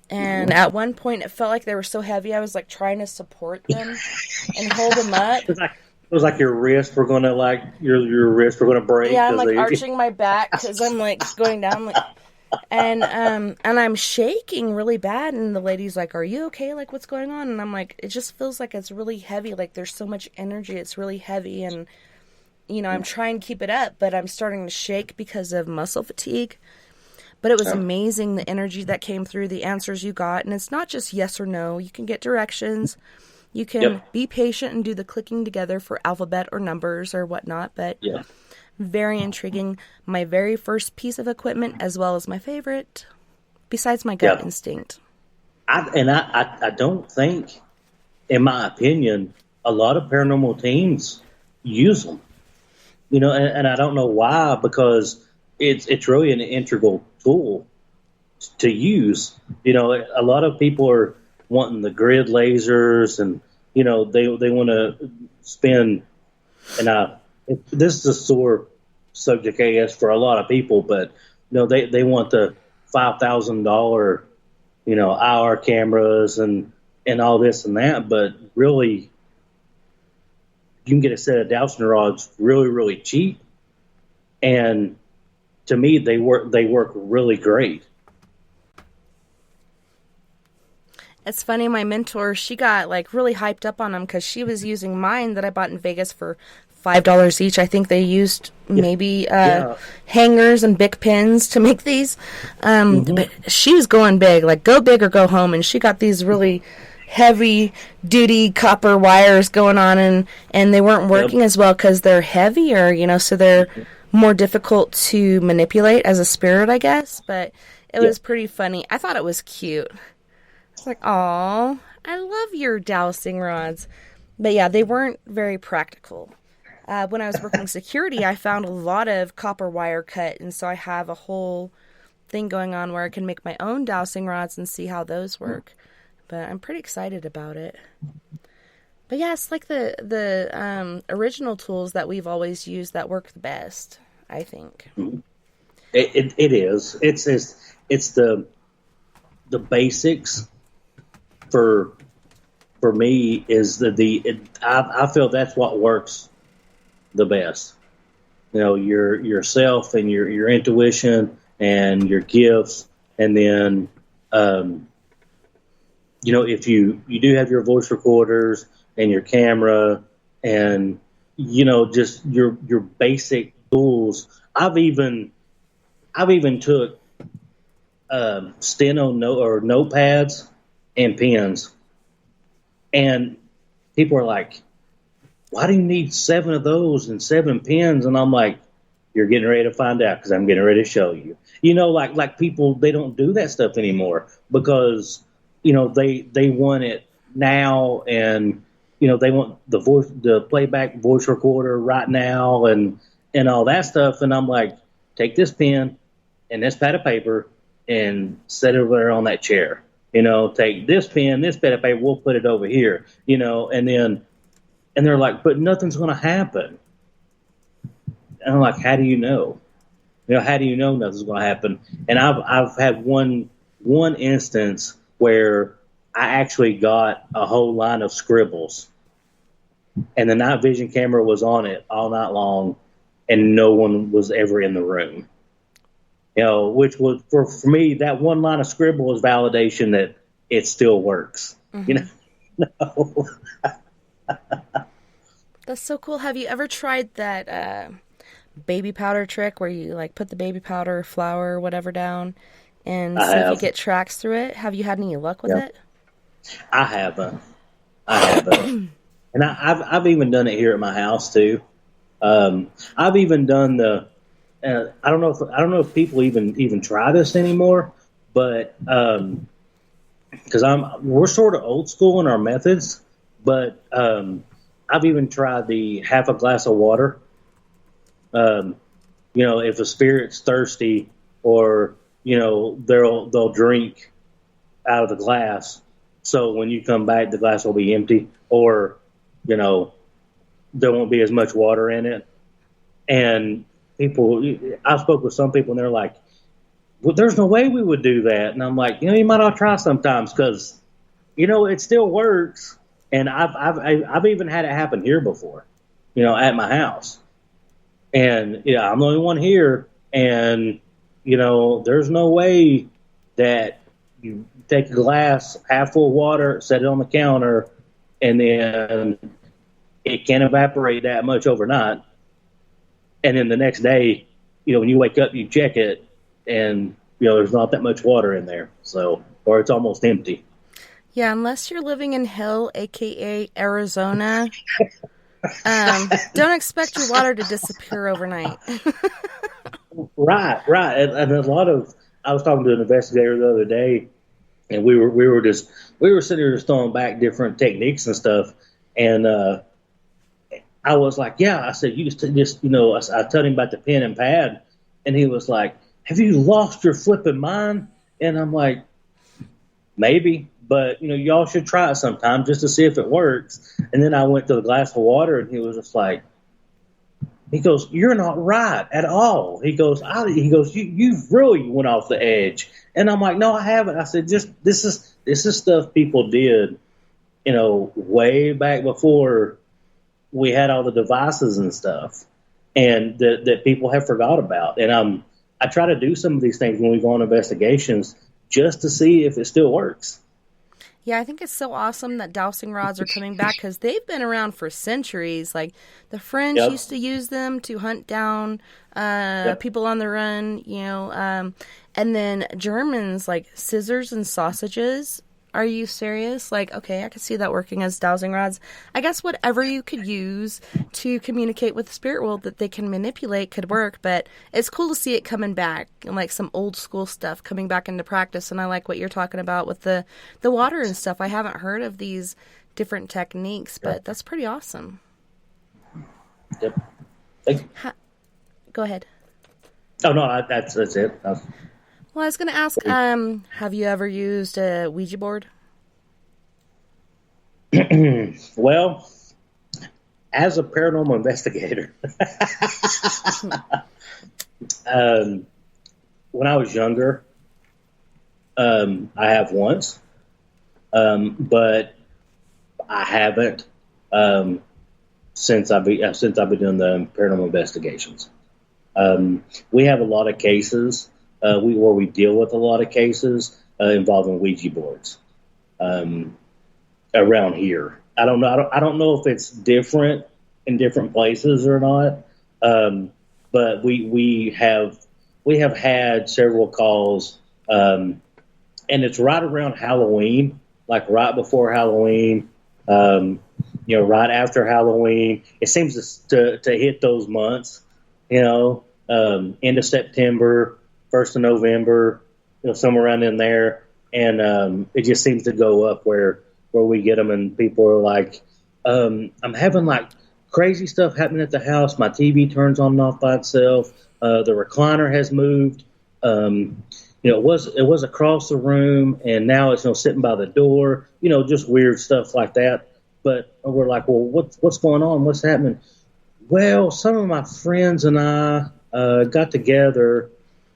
And at one point, it felt like they were so heavy, I was like trying to support them and hold them up. It was like your wrists were gonna your wrists were gonna break. Yeah, I'm like arching my back because I'm like going down, like, and I'm shaking really bad. And the lady's like, "Are you okay? Like, what's going on?" And I'm like, "It just feels like it's really heavy. Like, there's so much energy. It's really heavy." And you know, I'm trying to keep it up, but I'm starting to shake because of muscle fatigue. But it was amazing, the energy that came through, the answers you got. And it's not just yes or no. You can get directions. You can be patient and do the clicking together for alphabet or numbers or whatnot. But very intriguing. My very first piece of equipment, as well as my favorite, besides my gut instinct. I don't think, in my opinion, a lot of paranormal teams use them. You know, and I don't know why, because it's really an integral tool to use. You know, a lot of people are wanting the grid lasers, and you know, they want to spend. And this is a sore subject, I guess, for a lot of people. But you know, they want the $5,000, you know, IR cameras and all this and that. But really, you can get a set of dowsing rods really, really cheap. And to me, they work really great. It's funny, my mentor, she got like really hyped up on them because she was using mine that I bought in Vegas for $5 each. I think they used maybe hangers and Bic pins to make these. But she was going big, like go big or go home, and she got these really heavy duty copper wires going on, and they weren't working as well because they're heavier, you know, so they're more difficult to manipulate as a spirit, I guess. But it was pretty funny. I thought it was cute. It's like, aw, I love your dowsing rods. But yeah, they weren't very practical. When I was working security, I found a lot of copper wire cut, and so I have a whole thing going on where I can make my own dowsing rods and see how those work. But I'm pretty excited about it. But yeah, it's like the original tools that we've always used that work the best, I think. It is. It's the basics for me is I feel that's what works the best. You know, yourself and your intuition and your gifts, and then you know, if you do have your voice recorders and your camera and, you know, just your basic tools. I've even took steno notepads and pens, and people are like, why do you need 7 of those and 7 pens? And I'm like, you're getting ready to find out, because I'm getting ready to show you. You know, like people, they don't do that stuff anymore because, you know, they want it now, and, you know, they want the playback voice recorder right now and all that stuff. And I'm like, take this pen and this pad of paper and set it over there on that chair. You know, take this pen, this pad of paper, we'll put it over here, you know, and they're like, but nothing's going to happen. And I'm like, how do you know? You know, how do you know nothing's going to happen? And I've had one instance where I actually got a whole line of scribbles, and the night vision camera was on it all night long, and no one was ever in the room. You know, which was for me, that one line of scribble was validation that it still works. You know, no. That's so cool. Have you ever tried that baby powder trick where you like put the baby powder, flour, or whatever down and see if you get tracks through it? Have you had any luck with it? I haven't. And I've even done it here at my house too. I've even done the. I don't know if people even try this anymore, but because we're sort of old school in our methods, but I've even tried the half a glass of water. You know, if a spirit's thirsty, or, you know, they'll drink out of the glass, so when you come back, the glass will be empty, or, you know, there won't be as much water in it. And I spoke with some people, and they're like, well, there's no way we would do that. And I'm like, you know, you might ought to try sometimes, because, you know, it still works. And I've even had it happen here before, you know, at my house. And, yeah, I'm the only one here. And, you know, there's no way that you take a glass half full of water, set it on the counter, and then it can't evaporate that much overnight. And then the next day, you know, when you wake up, you check it, and, you know, there's not that much water in there. So, or it's almost empty. Yeah, unless you're living in Hill, a.k.a. Arizona, don't expect your water to disappear overnight. Right. And a lot of, I was talking to an investigator the other day, and we were sitting here just throwing back different techniques and stuff. And I was like, yeah, I said, you just, you know, I told him about the pen and pad, and he was like, have you lost your flipping mind? And I'm like, maybe. But, you know, y'all should try it sometime just to see if it works. And then I went to the glass of water, and he was just like, he goes, you're not right at all. He goes, you've really went off the edge. And I'm like, no, I haven't. I said, just this is stuff people did, you know, way back before, we had all the devices and stuff, and that people have forgot about. And I try to do some of these things when we go on investigations just to see if it still works. Yeah, I think it's so awesome that dowsing rods are coming back because they've been around for centuries. Like the French Yep. used to use them to hunt down Yep. people on the run, and then Germans like scissors and sausages. Are you serious? Like, okay, I could see that working as dowsing rods. I guess whatever you could use to communicate with the spirit world that they can manipulate could work, but it's cool to see it coming back and like some old school stuff coming back into practice. And I like what you're talking about with the water and stuff. I haven't heard of these different techniques, but that's pretty awesome. Yep. Thank you. Go ahead. Oh no, that's it. Well, I was going to ask, have you ever used a Ouija board? Well, as a paranormal investigator, when I was younger, I have once, but I haven't since I've been doing the paranormal investigations. We have a lot of cases. Where we deal with a lot of cases involving Ouija boards around here. I don't know. I don't know if it's different in different places or not. But we have had several calls, and it's right around Halloween, like right before Halloween. Right after Halloween. It seems to hit those months. End of September. 1st of November, somewhere around in there, and it just seems to go up where we get them, and people are like, "I'm having like crazy stuff happening at the house. My TV turns on and off by itself. The recliner has moved. It was across the room, and now it's sitting by the door. Just weird stuff like that." But we're like, "Well, what's going on? What's happening?" Well, some of my friends and I got together.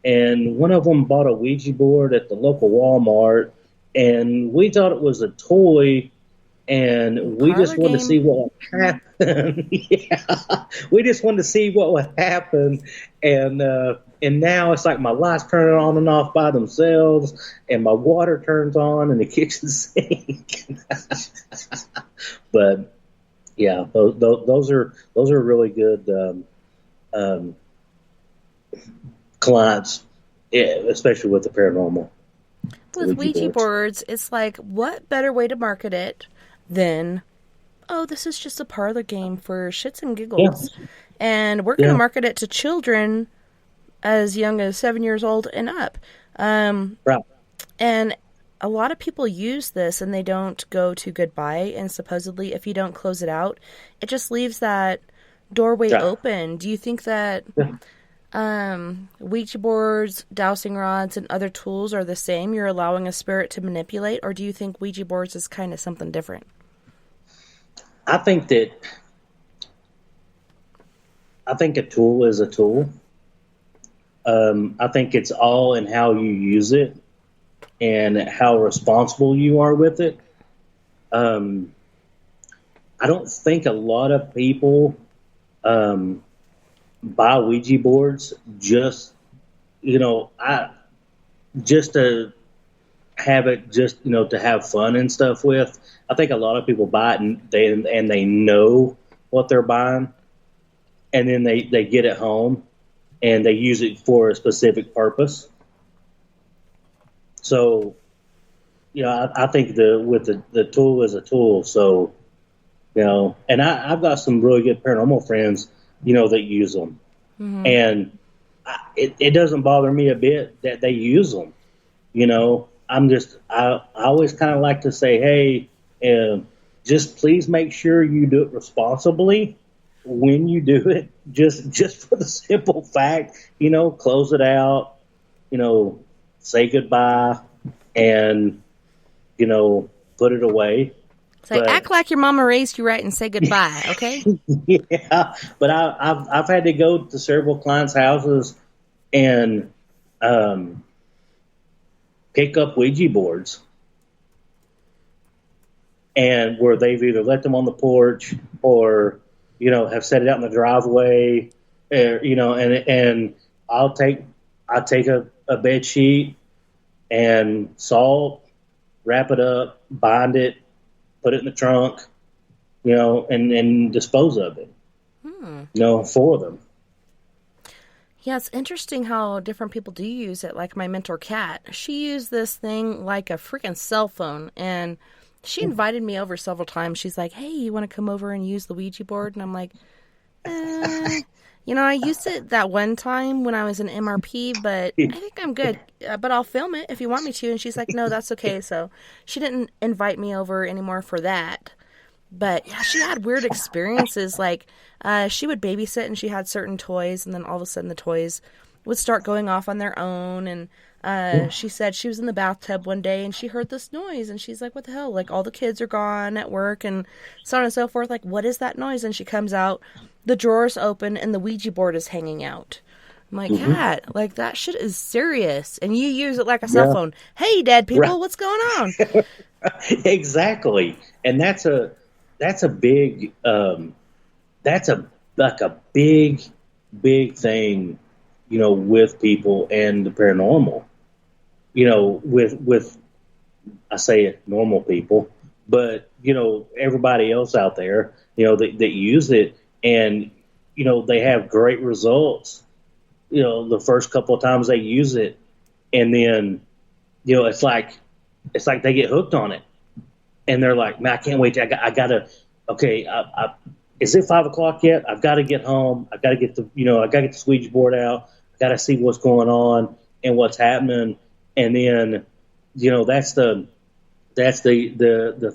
And one of them bought a Ouija board at the local Walmart, and we thought it was a toy, and we just wanted to see what would happen. Yeah, we just wanted to see what would happen, and now it's like my lights turning on and off by themselves, and my water turns on in the kitchen sink. But yeah, those are really good. Clients, especially with the paranormal. With Ouija boards, it's like, what better way to market it than, oh, this is just a parlor game for shits and giggles. Yeah. And we're going to market it to children as young as 7 years old and up. Right. And a lot of people use this and they don't go to goodbye. And supposedly, if you don't close it out, it just leaves that doorway open. Do you think that... Ouija boards, dowsing rods, and other tools are the same? You're allowing a spirit to manipulate, or do you think Ouija boards is kind of something different? I think a tool is a tool. I think it's all in how you use it and how responsible you are with it. I don't think a lot of people buy Ouija boards just to have it, just to have fun and stuff with. I think a lot of people buy it and they know what they're buying, and then they get it home and they use it for a specific purpose. So I think the tool is a tool. So and I've got some really good paranormal friends that use them. Mm-hmm. And it doesn't bother me a bit that they use them. I always kind of like to say, hey, just please make sure you do it responsibly when you do it, just for the simple fact, close it out, say goodbye, and, put it away. So act like your mama raised you right and say goodbye, okay? Yeah, but I've had to go to several clients' houses and pick up Ouija boards, and where they've either let them on the porch or have set it out in the driveway, and I'll take a bed sheet and salt, wrap it up, bind it, put it in the trunk, and dispose of it, for them. Yeah, it's interesting how different people do use it. Like my mentor Kat, she used this thing like a freaking cell phone, and she invited me over several times. She's like, "Hey, you want to come over and use the Ouija board?" And I'm like, I used it that one time when I was in MRP, but I think I'm good. But I'll film it if you want me to. And she's like, "No, that's okay." So she didn't invite me over anymore for that. But yeah, she had weird experiences. Like she would babysit and she had certain toys, and then all of a sudden the toys would start going off on their own. And she said she was in the bathtub one day and she heard this noise, and she's like, "What the hell?" Like all the kids are gone at work and so on and so forth. Like, what is that noise? And she comes out, the drawer's open, and the Ouija board is hanging out. I'm like, Kat, like that shit is serious, and you use it like a cell phone. Hey, dead people, what's going on? Exactly, and that's a big that's a big thing, with people and the paranormal. With I say it, normal people, but everybody else out there, that use it, and they have great results. The first couple of times they use it, and then it's like they get hooked on it, and they're like, "Man, I can't wait. I gotta. Okay, is it 5 o'clock yet? I've got to get home. I got to get the Ouija board out. I got to see what's going on and what's happening." And then, that's the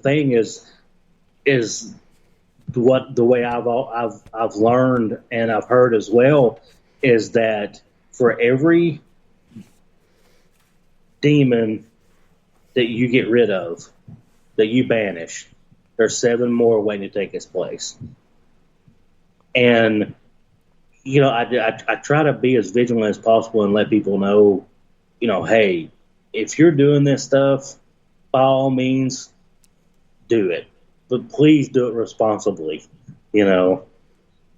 thing is what the way I've learned and I've heard as well is that for every demon that you get rid of, that you banish, there's 7 more waiting to take its place. And I try to be as vigilant as possible and let people know, hey, if you're doing this stuff, by all means, do it, but please do it responsibly.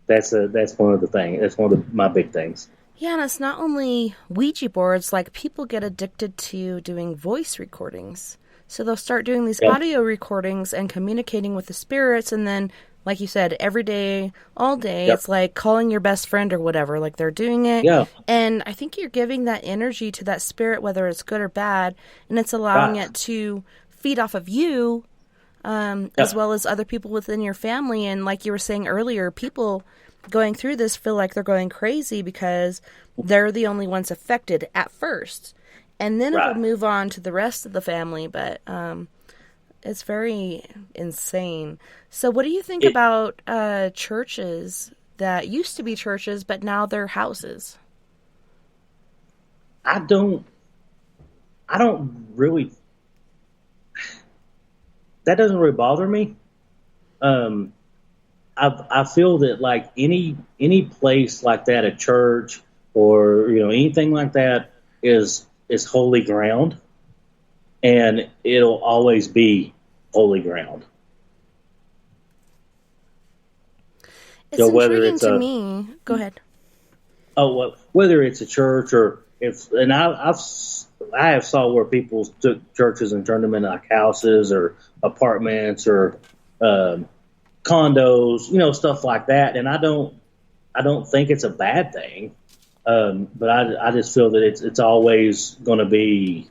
That's one of the things. That's one of my big things. Yeah, and it's not only Ouija boards. Like people get addicted to doing voice recordings. So they'll start doing these audio recordings and communicating with the spirits, and then, like you said, every day, all day, it's like calling your best friend or whatever. Like they're doing it. Yeah. And I think you're giving that energy to that spirit, whether it's good or bad, and it's allowing it to feed off of you, as well as other people within your family. And like you were saying earlier, people going through this feel like they're going crazy because they're the only ones affected at first. And then it'll move on to the rest of the family, but it's very insane. So what do you think about churches that used to be churches, but now they're houses? I don't really, that doesn't really bother me. I feel that like any place like that, a church or, anything like that is holy ground, and it'll always be holy ground. It's intriguing to me. Go ahead. Oh, well, whether it's a church or I have saw where people took churches and turned them into like houses or apartments or condos, stuff like that. And I don't think it's a bad thing. But I just feel that it's always going to be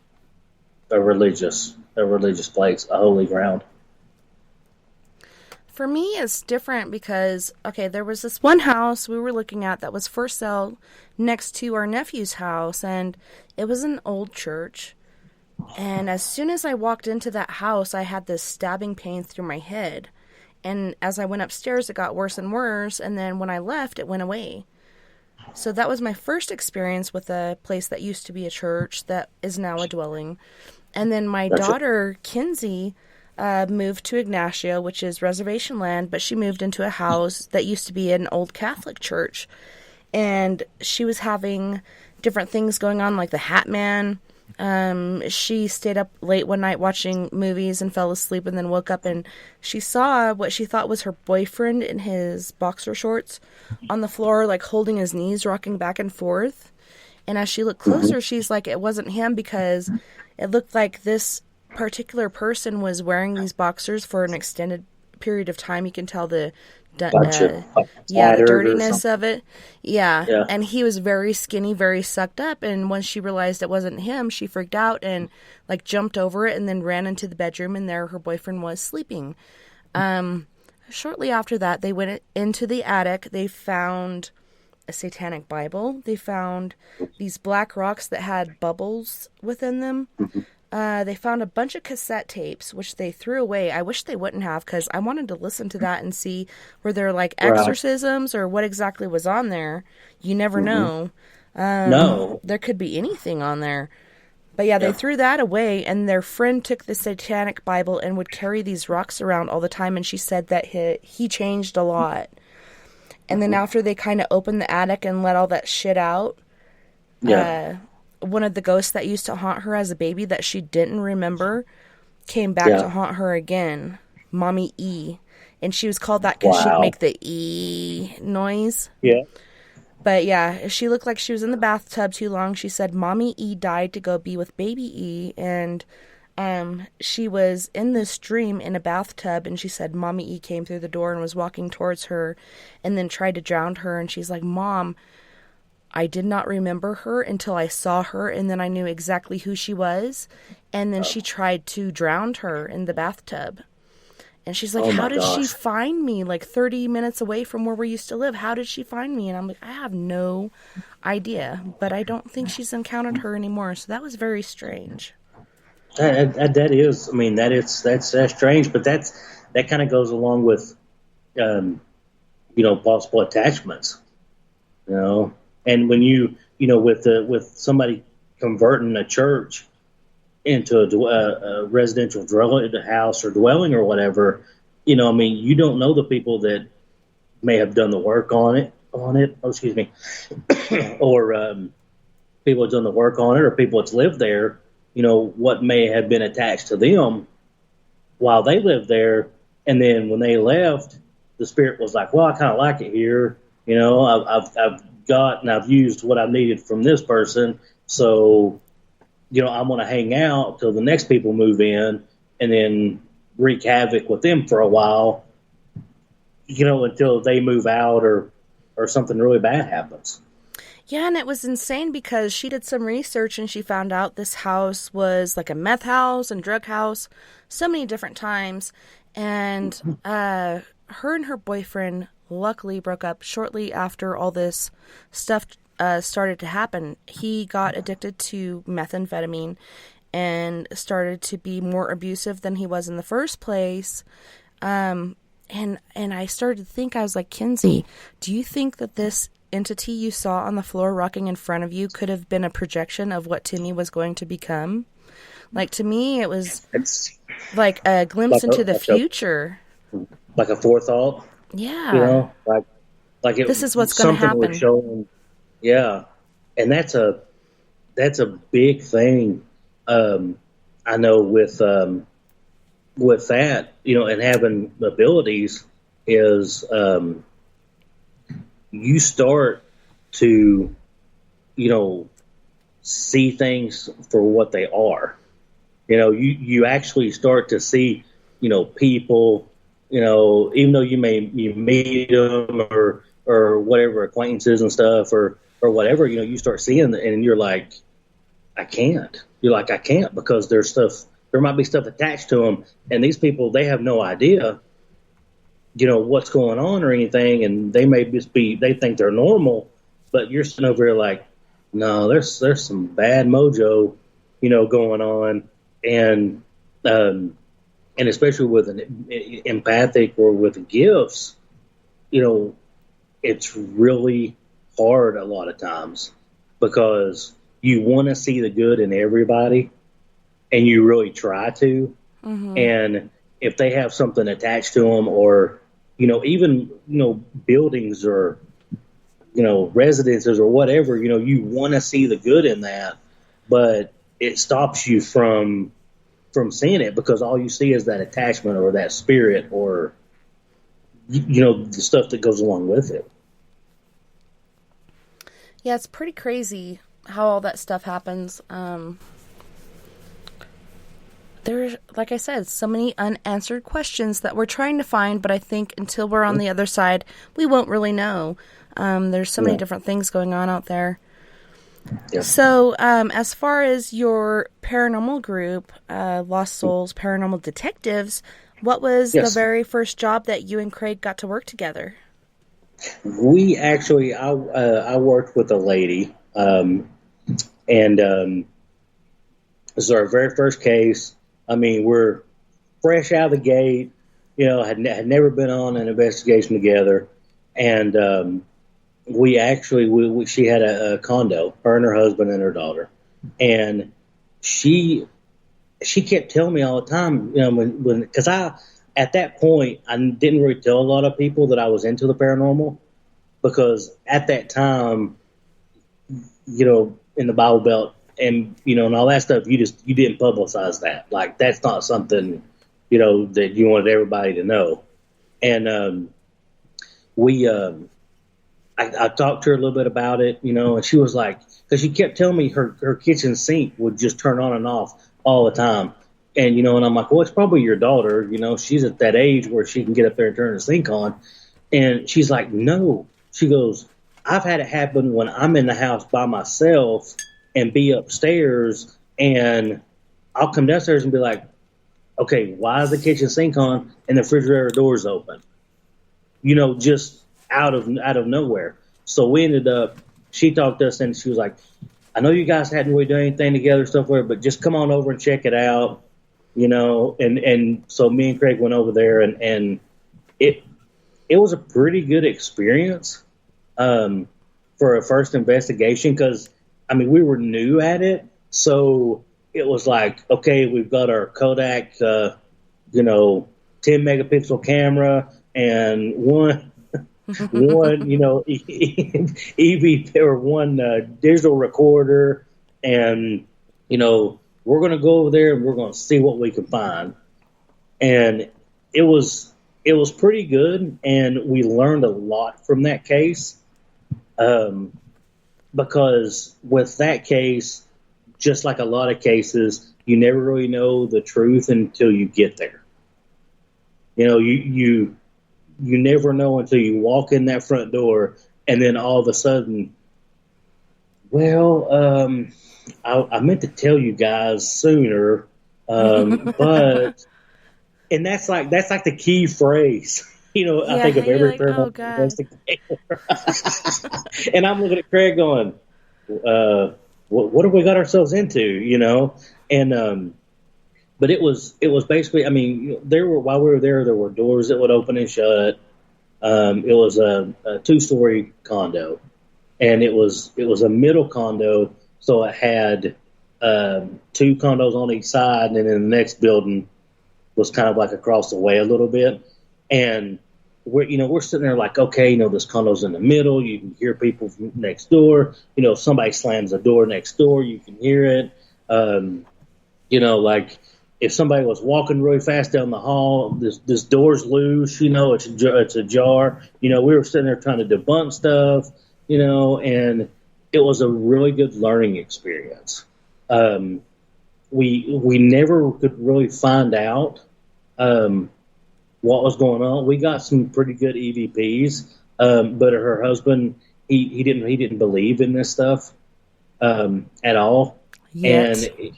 a religious place, a holy ground. For me, it's different because, there was this one house we were looking at that was for sale next to our nephew's house, and it was an old church. And as soon as I walked into that house, I had this stabbing pain through my head. And as I went upstairs, it got worse and worse, and then when I left, it went away. So that was my first experience with a place that used to be a church that is now a dwelling. And then my daughter, Kinsey, moved to Ignacio, which is reservation land, but she moved into a house that used to be an old Catholic church. And she was having different things going on, like the Hat Man She stayed up late one night watching movies and fell asleep and then woke up and she saw what she thought was her boyfriend in his boxer shorts on the floor, like holding his knees, rocking back and forth. And as she looked closer, she's like, it wasn't him because it looked like this particular person was wearing these boxers for an extended period of time. You can tell the the dirtiness of it. Yeah. And he was very skinny, very sucked up. And once she realized it wasn't him, she freaked out and like jumped over it and then ran into the bedroom. And there her boyfriend was sleeping. Shortly after that, they went into the attic. They found a satanic Bible. They found these black rocks that had bubbles within them. They found a bunch of cassette tapes, which they threw away. I wish they wouldn't have, because I wanted to listen to that and see were there like exorcisms or what exactly was on there. You never know. No. There could be anything on there. But yeah, they threw that away, and their friend took the satanic Bible and would carry these rocks around all the time, and she said that he changed a lot. And then after they kind of opened the attic and let all that shit out, one of the ghosts that used to haunt her as a baby that she didn't remember came back to haunt her again, Mommy E. And she was called that because she'd make the E noise. Yeah. But yeah, she looked like she was in the bathtub too long. She said Mommy E died to go be with baby E. And she was in this dream in a bathtub. And she said Mommy E came through the door and was walking towards her and then tried to drown her. And she's like, Mom, I did not remember her until I saw her, and then I knew exactly who she was, and then she tried to drown her in the bathtub. And she's like, how did she find me, like 30 minutes away from where we used to live? How did she find me? And I'm like, I have no idea, but I don't think she's encountered her anymore, so that was very strange. That is, I mean, that's strange, but that kind of goes along with, possible attachments, And when with somebody converting a church into a residential house or dwelling or whatever, you don't know the people that may have done the work on it. Oh, excuse me, or people have done the work on it, or people that's lived there. What may have been attached to them while they lived there, and then when they left, the spirit was like, "Well, I kind of like it here. I've used what I've needed from this person, so I'm going to hang out till the next people move in and then wreak havoc with them for a while, until they move out or something really bad happens." Yeah, and it was insane because she did some research and she found out this house was like a meth house and drug house so many different times, and her and her boyfriend luckily broke up shortly after all this stuff started to happen. He got addicted to methamphetamine and started to be more abusive than he was in the first place. And I started to think, I was like, Kinsey, do you think that this entity you saw on the floor rocking in front of you could have been a projection of what Timmy was going to become? Like, to me, it was like a glimpse into the future. Like a forethought. Yeah. Like this is what's going to happen. Showing, yeah. And that's a big thing. I know with that, and having abilities is, you start to, see things for what they are. You actually start to see, people, even though you meet them or whatever, acquaintances and stuff or whatever, you start seeing and you're like, I can't. You're like, I can't, because there might be stuff attached to them, and these people, they have no idea, what's going on or anything, and they may just they think they're normal, but you're sitting over here like, no, there's some bad mojo, going on, and especially with an empathic or with gifts, it's really hard a lot of times because you want to see the good in everybody, and you really try to. Mm-hmm. And if they have something attached to them, or even buildings or residences or whatever, you want to see the good in that, but it stops you from seeing it, because all you see is that attachment or that spirit, or the stuff that goes along with it. Yeah, it's pretty crazy how all that stuff happens. There's, like I said, so many unanswered questions that we're trying to find, but I think until we're on the other side, we won't really know. There's so many different things going on out there. Yeah. So, as far as your paranormal group, Lost Souls Paranormal Detectives, what was the very first job that you and Craig got to work together? We actually, I worked with a lady, and this is our very first case. I mean, we're fresh out of the gate, had never been on an investigation together, and we actually, she had a condo, her and her husband and her daughter, and she kept telling me all the time, because at that point, I didn't really tell a lot of people that I was into the paranormal, because at that time, in the Bible Belt and, and all that stuff, you didn't publicize that. Like, that's not something, that you wanted everybody to know. And I talked to her a little bit about it, and she was like, because she kept telling me her kitchen sink would just turn on and off all the time. And, and I'm like, well, it's probably your daughter, she's at that age where she can get up there and turn the sink on. And she's like, no. She goes, I've had it happen when I'm in the house by myself and be upstairs, and I'll come downstairs and be like, okay, why is the kitchen sink on and the refrigerator door's open? Just out of nowhere. So we ended up, she talked to us and she was like, I know you guys hadn't really done anything together, stuff like, but just come on over and check it out, and so me and Craig went over there, and it was a pretty good experience for a first investigation, because I mean, we were new at it, so it was like, okay, we've got our Kodak 10 megapixel camera and one EV or one digital recorder, and we're going to go over there and we're going to see what we can find. And it was pretty good, and we learned a lot from that case, because with that case, just like a lot of cases, you never really know the truth until you get there. You never know until you walk in that front door, and then all of a sudden, well, I meant to tell you guys sooner, but, and that's like the key phrase, I think of every paranormal investigator. And I'm looking at Craig going, what have we got ourselves into, and, but it was basically, I mean, while we were there were doors that would open and shut. It was a 2-story condo, and it was a middle condo. So it had 2 condos on each side, and then the next building was kind of like across the way a little bit. And we're sitting there like, okay, this condo's in the middle. You can hear people from next door. If somebody slams the door next door, you can hear it. Like if somebody was walking really fast down the hall, this door's loose. It's ajar. We were sitting there trying to debunk stuff. And it was a really good learning experience. We never could really find out what was going on. We got some pretty good EVPs, but her husband he didn't believe in this stuff at all. Yet. And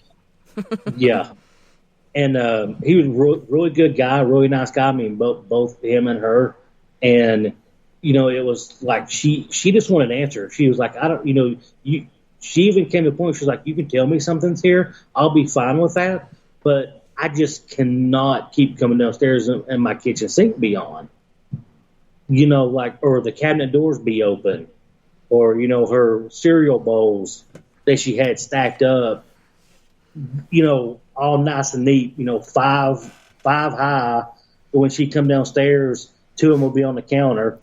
yeah, and he was really good guy, really nice guy. I mean, both him and her, and it was like she just wanted an answer. She was like, I don't, you. She even came to the point, she was like, you can tell me something's here, I'll be fine with that, but I just cannot keep coming downstairs and my kitchen sink be on. Or the cabinet doors be open, or, her cereal bowls that she had stacked up, all nice and neat, 5 high. But when she come downstairs, 2 of them will be on the counter,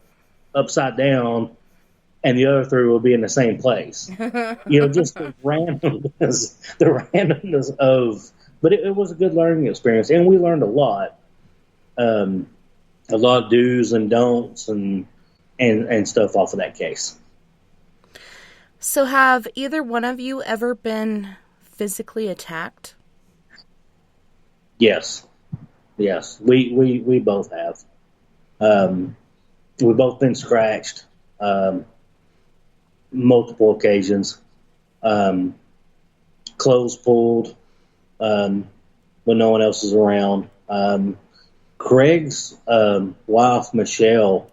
upside down, and the other three will be in the same place. Just the randomness of, but it was a good learning experience, and we learned a lot of do's and don'ts and stuff off of that case. So have either one of you ever been physically attacked? Yes, we both have. We've both been scratched multiple occasions. Clothes pulled when no one else is around. Craig's wife, Michelle,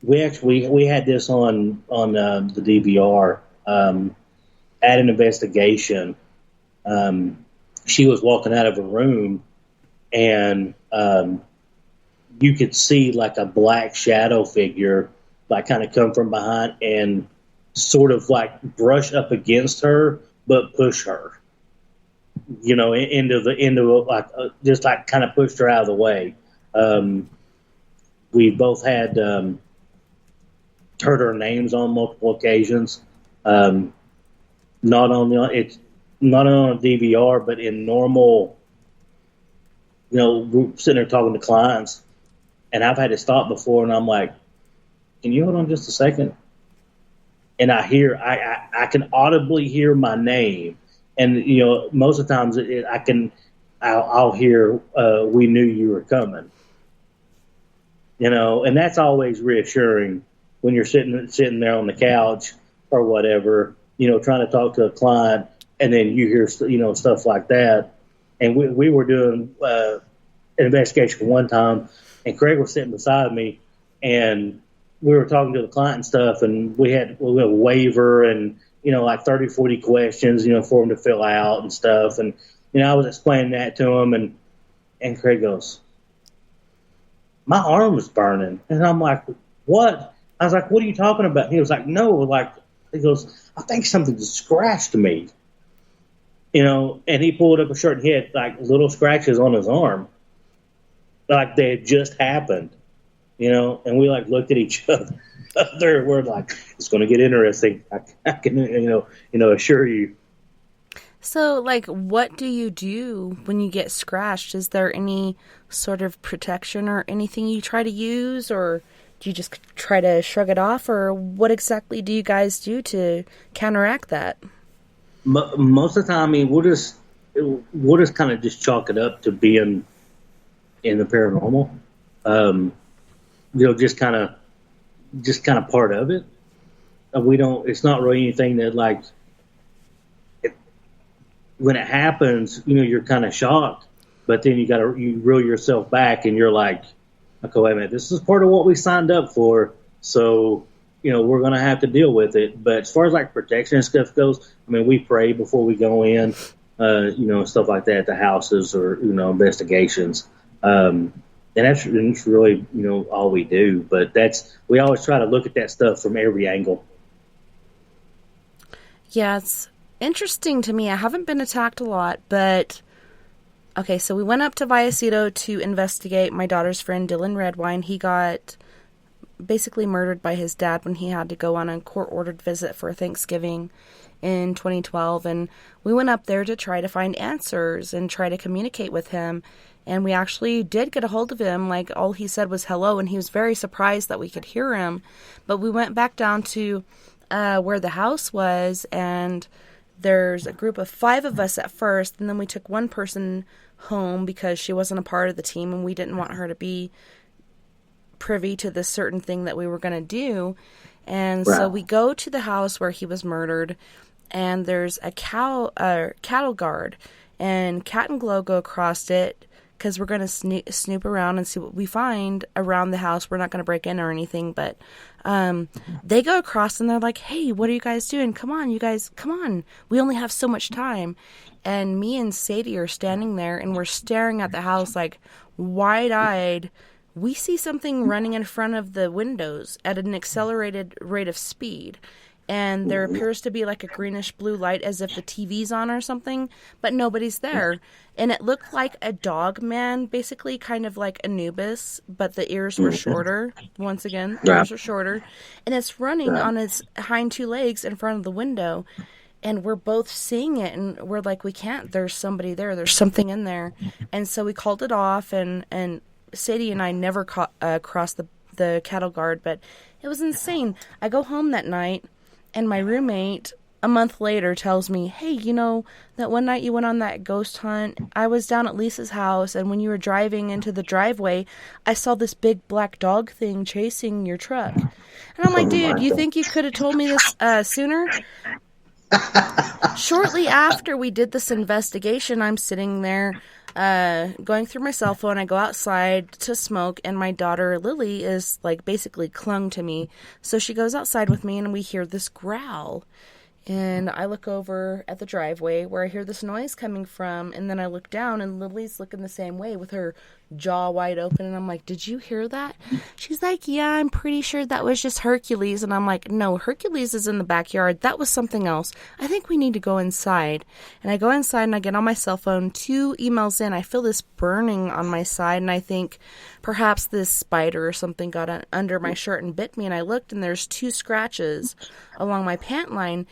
we had this on the DVR at an investigation. She was walking out of a room, and you could see like a black shadow figure, like kind of come from behind and sort of like brush up against her, but push her, just like kind of pushed her out of the way. We both had heard our names on multiple occasions. Not on a DVR, but in normal, we're sitting there talking to clients, and I've had to stop before, and I'm like, can you hold on just a second? And I can audibly hear my name, and most of the times I'll hear, we knew you were coming, and that's always reassuring when you're sitting there on the couch or whatever, trying to talk to a client, and then you hear, stuff like that. And we were doing an investigation one time, and Craig was sitting beside me, and we were talking to the client and stuff, and we had a waiver and, like 30, 40 questions, for him to fill out and stuff. And, I was explaining that to him, and Craig goes, my arm was burning. And I'm like, what? I was like, what are you talking about? He was like, no, he goes, I think something scratched me. And he pulled up a shirt, and he had like little scratches on his arm, like they had just happened, and we like looked at each other. We're like, it's going to get interesting. I can, assure you. So, like, what do you do when you get scratched? Is there any sort of protection or anything you try to use, or do you just try to shrug it off, or what exactly do you guys do to counteract that? Most of the time, we'll just kind of just chalk it up to being in the paranormal. Just kind of part of it. We don't. It's not really anything that like. When it happens, you're kind of shocked, but then you reel yourself back, and you're like, okay, wait a minute, this is part of what we signed up for, so we're going to have to deal with it. But as far as like protection and stuff goes, we pray before we go in, stuff like that at the houses or investigations, and that's really all we do. But we always try to look at that stuff from every angle. Yeah, it's interesting to me. I haven't been attacked a lot, but okay, so we went up to Vallecito to investigate my daughter's friend Dylan Redwine. He got basically murdered by his dad when he had to go on a court-ordered visit for Thanksgiving in 2012, and we went up there to try to find answers and try to communicate with him, and we actually did get a hold of him. Like, all he said was hello, and he was very surprised that we could hear him. But we went back down to where the house was, and there's a group of 5 of us at first, and then we took one person home because she wasn't a part of the team, and we didn't want her to be privy to this certain thing that we were going to do. And so we go to the house where he was murdered, and there's a cattle guard, and Cat and Glow go across it because we're going to snoop around and see what we find around the house. We're not going to break in or anything, but they go across and they're like, hey, what are you guys doing? Come on, you guys, come on. We only have so much time. And me and Sadie are standing there, and we're staring at the house like wide-eyed. We see something running in front of the windows at an accelerated rate of speed. and there appears to be like a greenish blue light as if the TV's on or something, but nobody's there. And it looked like a dog man, basically kind of like Anubis, but the ears were shorter. Once again, the ears are shorter. And it's running on its hind two legs in front of the window. And we're both seeing it, and we're like, we can't. There's somebody there. There's something in there. And so we called it off, and Sadie and I never crossed the cattle guard, but it was insane. I go home that night, and my roommate, a month later, tells me, hey, you know, that one night you went on that ghost hunt, I was down at Lisa's house, and when you were driving into the driveway, I saw this big black dog thing chasing your truck. And I'm like, dude, you think you could have told me this sooner? Shortly after we did this investigation, I'm sitting there going through my cell phone. I go outside to smoke, and my daughter Lily is like basically clung to me. So she goes outside with me, and we hear this growl. And I look over at the driveway where I hear this noise coming from, and then I look down, and Lily's looking the same way with her jaw wide open, and I'm like, did you hear that? She's like, yeah, I'm pretty sure that was just Hercules. And I'm like, no, Hercules is in the backyard. That was something else. I think we need to go inside. And I go inside, and I get on my cell phone. 2 emails in, I feel this burning on my side, and I think perhaps this spider or something got under my shirt and bit me. And I looked, and there's 2 scratches along my pant line.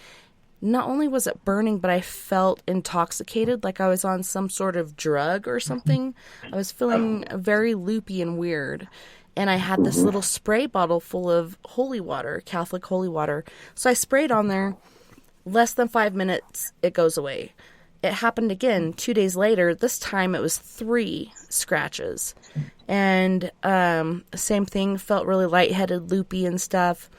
Not only was it burning, but I felt intoxicated, like I was on some sort of drug or something. I was feeling very loopy and weird. And I had this little spray bottle full of holy water, Catholic holy water. So I sprayed on there. Less than 5 minutes, it goes away. It happened again 2 days later. This time it was 3 scratches. And same thing, felt really lightheaded, loopy and stuff.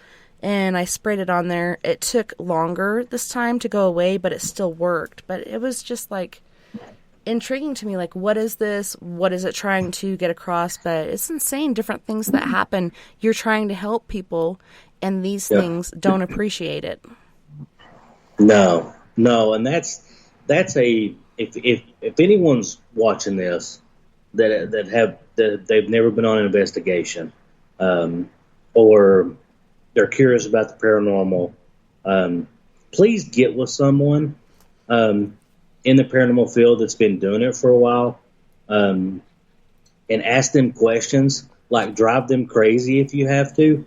And I sprayed it on there. It took longer this time to go away, but it still worked. But it was just like intriguing to me, like, what is this? What is it trying to get across? But it's insane, different things that happen. You're trying to help people, and these things don't appreciate it. No, and that's a if anyone's watching this that they've never been on an investigation, or they're curious about the paranormal, please get with someone in the paranormal field that's been doing it for a while, and ask them questions, like drive them crazy if you have to.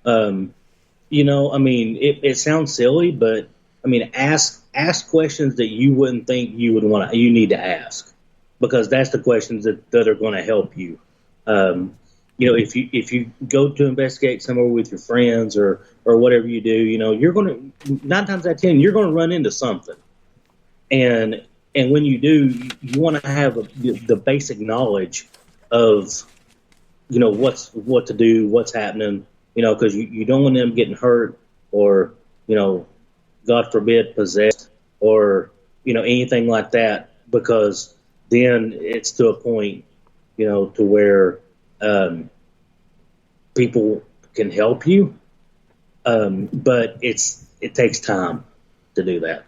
You know, I mean, it sounds silly, but I mean, ask questions that you wouldn't think you need to ask, because that's the questions that are going to help you. You know, if you go to investigate somewhere with your friends or whatever you do, you know, you're going to 9 times out of 10 you're going to run into something, and when you do, you want to have the basic knowledge of, you know, what to do, what's happening, you know, because you don't want them getting hurt or, you know, God forbid, possessed or, you know, anything like that, because then it's to a point, you know, to where people can help you, but it takes time to do that.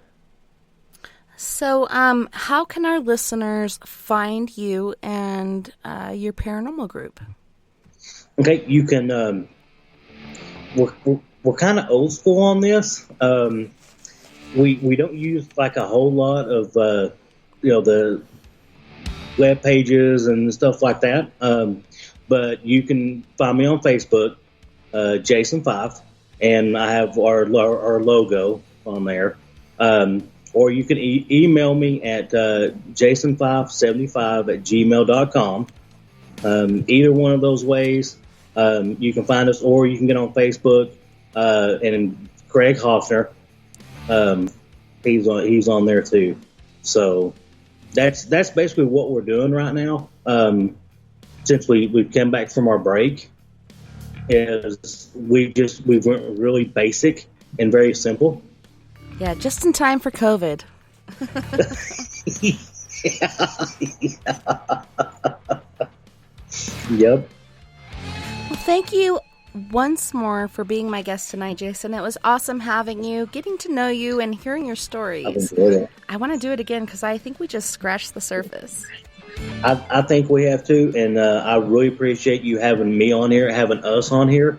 So, how can our listeners find you and your paranormal group? Okay, you can. We're kind of old school on this. We don't use like a whole lot of you know, the web pages and stuff like that. But you can find me on Facebook, Jason Fife, and I have our logo on there. Or you can email me at jasonfife75@gmail.com. Either one of those ways, you can find us, or you can get on Facebook, and Craig Hoffner, he's on there too. So that's basically what we're doing right now. Since we've come back from our break, is we went really basic and very simple. Yeah, just in time for COVID. Yep. Well, thank you once more for being my guest tonight, Jason. It was awesome having you, getting to know you, and hearing your stories. I've enjoyed it. I want to do it again because I think we just scratched the surface. I think we have to, and I really appreciate you having me on here, having us on here,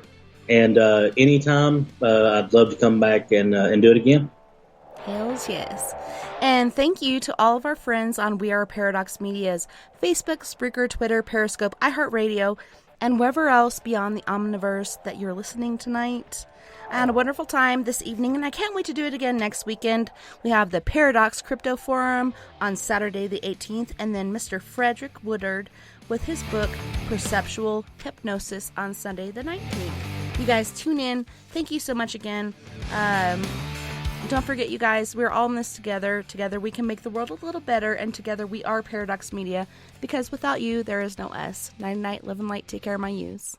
And anytime, I'd love to come back and do it again. Hells yes. And thank you to all of our friends on We Are Paradox Media's Facebook, Spreaker, Twitter, Periscope, iHeartRadio, and wherever else beyond the Omniverse that you're listening tonight. I had a wonderful time this evening, and I can't wait to do it again next weekend. We have the Paradox Crypto Forum on Saturday the 18th, and then Mr. Frederick Woodard with his book, Perceptual Hypnosis, on Sunday the 19th. You guys tune in. Thank you so much again. Don't forget, you guys, we're all in this together. Together we can make the world a little better, and together we are Paradox Media, because without you, there is no us. Night night, live and light, take care of my yous.